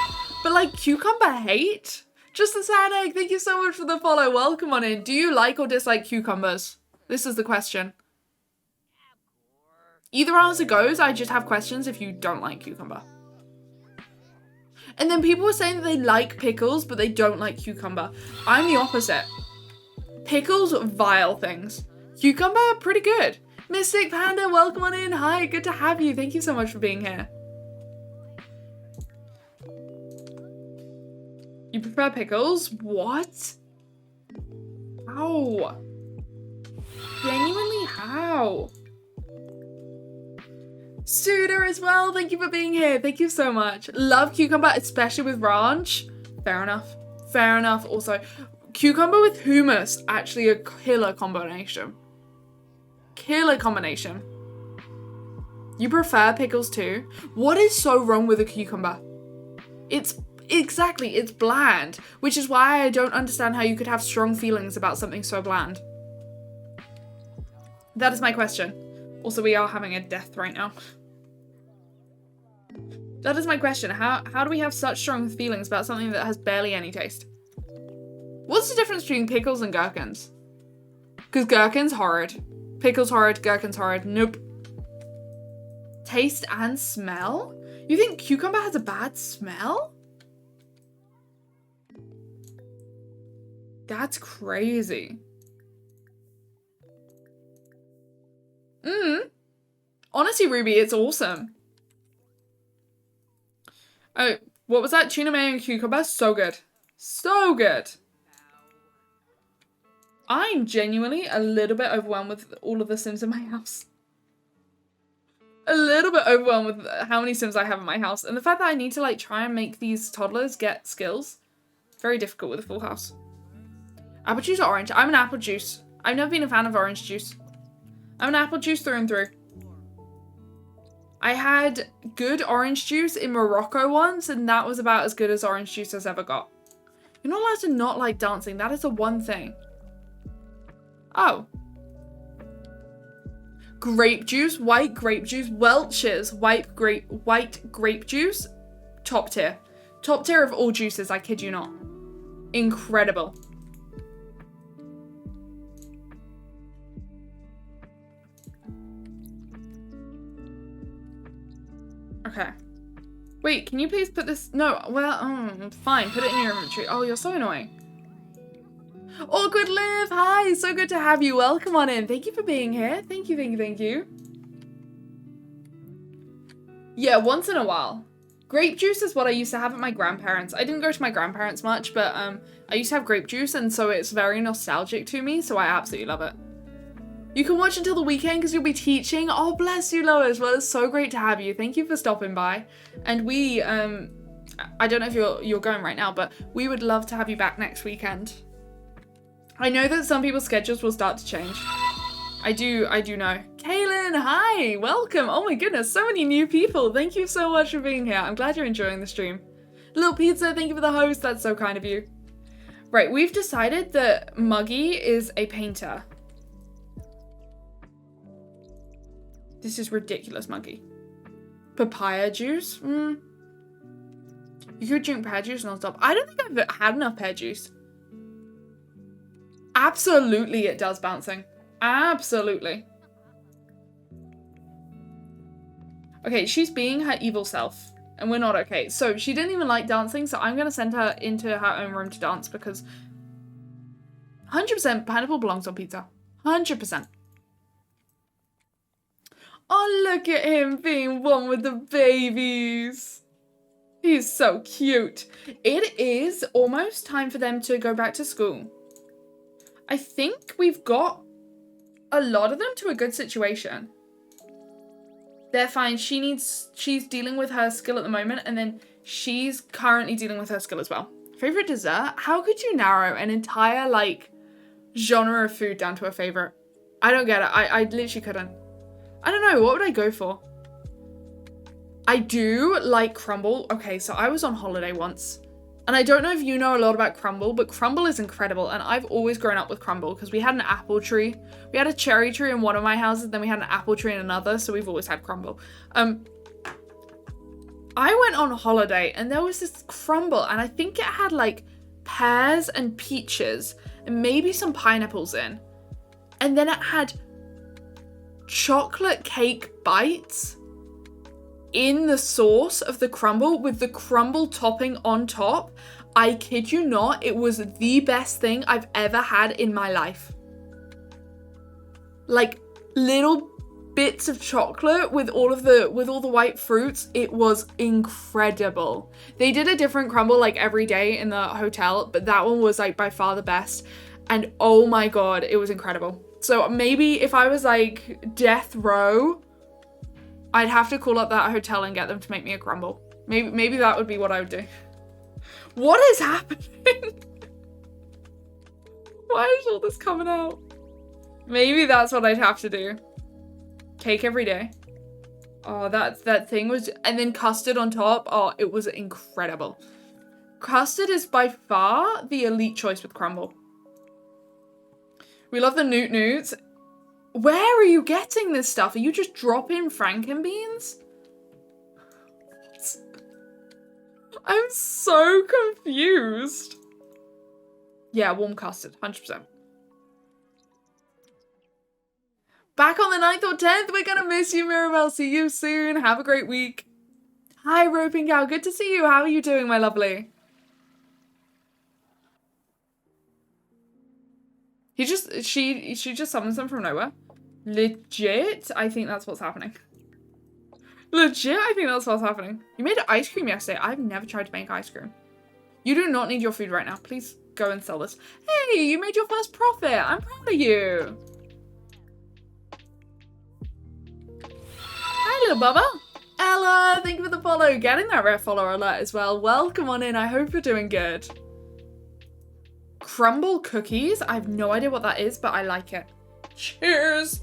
A: But, like, cucumber hate? Just a sad egg. Thank you so much for the follow. Welcome on in. Do you like or dislike cucumbers? This is the question. Either answer goes. I just have questions if you don't like cucumber. And then people were saying that they like pickles, but they don't like cucumber. I'm the opposite. Pickles, vile things. Cucumber, pretty good. Mystic Panda, welcome on in. Hi, good to have you. Thank you so much for being here. You prefer pickles? What? How? Genuinely, how? Suda as well, thank you for being here. Thank you so much. Love cucumber, especially with ranch. Fair enough. Fair enough. Also, cucumber with hummus, actually a killer combination. Killer combination. You prefer pickles too? What is so wrong with a cucumber? It's bland, which is why I don't understand how you could have strong feelings about something so bland. That is my question. Also, we are having a death right now. That is my question. How do we have such strong feelings about something that has barely any taste? What's the difference between pickles and gherkins? Because gherkins, horrid. Pickles, horrid. Gherkins, horrid. Nope. Taste and smell? You think cucumber has a bad smell? That's crazy. Honestly, Ruby, it's awesome. Oh, what was that? Tuna mayo and cucumber? So good. So good. I'm genuinely a little bit overwhelmed with all of the Sims in my house. A little bit overwhelmed with how many Sims I have in my house. And the fact that I need to, like, try and make these toddlers get skills. Very difficult with a full house. Apple juice or orange? I'm an apple juice. I've never been a fan of orange juice. I'm an apple juice through and through. I had good orange juice in Morocco once, and that was about as good as orange juice as ever got. You're not allowed to not like dancing. That is the one thing. Oh. Grape juice, white grape juice, Welch's white grape juice. Top tier. Top tier of all juices, I kid you not. Incredible. Okay. Wait, can you please put this? No, well, fine. Put it in your inventory. Oh, you're so annoying. Awkward Liv, hi. So good to have you. Welcome on in. Thank you for being here. Thank you, thank you, thank you. Yeah, once in a while. Grape juice is what I used to have at my grandparents'. I didn't go to my grandparents' much, but I used to have grape juice, and so it's very nostalgic to me, so I absolutely love it. You can watch until the weekend because you'll be teaching. Oh, bless you, Lois. Well, it's so great to have you. Thank you for stopping by. And we, I don't know if you're going right now, but we would love to have you back next weekend. I know that some people's schedules will start to change. I do know. Kaylin, hi, welcome. Oh my goodness, so many new people. Thank you so much for being here. I'm glad you're enjoying the stream. Little Pizza, thank you for the host. That's so kind of you. Right, we've decided that Muggy is a painter. This is ridiculous, Muggy. Papaya juice? You could drink pear juice non-stop. I don't think I've had enough pear juice. Absolutely it does bouncing. Absolutely. Okay, she's being her evil self. And we're not okay. So she didn't even like dancing, so I'm going to send her into her own room to dance because 100% pineapple belongs on pizza. 100%. Oh, look at him being one with the babies. He's so cute. It is almost time for them to go back to school. I think we've got a lot of them to a good situation. They're fine. She's dealing with her skill at the moment, and then she's currently dealing with her skill as well. Favorite dessert? How could you narrow an entire, like, genre of food down to a favorite? I don't get it. I literally couldn't. I don't know. What would I go for? I do like crumble. Okay, so I was on holiday once. And I don't know if you know a lot about crumble, but crumble is incredible. And I've always grown up with crumble because we had an apple tree. We had a cherry tree in one of my houses, then we had an apple tree in another, so we've always had crumble. I went on holiday and there was this crumble, and I think it had like pears and peaches and maybe some pineapples in. And then it had chocolate cake bites in the sauce of the crumble with the crumble topping on top. I kid you not, it was the best thing I've ever had in my life. Like little bits of chocolate with all the white fruits. It was incredible. They did a different crumble like every day in the hotel, but that one was like by far the best. And oh my god, it was incredible. So maybe if I was like death row, I'd have to call up that hotel and get them to make me a crumble. Maybe that would be what I would do. What is happening? Why is all this coming out? Maybe that's what I'd have to do. Cake every day. Oh, that thing was... And then custard on top. Oh, it was incredible. Custard is by far the elite choice with crumble. We love the Newt Newts. Where are you getting this stuff? Are you just dropping Frankenbeans? I'm so confused. Yeah, warm custard, 100%. Back on the 9th or 10th, we're gonna miss you, Mirabelle. See you soon. Have a great week. Hi, Roping Cow. Good to see you. How are you doing, my lovely? She just summons them from nowhere. Legit, I think that's what's happening. Legit, I think that's what's happening. You made ice cream yesterday. I've never tried to make ice cream. You do not need your food right now. Please go and sell this. Hey, you made your first profit. I'm proud of you. Hi, little Bubba. Ella, thank you for the follow. Getting that rare follower alert as well. Welcome on in. I hope you're doing good. Crumble cookies. I have no idea what that is, but I like it. Cheers.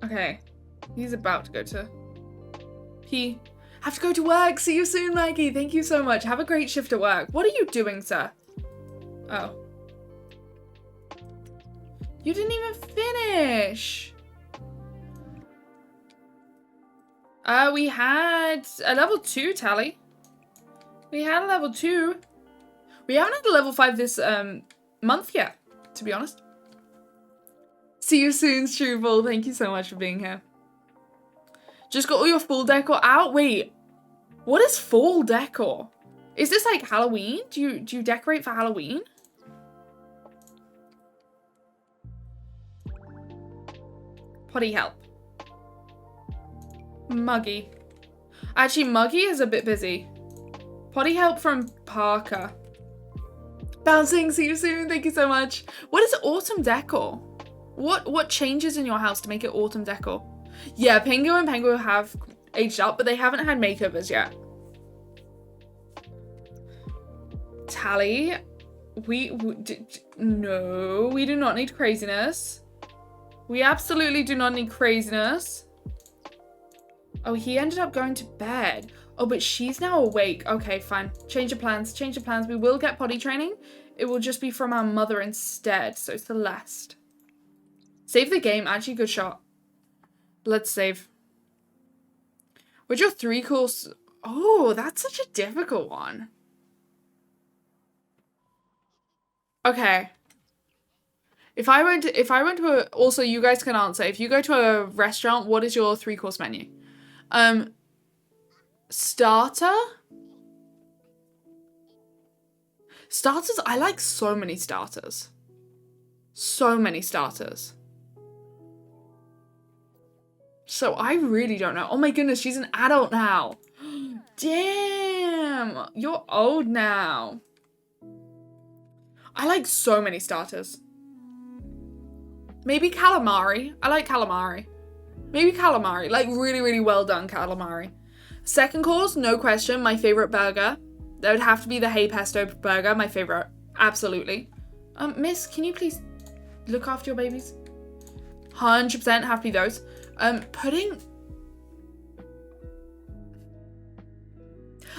A: Okay, he's about to go to pee. Have to go to work. See you soon, Maggie. Thank you so much. Have a great shift at work. What are you doing, sir? Oh. You didn't even finish. We had a level 2 tally. We had a level 2. We haven't had a level 5 this month yet, to be honest. See you soon, Struble. Thank you so much for being here. Just got all your fall decor out. Wait, what is fall decor? Is this like Halloween? Do you decorate for Halloween? Potty help. Muggy. Actually, Muggy is a bit busy. Potty help from Parker. Bouncing, see you soon. Thank you so much. What is autumn decor? What changes in your house to make it autumn decor? Yeah, Pingu and Pengu have aged up, but they haven't had makeovers yet. Tally, no, we do not need craziness. We absolutely do not need craziness. Oh, he ended up going to bed. Oh, but she's now awake. Okay, fine. Change of plans. Change of plans. We will get potty training. It will just be from our mother instead. So Celeste. Save the game. Actually, good shot. Let's save. What's your 3-course? Oh, that's such a difficult one. Okay. If I went to also you guys can answer. If you go to a restaurant, what is your 3-course menu? Starter? Starters, I like so many starters. So many starters. So I really don't know. Oh my goodness, she's an adult now. Damn, you're old now. I like so many starters. Maybe calamari. I like calamari. Maybe calamari. Like really, really well done calamari. 2nd course, no question, my favorite burger. That would have to be the Hey Pesto burger, my favorite. Absolutely. Miss, can you please look after your babies? 100% have to be those. Pudding.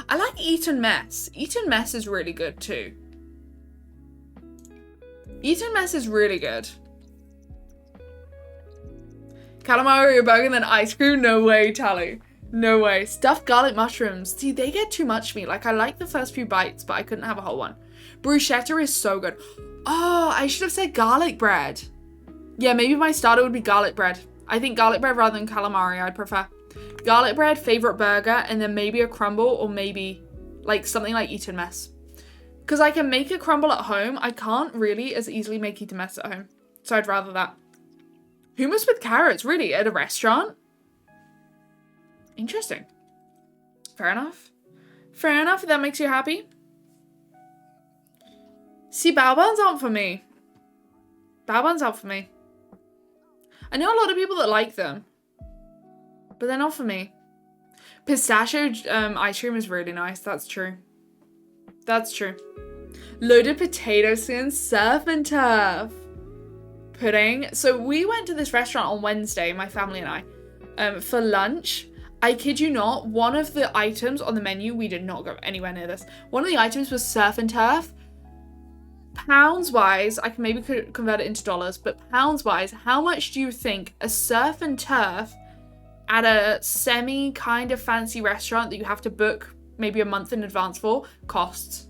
A: I like Eton Mess. Eton Mess is really good too. Eton Mess is really good. Calamari or burger and then ice cream? No way, Tally. No way. Stuffed garlic mushrooms. See, they get too much for me. Like, I like the first few bites, but I couldn't have a whole one. Bruschetta is so good. Oh, I should have said garlic bread. Yeah, maybe my starter would be garlic bread. I think garlic bread rather than calamari, I'd prefer. Garlic bread, favorite burger, and then maybe a crumble or maybe like something like Eton Mess. Because I can make a crumble at home. I can't really as easily make Eton Mess at home. So I'd rather that. Hummus with carrots, really? At a restaurant? Interesting. Fair enough. Fair enough if that makes you happy. See, bao buns aren't for me. Bao buns aren't for me. I know a lot of people that like them, but they're not for me. Pistachio ice cream is really nice. That's true. That's true. Loaded potato skins, surf and turf. Pudding. So we went to this restaurant on Wednesday, my family and I, for lunch. I kid you not, one of the items on the menu, we did not go anywhere near this. One of the items was surf and turf. Pounds wise, I can maybe convert it into dollars, but pounds wise, how much do you think a surf and turf at a semi kind of fancy restaurant that you have to book maybe a month in advance for costs?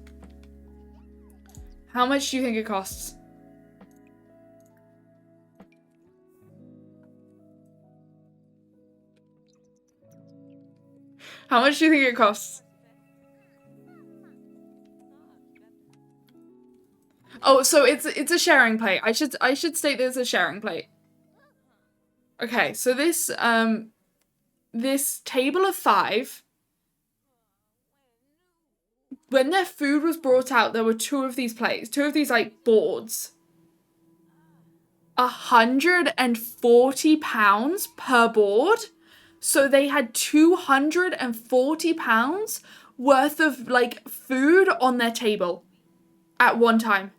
A: How much do you think it costs? How much do you think it costs? Oh, so it's a sharing plate. I should state there's a sharing plate. Okay, so this this table of 5, when their food was brought out, there were 2 of these plates, 2 of these like boards. £140 per board. So they had £240 worth of like food on their table at one time.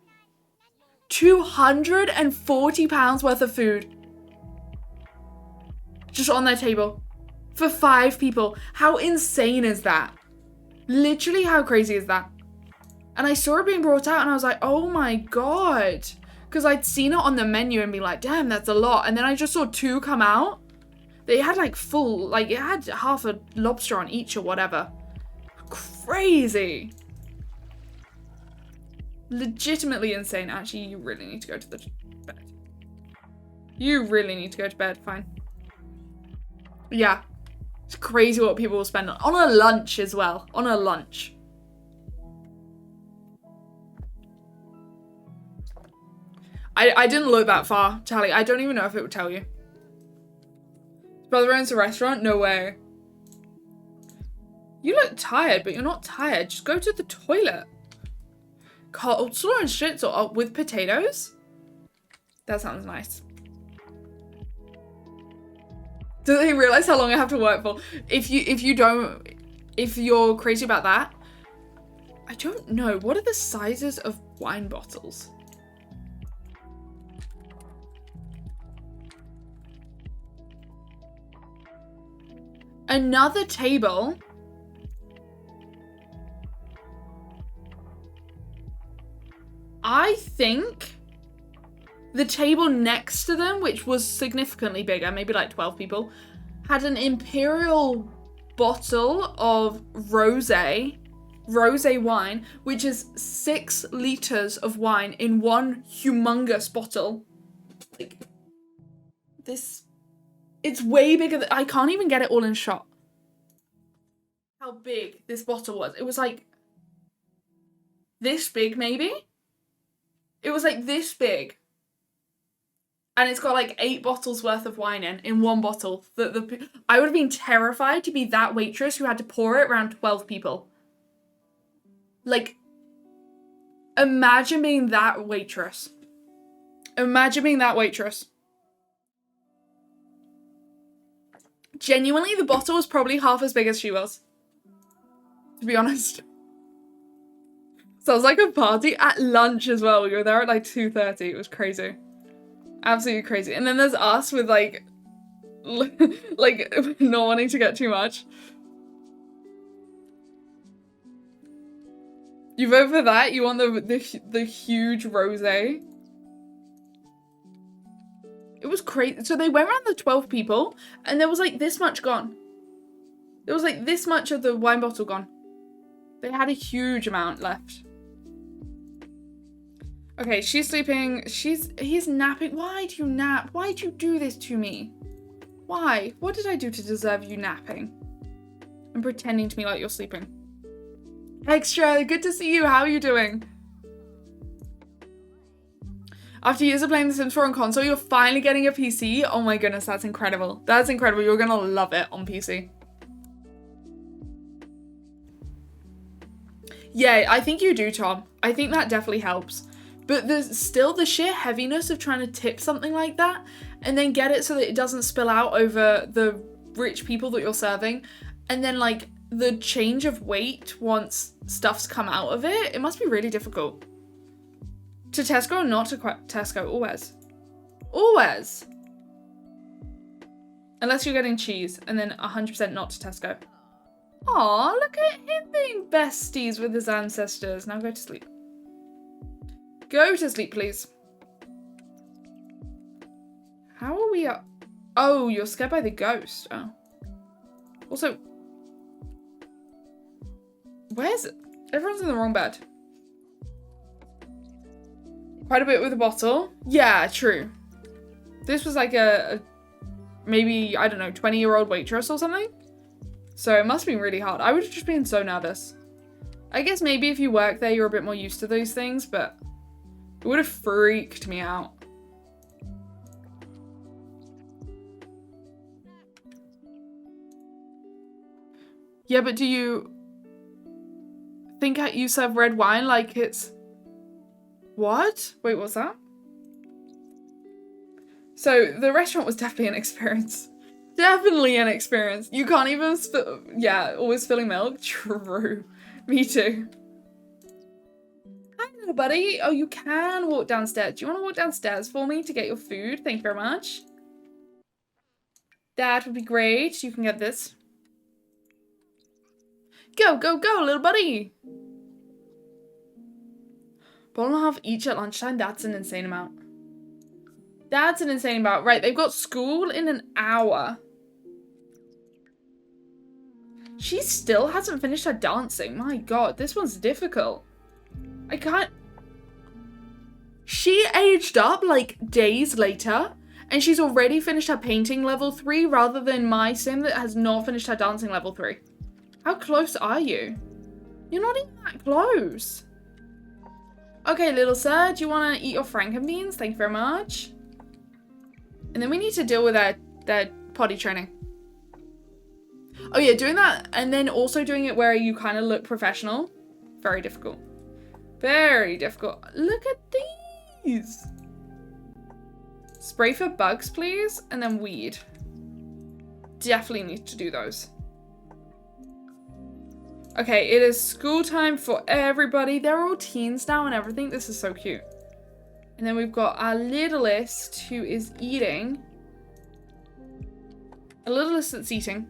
A: £240 worth of food just on their table for 5 people. How insane is that? Literally, how crazy is that? And I saw it being brought out and I was like, oh my god. Because I'd seen it on the menu and be like, damn, that's a lot. And then I just saw 2 come out. They had like full, like it had half a lobster on each or whatever. Crazy. Legitimately insane. Actually, you really need to go to the bed. You really need to go to bed. Fine. Yeah. It's crazy what people will spend on a lunch as well. On a lunch. I didn't look that far, Tally. I don't even know if it would tell you. Brother owns a restaurant? No way. You look tired, but you're not tired. Just go to the toilet. Coleslaw and schnitzel with potatoes? That sounds nice. Do they realize how long I have to work for? If you're crazy about that, I don't know. What are the sizes of wine bottles? Another table. I think the table next to them, which was significantly bigger, maybe like 12 people, had an imperial bottle of rosé wine, which is 6 liters of wine in one humongous bottle. Like, this, it's way bigger than, I can't even get it all in shot. How big this bottle was. It was like this big, maybe? It was like this big. And it's got like 8 bottles worth of wine in one bottle. I would have been terrified to be that waitress who had to pour it around 12 people. Like, imagine being that waitress. Imagine being that waitress. Genuinely, the bottle was probably half as big as she was. To be honest. Sounds like a party at lunch as well. We were there at like 2:30. It was crazy. Absolutely crazy. And then there's us with like like not wanting to get too much. You vote for that? You want the huge rosé? It was crazy. So they went around the 12 people and there was like this much gone. There was like this much of the wine bottle gone. They had a huge amount left. Okay, she's sleeping. He's napping. Why do you nap? Why do you do this to me? Why? What did I do to deserve you napping? And pretending to me like you're sleeping. Extra, good to see you. How are you doing? After years of playing The Sims 4 on console, you're finally getting a PC? Oh my goodness, that's incredible. That's incredible. You're gonna love it on PC. Yeah, I think you do, Tom. I think that definitely helps. But there's still the sheer heaviness of trying to tip something like that and then get it so that it doesn't spill out over the rich people that you're serving. And then like the change of weight once stuff's come out of it, it must be really difficult. To Tesco or not to Tesco? Always. Always. Unless you're getting cheese and then 100% not to Tesco. Aw, look at him being besties with his ancestors. Now go to sleep. Go to sleep, please. How are we up? Oh, you're scared by the ghost. Oh. Also, where's it? Everyone's in the wrong bed. Quite a bit with a bottle. Yeah, true. This was like a maybe, I don't know, 20-year-old waitress or something. So it must have been really hard. I would have just been so nervous. I guess maybe if you work there, you're a bit more used to those things, but it would have freaked me out. Yeah, but do you think you serve red wine like it's... What? Wait, what's that? So the restaurant was definitely an experience. Definitely an experience. You can't even yeah, always spilling milk. True. Me too. Hi, little buddy. Oh, you can walk downstairs. Do you want to walk downstairs for me to get your food? Thank you very much. That would be great. You can get this. Go, go, go, little buddy. Bottle and a half each at lunchtime. That's an insane amount. That's an insane amount. Right, they've got school in an hour. She still hasn't finished her dancing. My god, this one's difficult. I can't... She aged up like days later and she's already finished her painting level 3 rather than my sim that has not finished her dancing level 3. How close are you? You're not even that close. Okay, little sir, do you want to eat your frankenbeans? Thank you very much. And then we need to deal with their potty training. Oh yeah, doing that and then also doing it where you kind of look professional. Very difficult. Very difficult. Look at these. Spray for bugs, please. And then weed. Definitely need to do those. Okay, it is school time for everybody. They're all teens now and everything. This is so cute. And then we've got our littlest who is eating. A littlest that's eating.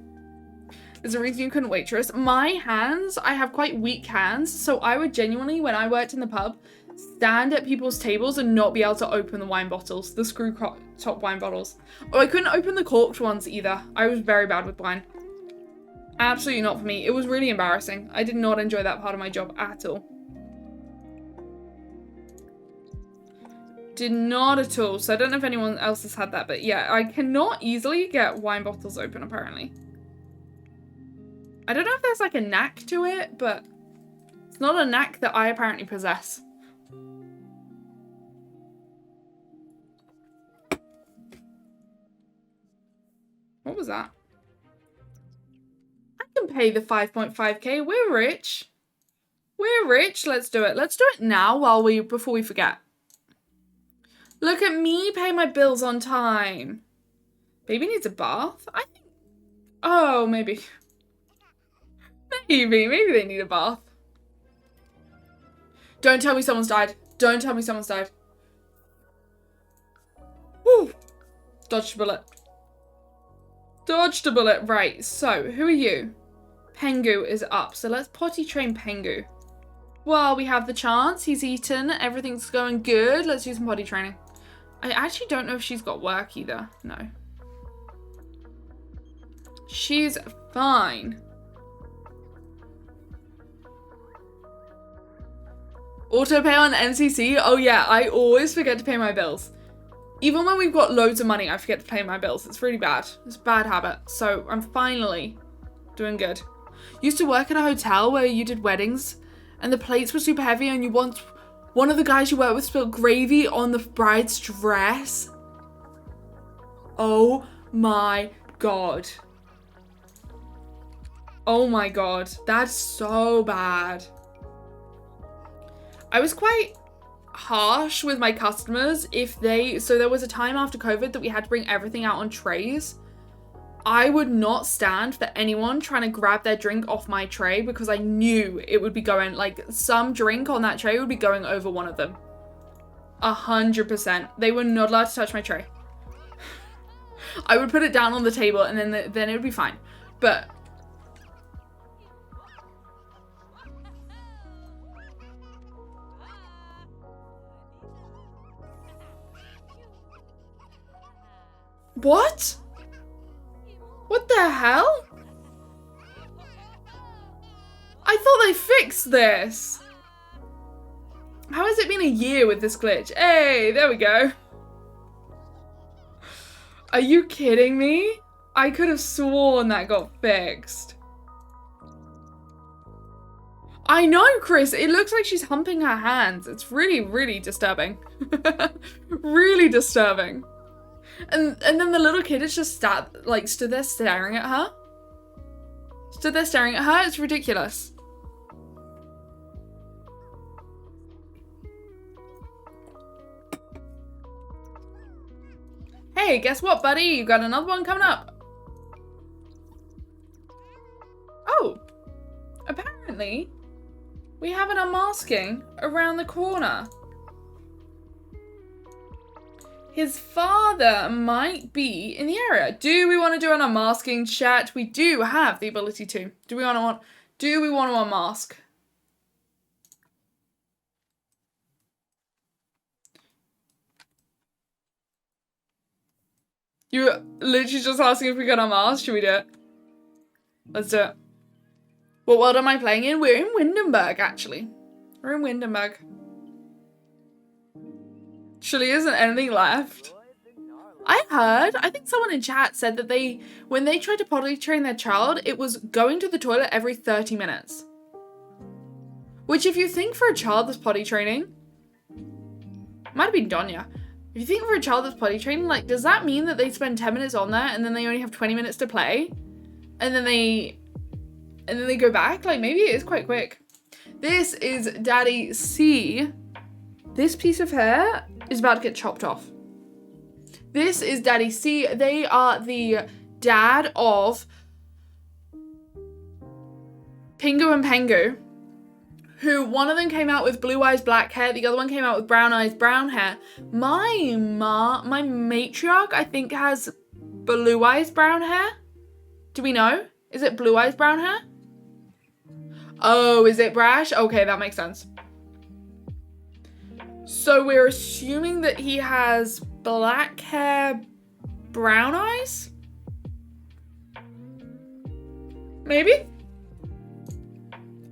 A: There's a reason you couldn't waitress. My hands, I have quite weak hands. So I would genuinely, when I worked in the pub, stand at people's tables and not be able to open the wine bottles. The screw top wine bottles. Oh, I couldn't open the corked ones either. I was very bad with wine. Absolutely not for me. It was really embarrassing. I did not enjoy that part of my job at all. Did not at all. So I don't know if anyone else has had that, but yeah, I cannot easily get wine bottles open, apparently. I don't know if there's like a knack to it, but it's not a knack that I apparently possess. What was that? I can pay the 5.5k. We're rich. We're rich. Let's do it. Let's do it now before we forget. Look at me pay my bills on time. Baby needs a bath? I think... Oh, maybe. Maybe they need a bath. Don't tell me someone's died. Don't tell me someone's died. Woo! Dodged a bullet. Dodged a bullet. Right, so who are you? Pengu is up. So let's potty train Pengu. Well, we have the chance. He's eaten. Everything's going good. Let's do some potty training. I actually don't know if she's got work either. No. She's fine. Auto pay on NCC? Oh yeah, I always forget to pay my bills. Even when we've got loads of money, I forget to pay my bills. It's really bad. It's a bad habit. So I'm finally doing good. Used to work at a hotel where you did weddings and the plates were super heavy and one of the guys you worked with spilled gravy on the bride's dress. Oh my god. Oh my god. That's so bad. I was quite harsh with my customers so there was a time after COVID that we had to bring everything out on trays. I would not stand for anyone trying to grab their drink off my tray because I knew it would be going, like, some drink on that tray would be going over one of them. 100%. They were not allowed to touch my tray. I would put it down on the table and then it would be fine. But what? What the hell? I thought they fixed this. How has it been a year with this glitch? Hey, there we go. Are you kidding me? I could have sworn that got fixed. I know, Chris. It looks like she's humping her hands. It's really, really disturbing. Really disturbing. And then the little kid is just stood there staring at her. Stood there staring at her. It's ridiculous. Hey, guess what, buddy? You got another one coming up. Oh, apparently we have an unmasking around the corner. His father might be in the area. Do we want to do an unmasking, chat? We do have the ability to. Do we want to unmask? You're literally just asking if we can unmask. Should we do it? Let's do it. What world am I playing in? We're in Windenburg, actually. We're in Windenburg. Surely isn't anything left. I think someone in chat said that when they tried to potty train their child, it was going to the toilet every 30 minutes. Which, if you think for a child that's potty training, might have been Donya. If you think for a child that's potty training, like, does that mean that they spend 10 minutes on there and then they only have 20 minutes to play? And then they go back? Like, maybe it is quite quick. This is Daddy C. This piece of hair is about to get chopped off. This is Daddy C. They are the dad of Pingu and Pengu, who one of them came out with blue eyes, black hair. The other one came out with brown eyes, brown hair. My matriarch, I think, has blue eyes, brown hair. Do we know? Is it blue eyes, brown hair? Oh, is it Brash? Okay, that makes sense. So we're assuming that he has black hair, brown eyes? Maybe?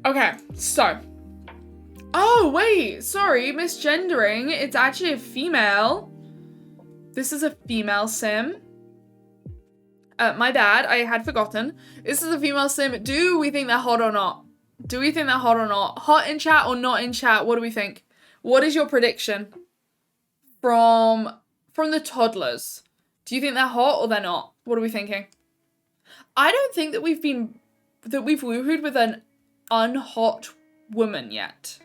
A: Okay, so. Oh, wait, sorry, misgendering. It's actually a female. This is a female sim. My bad, I had forgotten. This is a female sim. Do we think they're hot or not? Do we think they're hot or not? Hot in chat or not in chat? What do we think? What is your prediction from the toddlers? Do you think they're hot or they're not? What are we thinking? I don't think that we've woohooed with an unhot woman yet.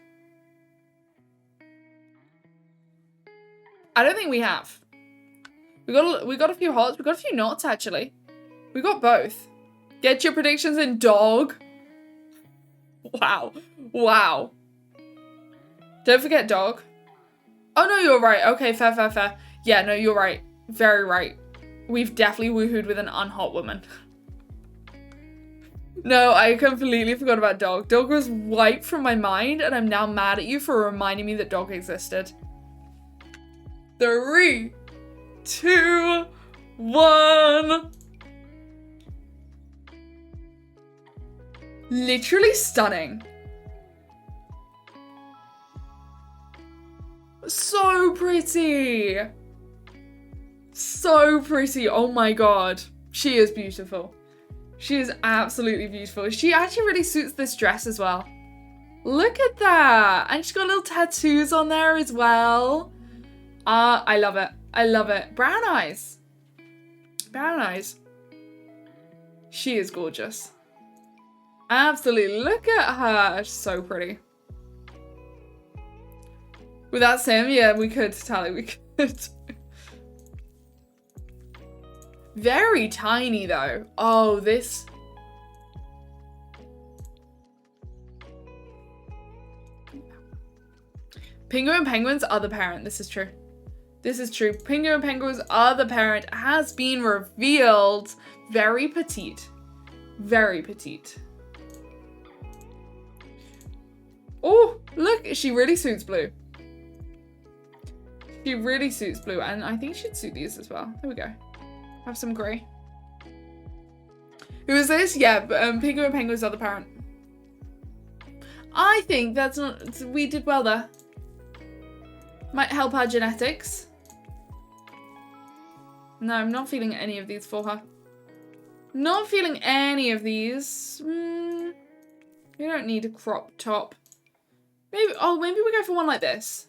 A: I don't think we have. We got a few hots. We got a few nots actually. We got both. Get your predictions in, dog. Wow. Wow. Don't forget dog. Oh no, you're right. Okay, fair. Yeah, no, you're right. Very right. We've definitely woohooed with an unhot woman. No, I completely forgot about dog. Dog was wiped from my mind and I'm now mad at you for reminding me that dog existed. 3, 2, 1. Literally stunning. So pretty. So pretty. Oh my god. She is beautiful. She is absolutely beautiful. She actually really suits this dress as well. Look at that. And she's got little tattoos on there as well. I love it. I love it. Brown eyes. Brown eyes. She is gorgeous. Absolutely. Look at her. She's so pretty. With that sim, yeah, we could, Tally, we could. Very tiny though. Oh, this. Pingu and Penguin's other parent. This is true. This is true. Pingu and Penguin's other parent has been revealed. Very petite. Very petite. Oh, look, she really suits blue. She really suits blue, and I think she'd suit these as well. There we go. Have some grey. Who is this? Yeah, Pingu and Penguin's other parent. I think that's not... We did well there. Might help our genetics. No, I'm not feeling any of these for her. Not feeling any of these. You don't need a crop top. Maybe, maybe we go for one like this.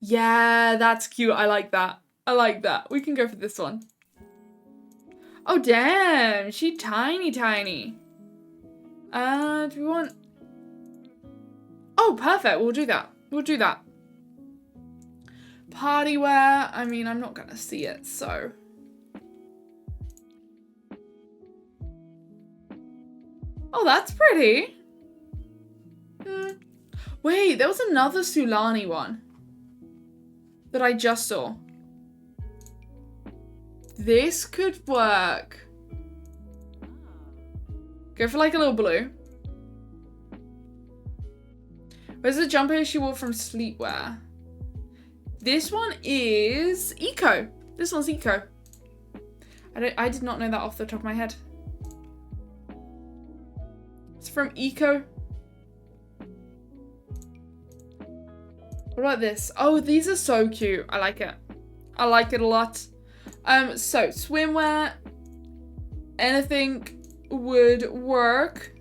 A: Yeah, that's cute. I like that. I like that. We can go for this one. Oh, damn. She's tiny. Do we want... Oh, perfect. We'll do that. We'll do that. Party wear. I mean, I'm not going to see it, so... Oh, that's pretty. Wait, there was another Sulani one that I just saw. This could work. Go for like a little blue. Where's the jumper she wore from Sleepwear? This one is Eco. This one's Eco. I did not know that off the top of my head. It's from Eco. What about this? Oh, these are so cute. I like it. I like it a lot. So swimwear. Anything would work.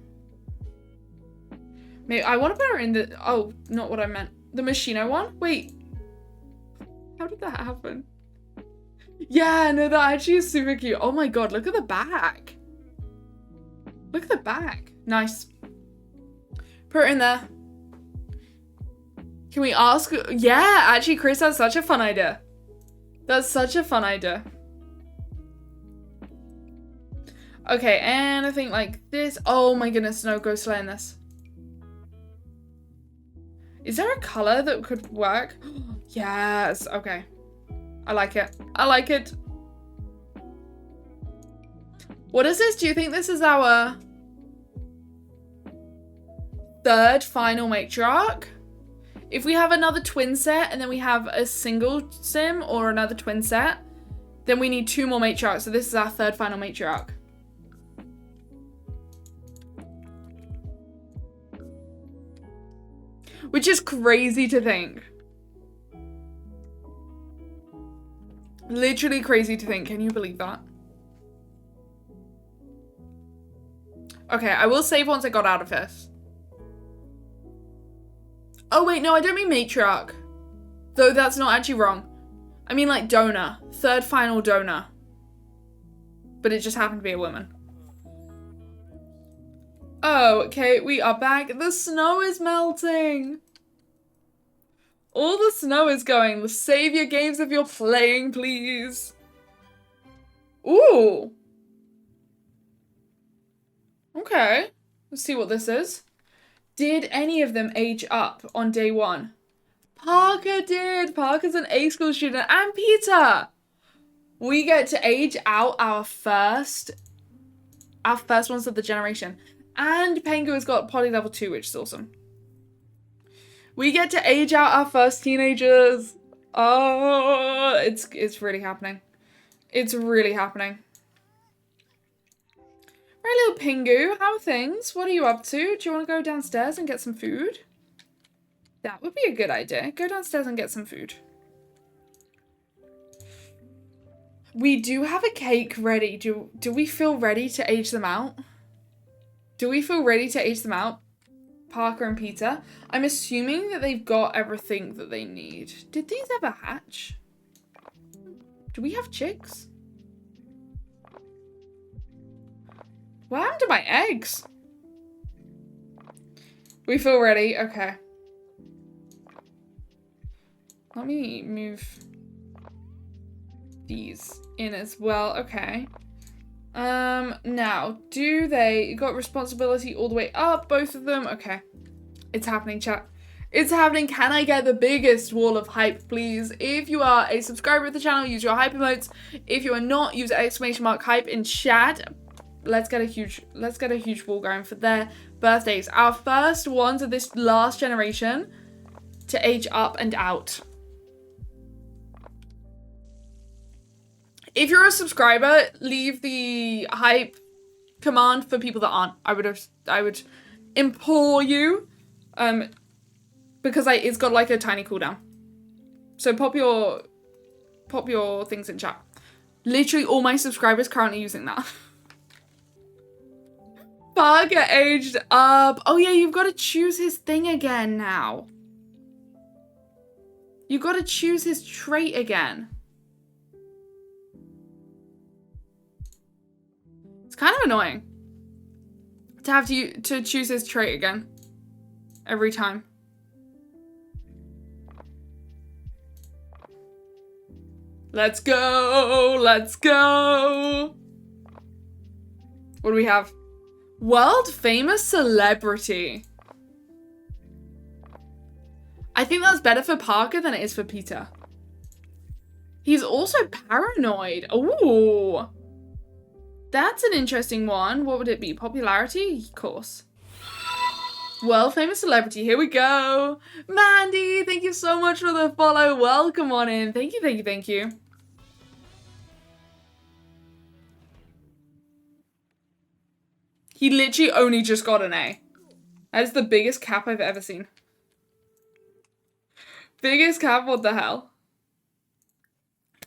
A: Maybe I want to put her in the... Oh, not what I meant. The Machino one? Wait. How did that happen? Yeah, no, that actually is super cute. Oh my god, look at the back. Look at the back. Nice. Put her in there. Can we ask? Yeah, actually, Chris has such a fun idea. That's such a fun idea. Okay, and I think like this. Oh my goodness, no, go slay in this. Is there a color that could work? Yes, okay. I like it. I like it. What is this? Do you think this is our third final matriarch? If we have another twin set and then we have a single sim or another twin set, then we need 2 more matriarchs. So this is our third final matriarch. which is crazy to think. Literally crazy to think. Can you believe that? Okay, I will save once I got out of this. Oh wait, no, I don't mean matriarch. Though that's not actually wrong. I mean like donor. Third final donor. But it just happened to be a woman. Oh, okay, we are back. The snow is melting. All the snow is going. Save your games if you're playing, please. Ooh. Okay. Let's see what this is. Did any of them age up on day one? Parker did. Parker's an A school student. And Peter. We get to age out our first ones of the generation. And Pengu has got poly level 2, which is awesome. We get to age out our first teenagers. Oh, it's really happening. It's really happening. Right, little Pingu, how are things? What are you up to? Do you want to go downstairs and get some food? That would be a good idea. Go downstairs and get some food. We do have a cake ready. Do we feel ready to age them out? Do we feel ready to age them out? Parker and Peter. I'm assuming that they've got everything that they need. Did these ever hatch? Do we have chicks? What happened to my eggs? We feel ready. Okay. Let me move these in as well. Okay. Now, do they got responsibility all the way up, both of them? Okay. It's happening, chat. It's happening. Can I get the biggest wall of hype, please? If you are a subscriber of the channel, use your hype emotes. If you are not, use !hype in chat. Let's get a huge wall going for their birthdays. Our first ones of this last generation to age up and out. If you're a subscriber, leave the hype command for people that aren't. I would implore you, because it's got like a tiny cooldown. So pop your things in chat. Literally all my subscribers currently using that. Parker aged up. Oh yeah, you've got to choose his thing again now. You've got to choose his trait again. It's kind of annoying to have to choose his trait again every time. Let's go. Let's go. What do we have? World famous celebrity. I think that's better for Parker than it is for Peter. He's also paranoid. Ooh. That's an interesting one. What would it be? Popularity? Of course. World famous celebrity. Here we go. Mandy, thank you so much for the follow. Welcome on in. Thank you, thank you, thank you. He literally only just got an A. That is the biggest cap I've ever seen. Biggest cap, what the hell?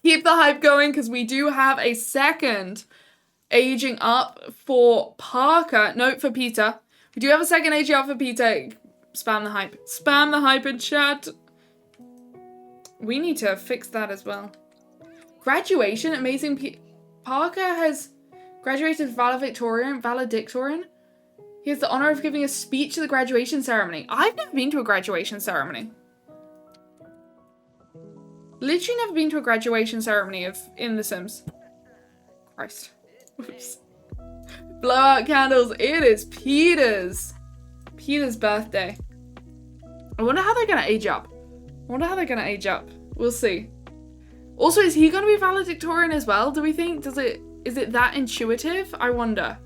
A: Keep the hype going because we do have a second aging up for Parker. No, for Peter. We do have a second aging up for Peter. Spam the hype. Spam the hype in chat. We need to fix that as well. Graduation, amazing. Parker has graduated valedictorian. He has the honor of giving a speech at the graduation ceremony. I've never been to a graduation ceremony. Literally never been to a graduation ceremony in The Sims. Christ. Oops. Blow out candles. It is Peter's birthday. I wonder how they're gonna age up. We'll see. Also, is he gonna be valedictorian as well? Do we think? Is it that intuitive? I wonder.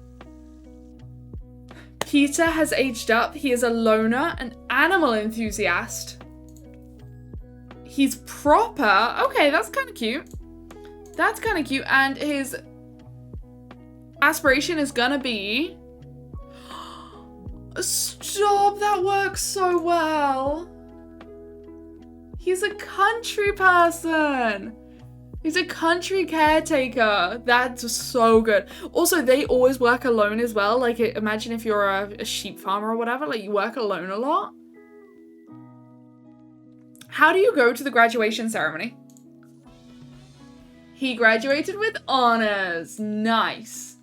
A: Peter has aged up. He is a loner, an animal enthusiast. He's proper. Okay, that's kind of cute. That's kind of cute. And his aspiration is gonna be Stop, that works so well. He's a country person. He's a country caretaker. That's so good. Also, they always work alone as well. Like, imagine if you're a sheep farmer or whatever, like you work alone a lot. How do you go to the graduation ceremony? He graduated with honors. Nice.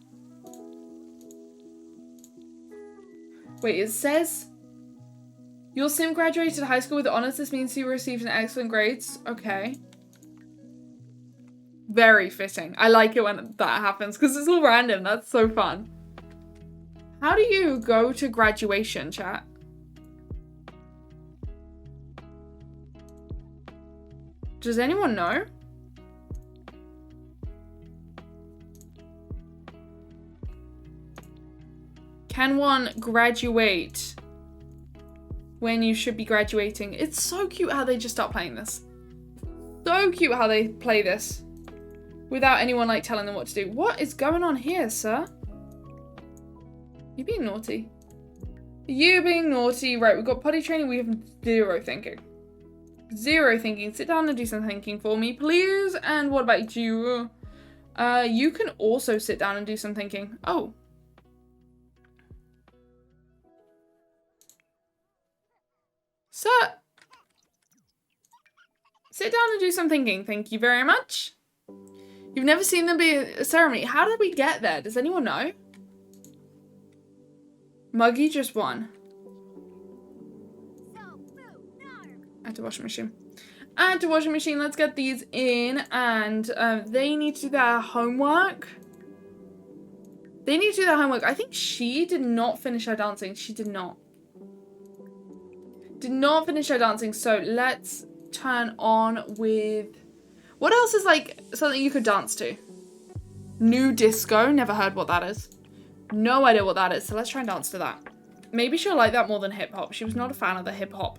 A: Wait, it says your sim graduated high school with honors. This means you received an excellent grades. Okay. Very fitting. I like it when that happens because it's all random. That's so fun. How do you go to graduation, chat? Does anyone know? Can one graduate when you should be graduating? It's so cute how they just start playing this. So cute how they play this without anyone like telling them what to do. What is going on here, sir? You being naughty. You being naughty. Right, we've got potty training. We have zero thinking. Zero thinking. Sit down and do some thinking for me, please. And what about you? You can also sit down and do some thinking. Oh. Sir. Sit down and do some thinking. Thank you very much. You've never seen them be a ceremony. How did we get there? Does anyone know? Muggy just won. Add to washing machine. Add to washing machine. Let's get these in. And they need to do their homework. They need to do their homework. I think she did not finish her dancing. She did not. Did not finish her dancing. So let's turn on with... What else is like something you could dance to? New disco. Never heard what that is. No idea what that is. So let's try and dance to that. Maybe she'll like that more than hip hop. She was not a fan of the hip hop.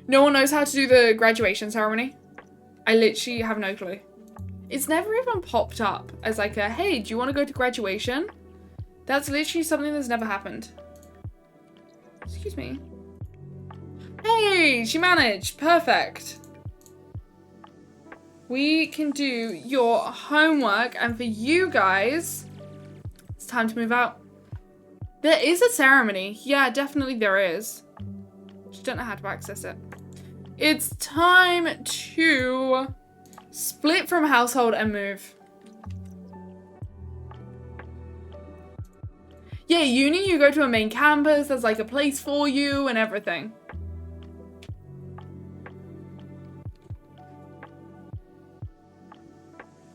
A: No one knows how to do the graduation ceremony. I literally have no clue. It's never even popped up as like a, hey, do you want to go to graduation? That's literally something that's never happened. Excuse me. Hey, she managed. Perfect. We can do your homework, and for you guys, it's time to move out. There is a ceremony. Yeah, definitely there is. Just don't know how to access it. It's time to split from household and move. Yeah, uni, you go to a main campus. There's like a place for you and everything.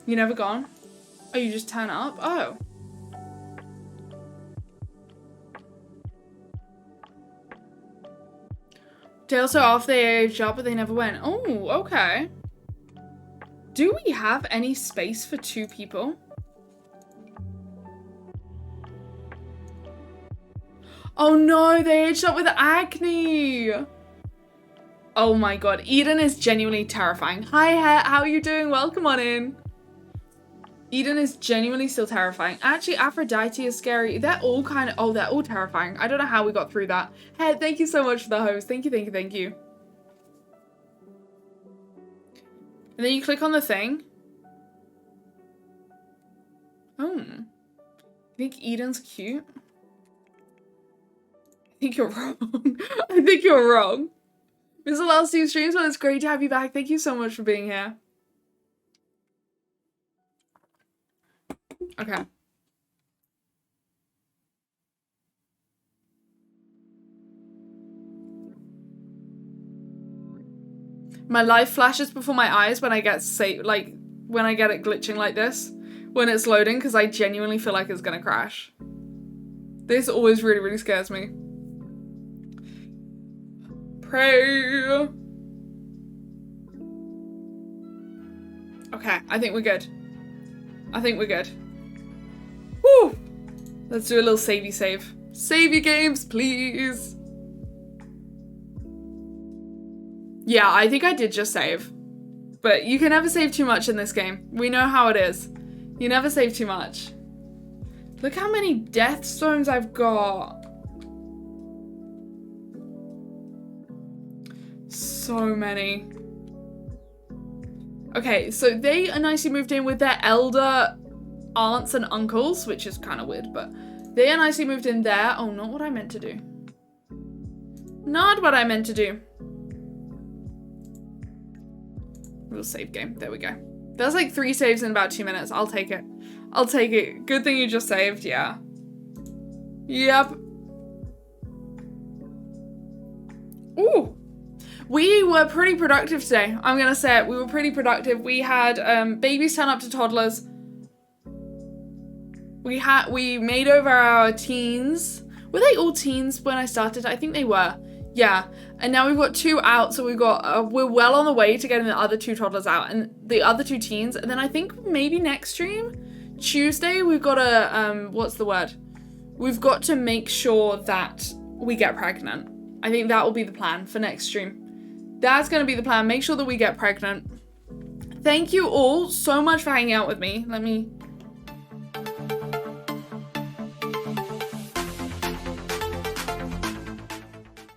A: You never gone? Oh, you just turn up? Oh. They also off they aged up, but they never went. Oh, okay. Do we have any space for 2 people? Oh no, they aged up with acne. Oh my god, Eden is genuinely terrifying. Hi, how are you doing? Welcome on in. Eden is genuinely still terrifying. Actually, Aphrodite is scary. They're all kind of... Oh, they're all terrifying. I don't know how we got through that. Hey, thank you so much for the host. Thank you, thank you, thank you. And then you click on the thing. Oh. I think Eden's cute. I think you're wrong. I think you're wrong. This is the last 2 streams, but it's great to have you back. Thank you so much for being here. Okay. My life flashes before my eyes when I get when I get it glitching like this, when it's loading, because I genuinely feel like it's gonna crash. This always really, really scares me. Pray. Okay, I think we're good. I think we're good. Woo! Let's do a little savey save. Save your games, please. Yeah, I think I did just save. But you can never save too much in this game. We know how it is. You never save too much. Look how many death stones I've got. So many. Okay, so they are nicely moved in with their elder aunts and uncles, which is kind of weird, but they are nicely moved in there. Oh, not what I meant to do. Not what I meant to do. We'll save game. There we go. That's like 3 saves in about 2 minutes. I'll take it. I'll take it. Good thing you just saved. Yeah. Yep. Ooh. We were pretty productive today. I'm going to say it. We were pretty productive. We had babies turn up to toddlers. We made over our teens. Were they all teens when I started? I think they were. Yeah. And now we've got 2 out, so we've got we're well on the way to getting the other 2 toddlers out and the other 2 teens. And then I think maybe next stream, Tuesday, we've got to what's the word? We've got to make sure that we get pregnant. I think that will be the plan for next stream. That's going to be the plan. Make sure that we get pregnant. Thank you all so much for hanging out with me. Let me